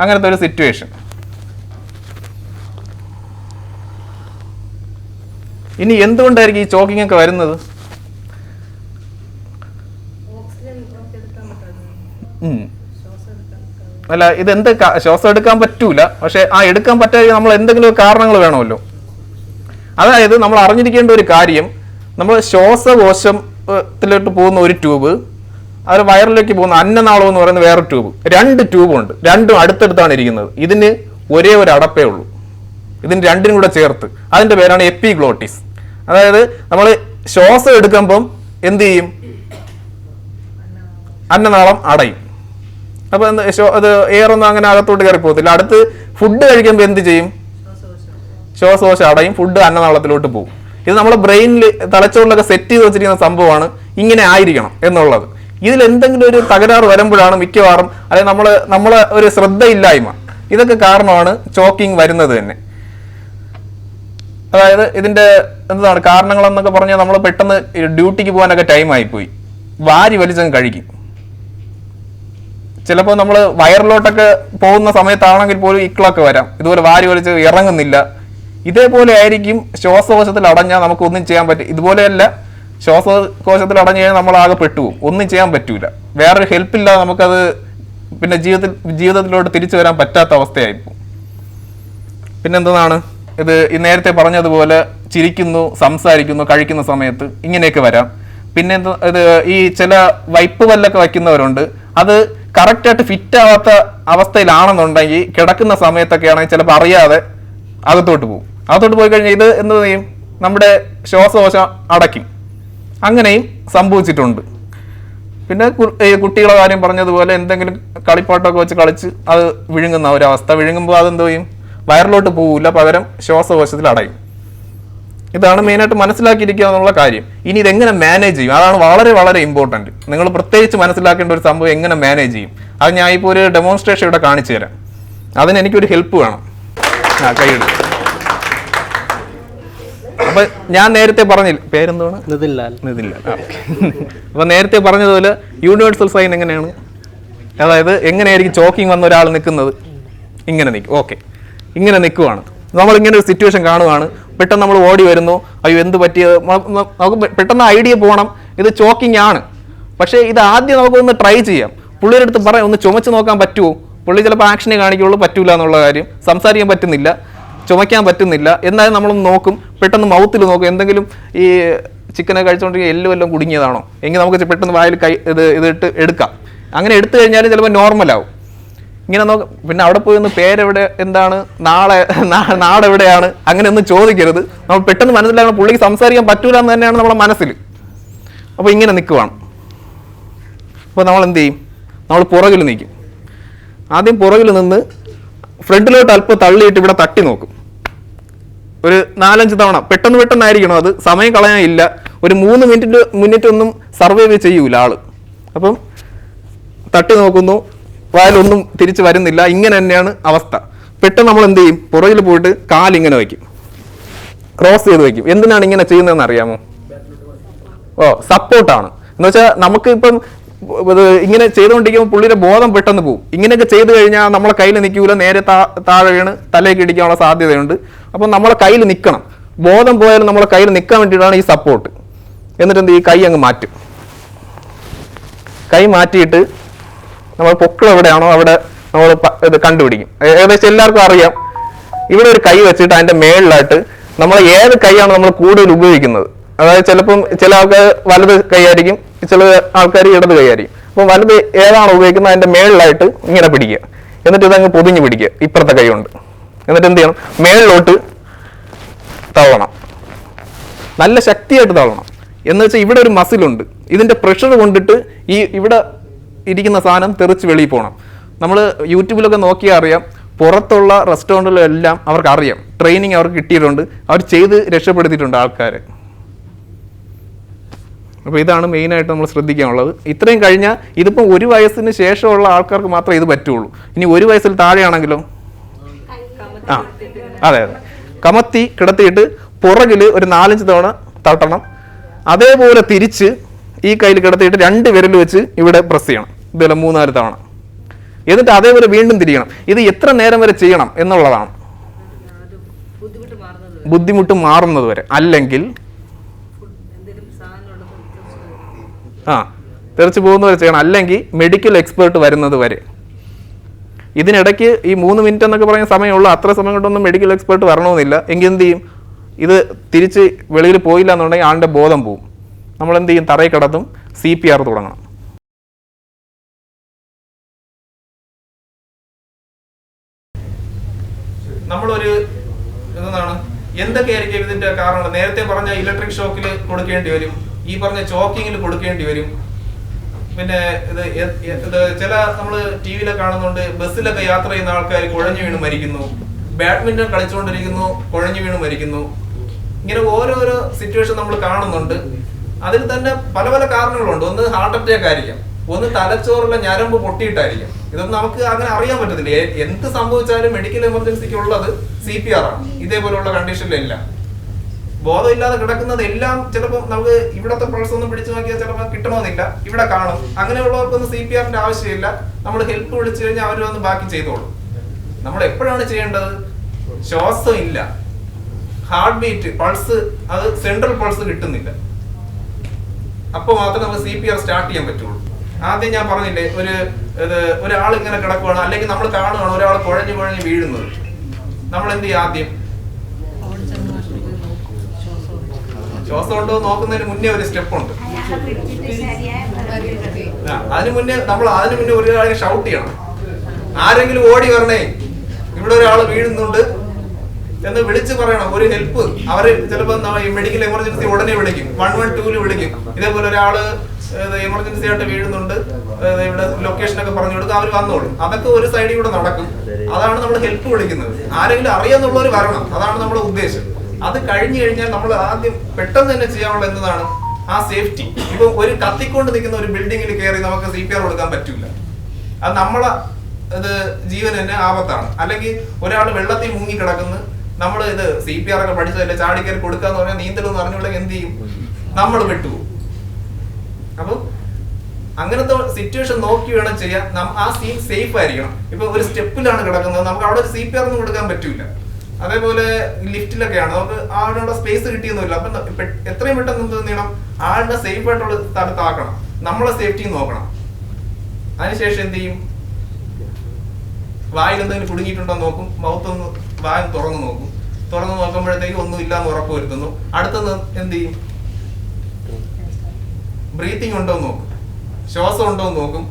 Speaker 3: അങ്ങനത്തെ ഒരു സിറ്റുവേഷൻ. ഇനി എന്തുകൊണ്ടായിരിക്കും ഈ ചോക്കിംഗ് ഒക്കെ വരുന്നത്? അല്ല, ഇതെന്ത് ശ്വാസം എടുക്കാൻ പറ്റൂല, പക്ഷെ എടുക്കാൻ പറ്റാതെ നമ്മൾ എന്തെങ്കിലും കാരണങ്ങൾ വേണമല്ലോ. അതായത് നമ്മൾ അറിഞ്ഞിരിക്കേണ്ട ഒരു കാര്യം, നമ്മൾ ശ്വാസകോശത്തിലോട്ട് പോകുന്ന ഒരു ട്യൂബ്, അത് വയറിലേക്ക് പോകുന്ന അന്നനാളം എന്ന് പറയുന്ന വേറെ ട്യൂബ്, 2 ട്യൂബുണ്ട്. രണ്ടും അടുത്തടുത്താണ് ഇരിക്കുന്നത്. ഇതിന് ഒരേ ഒരു അടപ്പേ ഉള്ളൂ, ഇതിന് രണ്ടിനും കൂടെ ചേർത്ത്. അതിന്റെ പേരാണ് എപ്പിഗ്ലോട്ടിസ്. അതായത് നമ്മൾ ശ്വാസം എടുക്കുമ്പം എന്ത് ചെയ്യും, അന്നനാളം അടയും. അപ്പൊ അത് എയറൊന്നും അങ്ങനെ അകത്തോട്ട് കയറി പോകത്തില്ല. അടുത്ത് ഫുഡ് കഴിക്കുമ്പോൾ എന്ത് ചെയ്യും, ശ്വാസകോശം അടയും, ഫുഡ് അന്നനാളത്തിലോട്ട് പോകും. ഇത് നമ്മുടെ ബ്രെയിനിൽ തലച്ചോറിലൊക്കെ സെറ്റ് ചെയ്ത് വെച്ചിരിക്കുന്ന സംഭവമാണ്, ഇങ്ങനെ ആയിരിക്കണം എന്നുള്ളത്. ഇതിൽ എന്തെങ്കിലും ഒരു തകരാറ് വരുമ്പോഴാണ് മിക്കവാറും, അല്ലെങ്കിൽ നമ്മളെ ഒരു ശ്രദ്ധയില്ലായ്മ, ഇതൊക്കെ കാരണമാണ് ചോക്കിംഗ് വരുന്നത് തന്നെ. അതായത് ഇതിന്റെ എന്താണ് കാരണങ്ങളെന്നൊക്കെ പറഞ്ഞാൽ, നമ്മൾ പെട്ടെന്ന് ഡ്യൂട്ടിക്ക് പോകാനൊക്കെ ടൈമായിപ്പോയി, വാരി വലിച്ചങ്ങ് കഴിക്കും. ചിലപ്പോൾ നമ്മൾ വയറിലോട്ടൊക്കെ പോകുന്ന സമയത്താണെങ്കിൽ പോലും ഇക്കളൊക്കെ വരാം, ഇതുപോലെ വാരി വലിച്ച് ഇറങ്ങുന്നില്ല. ഇതേപോലെ ആയിരിക്കും ശ്വാസകോശത്തിൽ അടഞ്ഞാൽ നമുക്കൊന്നും ചെയ്യാൻ പറ്റും. ഇതുപോലെയല്ല, ശ്വാസകോശത്തിൽ അടഞ്ഞു കഴിഞ്ഞാൽ നമ്മൾ ആകെ പെട്ടുപോകും, ഒന്നും ചെയ്യാൻ പറ്റൂല. വേറൊരു ഹെൽപ്പില്ലാതെ നമുക്കത് പിന്നെ ജീവിതത്തിലോട്ട് തിരിച്ചു വരാൻ പറ്റാത്ത അവസ്ഥയായിപ്പോകും. പിന്നെന്താണ്, ഇത് നേരത്തെ പറഞ്ഞതുപോലെ ചിരിക്കുന്നു, സംസാരിക്കുന്നു, കഴിക്കുന്ന സമയത്ത് ഇങ്ങനെയൊക്കെ വരാം. പിന്നെ ഇത് ഈ ചില വൈപ്പ് പല്ലൊക്കെ വയ്ക്കുന്നവരുണ്ട്, അത് കറക്റ്റായിട്ട് ഫിറ്റ് ആവാത്ത അവസ്ഥയിലാണെന്നുണ്ടെങ്കിൽ കിടക്കുന്ന സമയത്തൊക്കെ ആണെങ്കിൽ ചിലപ്പോൾ അറിയാതെ അകത്തോട്ട് പോകും. അകത്തോട്ട് പോയി കഴിഞ്ഞാൽ ഇത് എന്ത് ചെയ്യും, നമ്മുടെ ശ്വാസകോശം അടയ്ക്കും. അങ്ങനെയും സംഭവിച്ചിട്ടുണ്ട്. പിന്നെ കുട്ടികളെ കാര്യം പറഞ്ഞതുപോലെ എന്തെങ്കിലും കളിപ്പാട്ടമൊക്കെ വെച്ച് കളിച്ച് അത് വിഴുങ്ങുന്ന ഒരവസ്ഥ, വിഴുങ്ങുമ്പോൾ അതെന്ത് ചെയ്യും, വയറിലോട്ട് പോകില്ല, പകരം ശ്വാസകോശത്തിൽ അടയും. ഇതാണ് മെയിനായിട്ട് മനസ്സിലാക്കിയിരിക്കുക എന്നുള്ള കാര്യം. ഇനി ഇതെങ്ങനെ മാനേജ് ചെയ്യും, അതാണ് വളരെ വളരെ ഇമ്പോർട്ടൻറ്റ്. നിങ്ങൾ പ്രത്യേകിച്ച് മനസ്സിലാക്കേണ്ട ഒരു സംഭവം എങ്ങനെ മാനേജ് ചെയ്യും. അത് ഞാൻ ഇപ്പോൾ ഒരു ഡെമോൺസ്ട്രേഷൻ ഇവിടെ കാണിച്ചു തരാം. അതിന് എനിക്കൊരു ഹെൽപ്പ് വേണം. കൈയെടുക്കും. അപ്പൊ ഞാൻ നേരത്തെ പറഞ്ഞില്ല, പേരെന്താണ്, നിതിൻലാൽ. അപ്പൊ നേരത്തെ പറഞ്ഞതുപോലെ യൂണിവേഴ്സൽ സൈൻ എങ്ങനെയാണ്, അതായത് എങ്ങനെയായിരിക്കും ചോക്കിംഗ് വന്ന ഒരാൾ നിൽക്കുന്നത്, ഇങ്ങനെ നിൽക്കും. ഓക്കെ, ഇങ്ങനെ നിൽക്കുവാണ്, നമ്മളിങ്ങനെ ഒരു സിറ്റുവേഷൻ കാണുവാണ്, പെട്ടെന്ന് നമ്മൾ ഓടി വരുന്നു, അയ്യോ എന്ത് പറ്റിയത്, നമുക്ക് പെട്ടെന്ന് ഐഡിയ പോകണം ഇത് ചോക്കിംഗ് ആണ്. പക്ഷേ ഇത് ആദ്യം നമുക്കൊന്ന് ട്രൈ ചെയ്യാം. പുള്ളിയുടെ അടുത്ത് പറയാം, ഒന്ന് ചുമച്ച് നോക്കാൻ പറ്റുമോ. പുള്ളി ചിലപ്പോൾ ആക്ഷനെ കാണിക്കുള്ളൂ, പറ്റൂല എന്നുള്ള കാര്യം, സംസാരിക്കാൻ പറ്റുന്നില്ല, ചുമയ്ക്കാൻ പറ്റുന്നില്ല. എന്നാലും നമ്മളൊന്ന് നോക്കും, പെട്ടെന്ന് മൗത്തിൽ നോക്കും, എന്തെങ്കിലും ഈ ചിക്കനൊക്കെ കഴിച്ചുകൊണ്ടിരിക്കുക എല്ലാം കുടുങ്ങിയതാണോ എങ്കിൽ നമുക്ക് പെട്ടെന്ന് വായിൽ ഇതിട്ട് എടുക്കാം. അങ്ങനെ എടുത്തു കഴിഞ്ഞാൽ ചിലപ്പോൾ നോർമലാവും. ഇങ്ങനെ നോക്കാം. പിന്നെ അവിടെ പോയി ഒന്ന് പേരെവിടെ, എന്താണ്, നാടെവിടെയാണ്, അങ്ങനെ ഒന്നും ചോദിക്കരുത്. നമ്മൾ പെട്ടെന്ന് മനസ്സിലാക്കണം പുള്ളിക്ക് സംസാരിക്കാൻ പറ്റൂല എന്ന് തന്നെയാണ് നമ്മളെ മനസ്സിൽ. അപ്പോൾ ഇങ്ങനെ നിൽക്കുവാണ്. അപ്പോൾ നമ്മൾ എന്ത് ചെയ്യും, നമ്മൾ പുറകിൽ നിൽക്കും. ആദ്യം പുറകിൽ നിന്ന് ഫ്രണ്ടിലോട്ട് അല്പം തള്ളിയിട്ട് ഇവിടെ തട്ടി നോക്കും. ഒരു 4-5 തവണ പെട്ടെന്നായിരിക്കണം, അത് സമയം കളയാനില്ല. ഒരു 3 മിനിറ്റ് ഒന്നും സർവൈവ് ചെയ്യൂല ആള്. അപ്പം തട്ടി നോക്കുന്നു, വായിലൊന്നും തിരിച്ച് വരുന്നില്ല, ഇങ്ങനെ തന്നെയാണ് അവസ്ഥ. പെട്ടെന്ന് നമ്മൾ എന്ത് ചെയ്യും, പുറകിൽ പോയിട്ട് കാലിങ്ങനെ വയ്ക്കും, ക്രോസ് ചെയ്ത് വയ്ക്കും. എന്തിനാണ് ഇങ്ങനെ ചെയ്യുന്നതെന്ന് അറിയാമോ? സപ്പോർട്ടാണ്. എന്ന് വെച്ചാൽ നമുക്ക് ഇപ്പം ഇങ്ങനെ ചെയ്തുകൊണ്ടിരിക്കുമ്പോൾ പുള്ളിയുടെ ബോധം പെട്ടെന്ന് പോകും. ഇങ്ങനെയൊക്കെ ചെയ്തു കഴിഞ്ഞാൽ നമ്മളെ കയ്യിൽ നിൽക്കൂല, നേരെ താഴെ വീണ് തലയൊക്കെ ഇടിക്കാനുള്ള സാധ്യതയുണ്ട്. അപ്പം നമ്മളെ കയ്യിൽ നിൽക്കണം. ബോധം പോയാലും നമ്മളെ കയ്യിൽ നിൽക്കാൻ വേണ്ടിയിട്ടാണ് ഈ സപ്പോർട്ട്. എന്നിട്ട് എന്ത്, ഈ കൈ അങ്ങ് മാറ്റും. കൈ മാറ്റിയിട്ട് നമ്മൾ പൊക്കിൾ എവിടെയാണോ അവിടെ നമ്മൾ ഇത് കണ്ടുപിടിക്കും. ഏകദേശം എല്ലാവർക്കും അറിയാം. ഇവിടെ ഒരു കൈ വെച്ചിട്ട് അതിൻ്റെ മേളിലായിട്ട് നമ്മൾ ഏത് കൈയാണ് നമ്മൾ കൂടുതൽ ഉപയോഗിക്കുന്നത്, അതായത് ചിലപ്പം ചില ആൾക്കാർ വലത് കൈയായിരിക്കും, ചില ആൾക്കാർ ഇടത് കൈയായിരിക്കും. അപ്പം വലത് ഏതാണോ ഉപയോഗിക്കുന്നത് അതിൻ്റെ മേളിലായിട്ട് ഇങ്ങനെ പിടിക്കുക. എന്നിട്ട് ഇതങ്ങ് പൊതിഞ്ഞ് പിടിക്കുക ഇപ്പുറത്തെ കൈ കൊണ്ട്. എന്നിട്ട് എന്ത് ചെയ്യണം, മേളിലോട്ട് തള്ളണം, നല്ല ശക്തിയായിട്ട് തള്ളണം. എന്ന് വെച്ചാൽ ഇവിടെ ഒരു മസിലുണ്ട്, ഇതിൻ്റെ പ്രഷർ കൊണ്ടിട്ട് ഈ ഇവിടെ ഇരിക്കുന്ന സാധനം തെറിച്ച് വെളിയിൽ പോകണം. നമ്മൾ യൂട്യൂബിലൊക്കെ നോക്കിയാൽ അറിയാം, പുറത്തുള്ള റെസ്റ്റോറൻറ്റിലെല്ലാം അവർക്ക് അറിയാം, ട്രെയിനിങ് അവർക്ക് കിട്ടിയിട്ടുണ്ട്, അവർ ചെയ്ത് രക്ഷപ്പെടുത്തിയിട്ടുണ്ട് ആൾക്കാരെ. അപ്പോൾ ഇതാണ് മെയിനായിട്ട് നമ്മൾ ശ്രദ്ധിക്കാനുള്ളത്. ഇത്രയും കഴിഞ്ഞാൽ ഇതിപ്പം 1 വയസ്സിന് ശേഷമുള്ള ആൾക്കാർക്ക് മാത്രമേ ഇത് പറ്റുള്ളൂ. ഇനി 1 വയസ്സിൽ താഴെയാണെങ്കിലോ അതെ, കമത്തി കിടത്തിയിട്ട് പുറകിൽ ഒരു 4-5 തവണ തട്ടണം. അതേപോലെ തിരിച്ച് ഈ കയ്യിൽ കിടത്തിയിട്ട് 2 വിരൽ വെച്ച് ഇവിടെ പ്രസ് ചെയ്യണം, ഇതുപോലെ 3-4 തവണ. എന്നിട്ട് അതേപോലെ വീണ്ടും തിരിയണം. ഇത് എത്ര നേരം വരെ ചെയ്യണം എന്നുള്ളതാണ്, ബുദ്ധിമുട്ട് മാറുന്നത് വരെ. അല്ലെങ്കിൽ തെറിച്ച് പോകുന്നവരെ ചെയ്യണം, അല്ലെങ്കിൽ മെഡിക്കൽ എക്സ്പേർട്ട് വരുന്നത് വരെ. ഇതിനിടയ്ക്ക് ഈ 3 മിനിറ്റ് എന്നൊക്കെ പറയുന്ന സമയമുള്ളൂ, അത്ര സമയം കൊണ്ടൊന്നും മെഡിക്കൽ എക്സ്പേർട്ട് വരണമെന്നില്ല. എങ്കിൽ എന്ത് ചെയ്യും, ഇത് തിരിച്ച് വെളിയിൽ പോയില്ല എന്നുണ്ടെങ്കിൽ ആളുടെ ബോധം പോവും. നമ്മൾ എന്ത് ചെയ്യും, തറയിൽ കിടത്തും, CPR തുടങ്ങണം. നമ്മളൊരു എന്താണ്, എന്തൊക്കെയായിരിക്കും ഇതിന്റെ കാരണം? നേരത്തെ പറഞ്ഞ ഇലക്ട്രിക് ഷോക്കിൽ കൊടുക്കേണ്ടി വരും, ഈ പറഞ്ഞ ചോക്കിങ്ങിൽ കൊടുക്കേണ്ടി വരും. പിന്നെ ഇത് ചില നമ്മൾ ടി വിയിലൊക്കെ കാണുന്നുണ്ട്, ബസ്സിലൊക്കെ യാത്ര ചെയ്യുന്ന ആൾക്കാർ കുഴഞ്ഞു വീണ് മരിക്കുന്നു, ബാഡ്മിന്റൺ കളിച്ചുകൊണ്ടിരിക്കുന്നു കുഴഞ്ഞു വീണ് മരിക്കുന്നു. ഇങ്ങനെ ഓരോരോ സിറ്റുവേഷൻ നമ്മൾ കാണുന്നുണ്ട്. അതിൽ തന്നെ പല പല കാരണങ്ങളുണ്ട്. ഒന്ന് ഹാർട്ട് അറ്റാക്ക് ആയിരിക്കാം, ഒന്ന് തലച്ചോറിലെ ഞരമ്പ് പൊട്ടിയിട്ടായിരിക്കാം. ഇതൊന്നും നമുക്ക് അങ്ങനെ അറിയാൻ പറ്റത്തില്ല. എന്ത് സംഭവിച്ചാലും മെഡിക്കൽ എമർജൻസിക്ക് ഉള്ളത് CPR ആണ്. ഇതേപോലുള്ള കണ്ടീഷനിലെല്ലാം ബോധമില്ലാതെ കിടക്കുന്നത് എല്ലാം ചിലപ്പോൾ നമുക്ക് ഇവിടത്തെ പൾസ് ഒന്നും പിടിച്ചു നോക്കിയാൽ ചിലപ്പോൾ കിട്ടണമെന്നില്ല, ഇവിടെ കാണും. അങ്ങനെയുള്ളവർക്കൊന്നും CPRന്റെ ആവശ്യമില്ല. നമ്മൾ ഹെൽപ്പ് വിളിച്ചു കഴിഞ്ഞാൽ അവർ വന്ന് ബാക്കി ചെയ്തോളും. നമ്മൾ എപ്പോഴാണ് ചെയ്യേണ്ടത്, ശ്വാസം ഇല്ല, ഹാർട്ട് ബീറ്റ്, പൾസ്, അത് സെൻട്രൽ പൾസ് കിട്ടുന്നില്ല, അപ്പോൾ മാത്രമേ നമുക്ക് CPR സ്റ്റാർട്ട് ചെയ്യാൻ പറ്റുള്ളൂ. ആദ്യം ഞാൻ പറഞ്ഞില്ലേ, ഒരാൾ ഇങ്ങനെ കിടക്കുകയാണ്, അല്ലെങ്കിൽ നമ്മൾ കാണുകയാണ് ഒരാൾ കുഴഞ്ഞു വീഴുന്നത്. നമ്മൾ എന്ത് ചെയ്യും, ആദ്യം ശ്വാസം ഉണ്ടോ നോക്കുന്നതിന് മുന്നേ ഒരു സ്റ്റെപ്പ് ഉണ്ട്. അതിന് മുന്നേ ഒരാളെ ഷൗട്ട് ചെയ്യണം, ആരെങ്കിലും ഓടി വരണേ, ഇവിടെ ഒരാൾ വീഴുന്നുണ്ട് എന്ന് വിളിച്ച് പറയണം, ഒരു ഹെൽപ്പ്. അവര് ചിലപ്പോൾ മെഡിക്കൽ എമർജൻസി ഉടനെ വിളിക്കും, 112 വിളിക്കും. ഇതേപോലെ ഒരാള് എമർജൻസി ആയിട്ട് വീഴുന്നുണ്ട്, ഇവിടെ ലൊക്കേഷനൊക്കെ പറഞ്ഞു കൊടുക്കും, അവർ വന്നോളും. അതൊക്കെ ഒരു സൈഡിൽ കൂടെ നടക്കും. അതാണ് നമ്മൾ ഹെൽപ്പ് വിളിക്കുന്നത്. ആരെങ്കിലും അറിയാന്നുള്ളവർ വരണം, അതാണ് നമ്മുടെ ഉദ്ദേശം. അത് കഴിഞ്ഞു കഴിഞ്ഞാൽ നമ്മൾ ആദ്യം പെട്ടെന്ന് തന്നെ ചെയ്യാനുള്ള എന്നതാണ് ആ സേഫ്റ്റി. ഇപ്പൊ ഒരു കത്തിക്കൊണ്ട് നിൽക്കുന്ന ഒരു ബിൽഡിങ്ങിൽ കയറി നമുക്ക് CPR കൊടുക്കാൻ പറ്റില്ല, അത് നമ്മളെ ജീവൻ തന്നെ ആപത്താണ്. അല്ലെങ്കിൽ ഒരാൾ വെള്ളത്തിൽ മുങ്ങി കിടക്കുന്നു, നമ്മൾ ഇത് CPR ഒക്കെ പഠിച്ചതല്ലേ, ചാടിക്കയറി കൊടുക്കാന്ന് പറഞ്ഞാൽ നീന്തലൊന്നും അറിഞ്ഞുണ്ടെങ്കിൽ എന്ത് ചെയ്യും, നമ്മൾ വിട്ടുപോകും. അപ്പൊ അങ്ങനത്തെ സിറ്റുവേഷൻ നോക്കി വേണം ചെയ്യാൻ. ആ സീൻ സേഫ് ആയിരിക്കണം. ഇപ്പൊ ഒരു സ്റ്റെപ്പിലാണ് കിടക്കുന്നത്, നമുക്ക് അവിടെ ഒരു CPR ഒന്നും കൊടുക്കാൻ പറ്റില്ല. അതേപോലെ ലിഫ്റ്റിലൊക്കെയാണ്, നമുക്ക് ആളുടെ സ്പേസ് കിട്ടിയൊന്നുമില്ല. അപ്പൊ എത്രയും പെട്ടെന്ന് എന്ത് ചെയ്യണം, ആളുടെ സേഫ് ആയിട്ടുള്ള സ്ഥലത്താക്കണം, നമ്മളെ സേഫ്റ്റി നോക്കണം. അതിനുശേഷം എന്ത് ചെയ്യും, വായിൽ എന്തെങ്കിലും കുടുങ്ങിയിട്ടുണ്ടോ നോക്കും, മൗത്തൊന്ന് വായ തുറന്നു നോക്കും. തുറന്നു നോക്കുമ്പോഴത്തേക്ക് ഒന്നും ഇല്ലാന്ന് ഉറപ്പ് വരുത്തുന്നു. അടുത്തൊന്ന് എന്ത് ചെയ്യും, ബ്രീത്തിങ് ഉണ്ടോ നോക്കും, ശ്വാസം ഉണ്ടോ നോക്കും,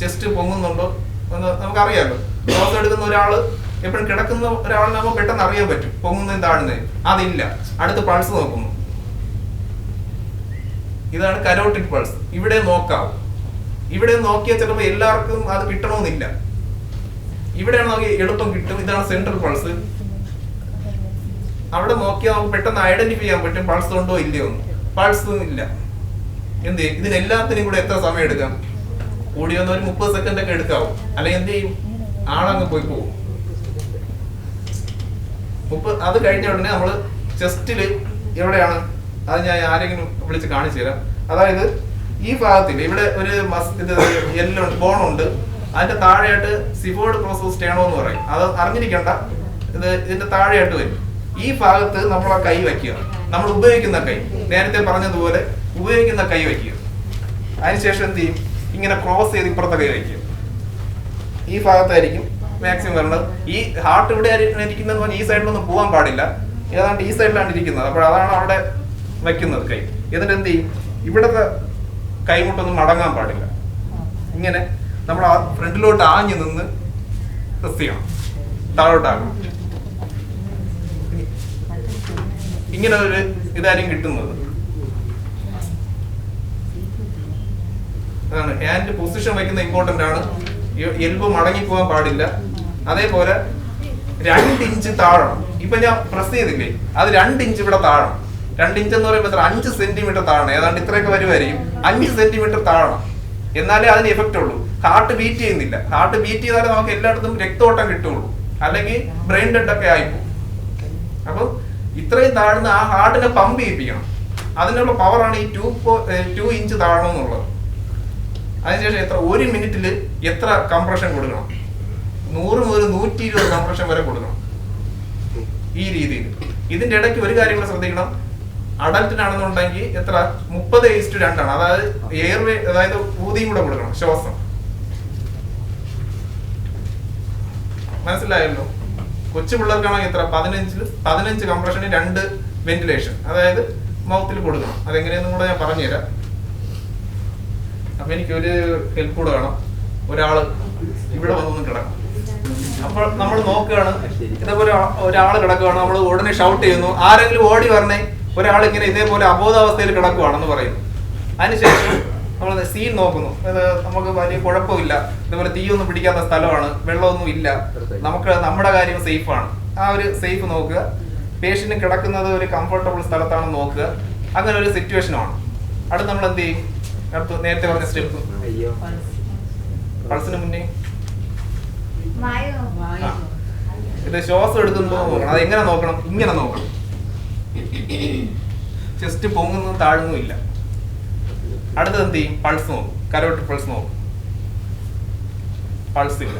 Speaker 3: ചെസ്റ്റ് പൊങ്ങുന്നുണ്ടോ എന്ന് നമുക്കറിയാമല്ലോ. ശ്വാസം എടുക്കുന്ന ഒരാള് എപ്പോഴും കിടക്കുന്ന ഒരാളിനെ നമുക്ക് പെട്ടെന്ന് അറിയാൻ പറ്റും, പൊങ്ങുന്നതും താഴുന്നതും. അതില്ല. അടുത്ത് പൾസ് നോക്കുന്നു, ഇതാണ് കരോട്ടിക് പൾസ്. ഇവിടെ നോക്കാം. ഇവിടെ നോക്കിയാൽ ചിലപ്പോൾ എല്ലാവർക്കും അത് കിട്ടണമെന്നില്ല. ഇവിടെയാണ് നമുക്ക് എളുപ്പം കിട്ടും. ഇതാണ് സെൻട്രൽ പൾസ്. അവിടെ നോക്കിയാൽ നമുക്ക് പെട്ടെന്ന് ഐഡന്റിഫൈ ചെയ്യാൻ പറ്റും പൾസ് ഉണ്ടോ ഇല്ലയോ എന്ന്. പൾസും ഇല്ല. എന്ത് ചെയ്യും? ഇതിനെല്ലാത്തിനും കൂടെ എത്ര സമയം എടുക്കാം? കൂടി വന്ന ഒരു 30 സെക്കൻഡ് ഒക്കെ എടുക്കാവും. അല്ലെങ്കിൽ എന്ത് ചെയ്യും? ആളങ്ങ് പോയി പോകും. അത് കഴിഞ്ഞ ഉടനെ നമ്മൾ ചെസ്റ്റില് എവിടെയാണ് അത് ഞാൻ ആരെങ്കിലും വിളിച്ച് കാണിച്ചു തരാം. അതായത് ഈ ഭാഗത്തിൽ ഇവിടെ ഒരു യെല്ലോ ബോണുണ്ട്, അതിന്റെ താഴെയായിട്ട് സിഫോയിഡ് പ്രോസസ് സ്റ്റേണോ എന്ന് പറയും. അത് അറിഞ്ഞിരിക്കേണ്ട, ഇതിന്റെ താഴെയായിട്ട് വരും. ഈ ഭാഗത്ത് നമ്മൾ ആ കൈ വയ്ക്കുക, നമ്മൾ ഉപയോഗിക്കുന്ന കൈ, നേരത്തെ പറഞ്ഞതുപോലെ ഉപയോഗിക്കുന്ന കൈ വയ്ക്കുക. അതിനുശേഷം എന്ത് ചെയ്യും? ഇങ്ങനെ ക്രോസ് ചെയ്ത് ഇപ്പുറത്തെ കൈ വയ്ക്കുക. ഈ ഭാഗത്തായിരിക്കും മാക്സിമം വരേണ്ടത്. ഈ ഹാർട്ട് ഇവിടെ ഇരിക്കുന്നത് ഈ സൈഡിലൊന്നും പോകാൻ പാടില്ല, ഏതാണ്ട് ഈ സൈഡിലാണ് ഇരിക്കുന്നത്. അപ്പോൾ അതാണ് അവിടെ വയ്ക്കുന്നത് കൈ. എന്നിട്ട് എന്ത് ചെയ്യും? ഇവിടുത്തെ കൈമുട്ടൊന്നും മടങ്ങാൻ പാടില്ല. ഇങ്ങനെ നമ്മൾ ആ ഫ്രണ്ടിലോട്ട് ആഞ്ഞു നിന്ന് പ്രസ് ചെയ്യണം, താഴോട്ടാകണം. ഇങ്ങനെ ഒരു ഇതായിരിക്കും കിട്ടുന്നത്. അതാണ് ഹാൻഡ് പൊസിഷൻ വയ്ക്കുന്ന ഇമ്പോർട്ടന്റ് ആണ്. എൽബോ മടങ്ങി പോകാൻ പാടില്ല. അതേപോലെ 2 ഇഞ്ച് താഴണം. ഇപ്പൊ ഞാൻ പ്രസ് ചെയ്തില്ലേ, അത് 2 ഇഞ്ച് ഇവിടെ താഴണം. 2 ഇഞ്ച് എന്ന് പറയുമ്പോൾ 5 സെന്റിമീറ്റർ താഴണം. ഏതാണ്ട് ഇത്രയൊക്കെ വരുമായിരിക്കും. 5 സെന്റിമീറ്റർ താഴണം, എന്നാലേ അതിന് എഫക്റ്റ് ഉള്ളൂ. ഹാർട്ട് ബീറ്റ് ചെയ്യുന്നില്ല. ഹാർട്ട് ബീറ്റ് ചെയ്താലേ നമുക്ക് എല്ലായിടത്തും രക്തോട്ടം കിട്ടുള്ളൂ, അല്ലെങ്കിൽ ബ്രെയിൻ ഡെഡ് ഒക്കെ ആയിപ്പോ. അപ്പൊ ഇത്രയും താഴ്ന്ന ആ ഹാർട്ടിനെ പമ്പ് ചെയ്യിപ്പിക്കണം. അതിനുള്ള പവറാണ് ഈ 2 ഇഞ്ച് താഴണം എന്നുള്ളത്. അതിനുശേഷം എത്ര 1 മിനിറ്റിൽ എത്ര കംപ്രഷൻ കൊടുക്കണം? 100 മുതൽ 120 കംപ്രഷൻ വരെ കൊടുക്കണം ഈ രീതിയിൽ. ഇതിന്റെ ഇടയ്ക്ക് ഒരു കാര്യം കൂടെ ശ്രദ്ധിക്കണം. അഡൽറ്റിനാണെന്നുണ്ടെങ്കിൽ എത്ര 30:2 ആണ്. അതായത് എയർവേ, അതായത് ഊതിയും കൂടെ കൊടുക്കണം, ശ്വാസം. മനസ്സിലായല്ലോ? കൊച്ചു പിള്ളേർക്കാണെങ്കിൽ എത്ര 15 കംപ്രഷന് 2 വെന്റിലേഷൻ, അതായത് മൗത്തിൽ കൊടുക്കണം. അതെങ്ങനെയെന്നും കൂടെ ഞാൻ പറഞ്ഞുതരാം. അപ്പൊ എനിക്കൊരു ഹെൽപ്പ് കൂടെ വേണം. ഒരാള് ഇവിടെ വന്നൊന്നും കിടക്കണം. അപ്പോൾ നമ്മൾ നോക്കുകയാണ്, ഇതേപോലെ ഒരാൾ കിടക്കുകയാണ്, നമ്മൾ ഉടനെ ഷൗട്ട് ചെയ്യുന്നു, ആരെങ്കിലും ഓടി വരണേ. ഒരാൾ ഇങ്ങനെ ഇതേപോലെ അബോധാവസ്ഥയിൽ കിടക്കുവാണെന്ന് പറയുന്നു. അതിനുശേഷം നമ്മൾ സീൻ നോക്കുന്നു. അത് നമുക്ക് വലിയ കുഴപ്പമില്ല, ഇതേപോലെ തീയൊന്നും പിടിക്കാത്ത സ്ഥലമാണ്, വെള്ളമൊന്നും ഇല്ല, നമുക്ക് നമ്മുടെ കാര്യം സേഫാണ്. ആ ഒരു സേഫ് നോക്കുക. പേഷ്യന്റ് കിടക്കുന്നത് ഒരു കംഫർട്ടബിൾ സ്ഥലത്താണെന്ന് നോക്കുക. അങ്ങനെ ഒരു സിറ്റുവേഷനാണ്. അടുത്ത് നമ്മൾ എന്ത് ചെയ്യും? അടുത്ത് നേരത്തെ പറഞ്ഞ സ്റ്റെപ്പ്, പൾസിന് മുന്നേ ഇത് ശ്വാസം എടുക്കുമ്പോ നോക്കണം. അത് എങ്ങനെ നോക്കണം? ഇങ്ങനെ നോക്കണം. ചെസ്റ്റ് പൊങ്ങുന്നു താഴ്ന്നും ഇല്ല. അടുത്തത് എന്ത് ചെയ്യും? പൾസ് നോക്കും. കരോട്ട് പൾസ് നോക്കും. പൾസ് ഇല്ല.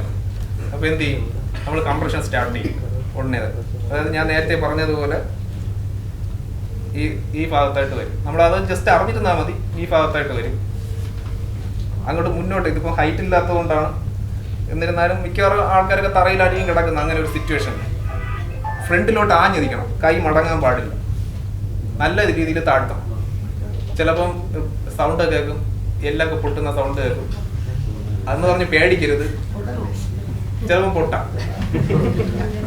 Speaker 3: അപ്പൊ എന്ത് ചെയ്യും? നമ്മൾ കംപ്രഷൻ സ്റ്റാർട്ട് ചെയ്യും ഉടനെ. അതായത് ഞാൻ നേരത്തെ പറഞ്ഞതുപോലെ ഈ ഭാഗത്തായിട്ട് വരും. നമ്മളത് ജസ്റ്റ് അറിഞ്ഞിരുന്നാൽ മതി. ഈ ഭാഗത്തായിട്ട് വരും. അങ്ങോട്ട് മുന്നോട്ട്. ഇതിപ്പോ ഹൈറ്റ് ഇല്ലാത്തത് കൊണ്ടാണ്. എന്നിരുന്നാലും മിക്കവാറും ആൾക്കാരൊക്കെ തറയിലായിരിക്കും കിടക്കുന്നത്. അങ്ങനെ ഒരു സിറ്റുവേഷൻ ഫ്രണ്ടിലോട്ട് ആഞ്ഞിരിക്കണം. കൈ മടങ്ങാൻ പാടില്ല. നല്ല രീതിയിൽ താഴ്ത്തണം. ചിലപ്പം സൗണ്ട് കേൾക്കും, എല്ലൊക്കെ പൊട്ടുന്ന സൗണ്ട് കേൾക്കും. അതെന്ന് പറഞ്ഞ് പേടിക്കരുത്. ചിലപ്പോൾ പൊട്ടാം.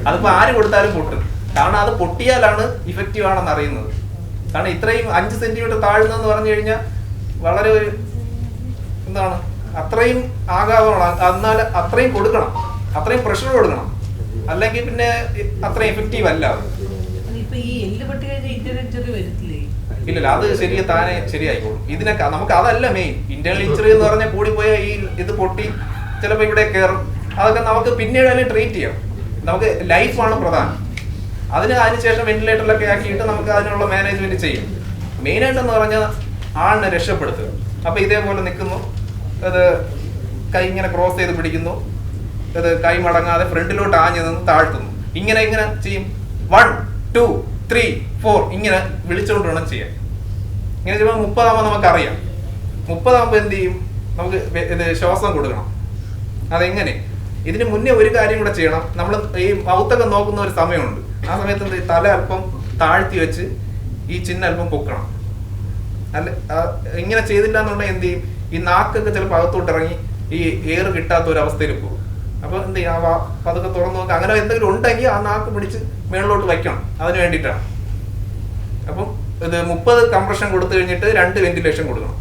Speaker 3: അതിപ്പോ ആര് കൊടുത്താലും പൊട്ടും. കാരണം അത് പൊട്ടിയാലാണ് ഇഫക്റ്റീവ് ആണെന്ന് അറിയുന്നത്. കാരണം ഇത്രയും 5 സെന്റിമീറ്റർ താഴ്ന്നെന്ന് പറഞ്ഞു കഴിഞ്ഞാൽ വളരെ ഒരു എന്താണ്, അത്രയും ആഘാതമാണ്. എന്നാൽ അത്രയും കൊടുക്കണം, അത്രയും പ്രഷർ കൊടുക്കണം. അല്ലെങ്കിൽ പിന്നെ അത്രയും എഫക്റ്റീവ് അല്ല. ഇല്ലല്ല, അത് ശരിയെ താനെ ശരിയായിക്കോളും. ഇതിനൊക്കെ നമുക്ക് അതല്ല മെയിൻ. ഇന്റേണൽ ഇഞ്ചുറി എന്ന് പറഞ്ഞാൽ കൂടിപ്പോയ ഈ ഇത് പൊട്ടി ചിലപ്പോൾ ഇവിടെ കയറും. അതൊക്കെ നമുക്ക് പിന്നീട് തന്നെ ട്രീറ്റ് ചെയ്യാം. നമുക്ക് ലൈഫാണ് പ്രധാനം. അതിനുശേഷം വെന്റിലേറ്ററിലൊക്കെ ആക്കിയിട്ട് നമുക്ക് അതിനുള്ള മാനേജ്മെന്റ് ചെയ്യും. മെയിനായിട്ടെന്ന് പറഞ്ഞാൽ ആളിനെ രക്ഷപ്പെടുത്തുക. അപ്പൊ ഇതേപോലെ നിൽക്കുന്നു, അത് കൈ ഇങ്ങനെ ക്രോസ് ചെയ്ത് പിടിക്കുന്നു, അത് കൈ മടങ്ങാതെ ഫ്രണ്ടിലോട്ട് ആഞ്ഞു നിന്ന് താഴ്ത്തുന്നു. ഇങ്ങനെ ചെയ്യും. 1 2 3 4 ഇങ്ങനെ വിളിച്ചുകൊണ്ട് വേണം ചെയ്യാൻ. ഇങ്ങനെ ചെയ്യുമ്പോൾ 30 നമുക്കറിയാം. 30 എന്ത് ചെയ്യും? നമുക്ക് ഇത് ശ്വാസം കൊടുക്കണം. അതെങ്ങനെ? ഇതിന് മുന്നേ ഒരു കാര്യം കൂടെ ചെയ്യണം. നമ്മൾ ഈ മൗത്തൊക്കെ നോക്കുന്ന ഒരു സമയമുണ്ട്. ആ സമയത്ത് തല അല്പം താഴ്ത്തി വെച്ച് ഈ ചിഹ്നം അല്പം പൊക്കണം. അല്ല, ഇങ്ങനെ ചെയ്തില്ല എന്നുണ്ടെങ്കിൽ എന്ത് ചെയ്യും? ഈ നാക്കൊക്കെ ചിലപ്പോൾ അകത്തോട്ട് ഇറങ്ങി ഈ എയർ കിട്ടാത്ത ഒരു അവസ്ഥയിൽ പോകും. അപ്പൊ എന്ത് ചെയ്യും? അതൊക്കെ തുറന്നു നോക്കുക. അങ്ങനെ എന്തെങ്കിലും ഉണ്ടെങ്കിൽ ആ നാക്ക് പിടിച്ച് മേളിലോട്ട് വയ്ക്കണം. അതിന് വേണ്ടിയിട്ടാണ്. അപ്പം ഇത് 30 കംപ്രഷൻ കൊടുത്തു കഴിഞ്ഞിട്ട് 2 വെന്റിലേഷൻ കൊടുക്കണം.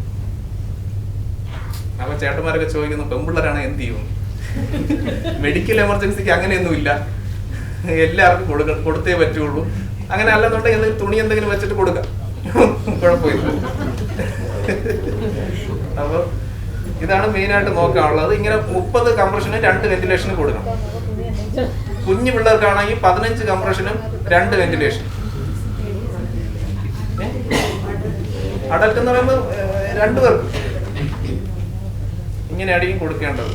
Speaker 3: അപ്പൊ ചേട്ടന്മാരൊക്കെ ചോദിക്കുന്നു, പെമ്പിള്ളേരാണ് എന്ത് ചെയ്യും? മെഡിക്കൽ എമർജൻസിക്ക് അങ്ങനെയൊന്നും ഇല്ല. എല്ലാവർക്കും കൊടുത്തേ പറ്റുള്ളൂ. അങ്ങനെ അല്ലെന്നുണ്ടെങ്കിൽ എന്തെങ്കിലും തുണി എന്തെങ്കിലും വെച്ചിട്ട് കൊടുക്കാം, കുഴപ്പമില്ല. അപ്പോൾ ഇതാണ് മെയിനായിട്ട് നോക്കാനുള്ളത്. ഇങ്ങനെ 30 കംപ്രഷന് 2 വെന്റിലേഷനും കൊടുക്കണം. കുഞ്ഞു പിള്ളേർക്കാണെങ്കിൽ 15 കംപ്രഷനും 2 വെന്റിലേഷൻ. അഡൽട്ട് എന്ന് പറയുമ്പോൾ 2 പേർക്ക് ഇങ്ങനെയായിരിക്കും കൊടുക്കേണ്ടത്.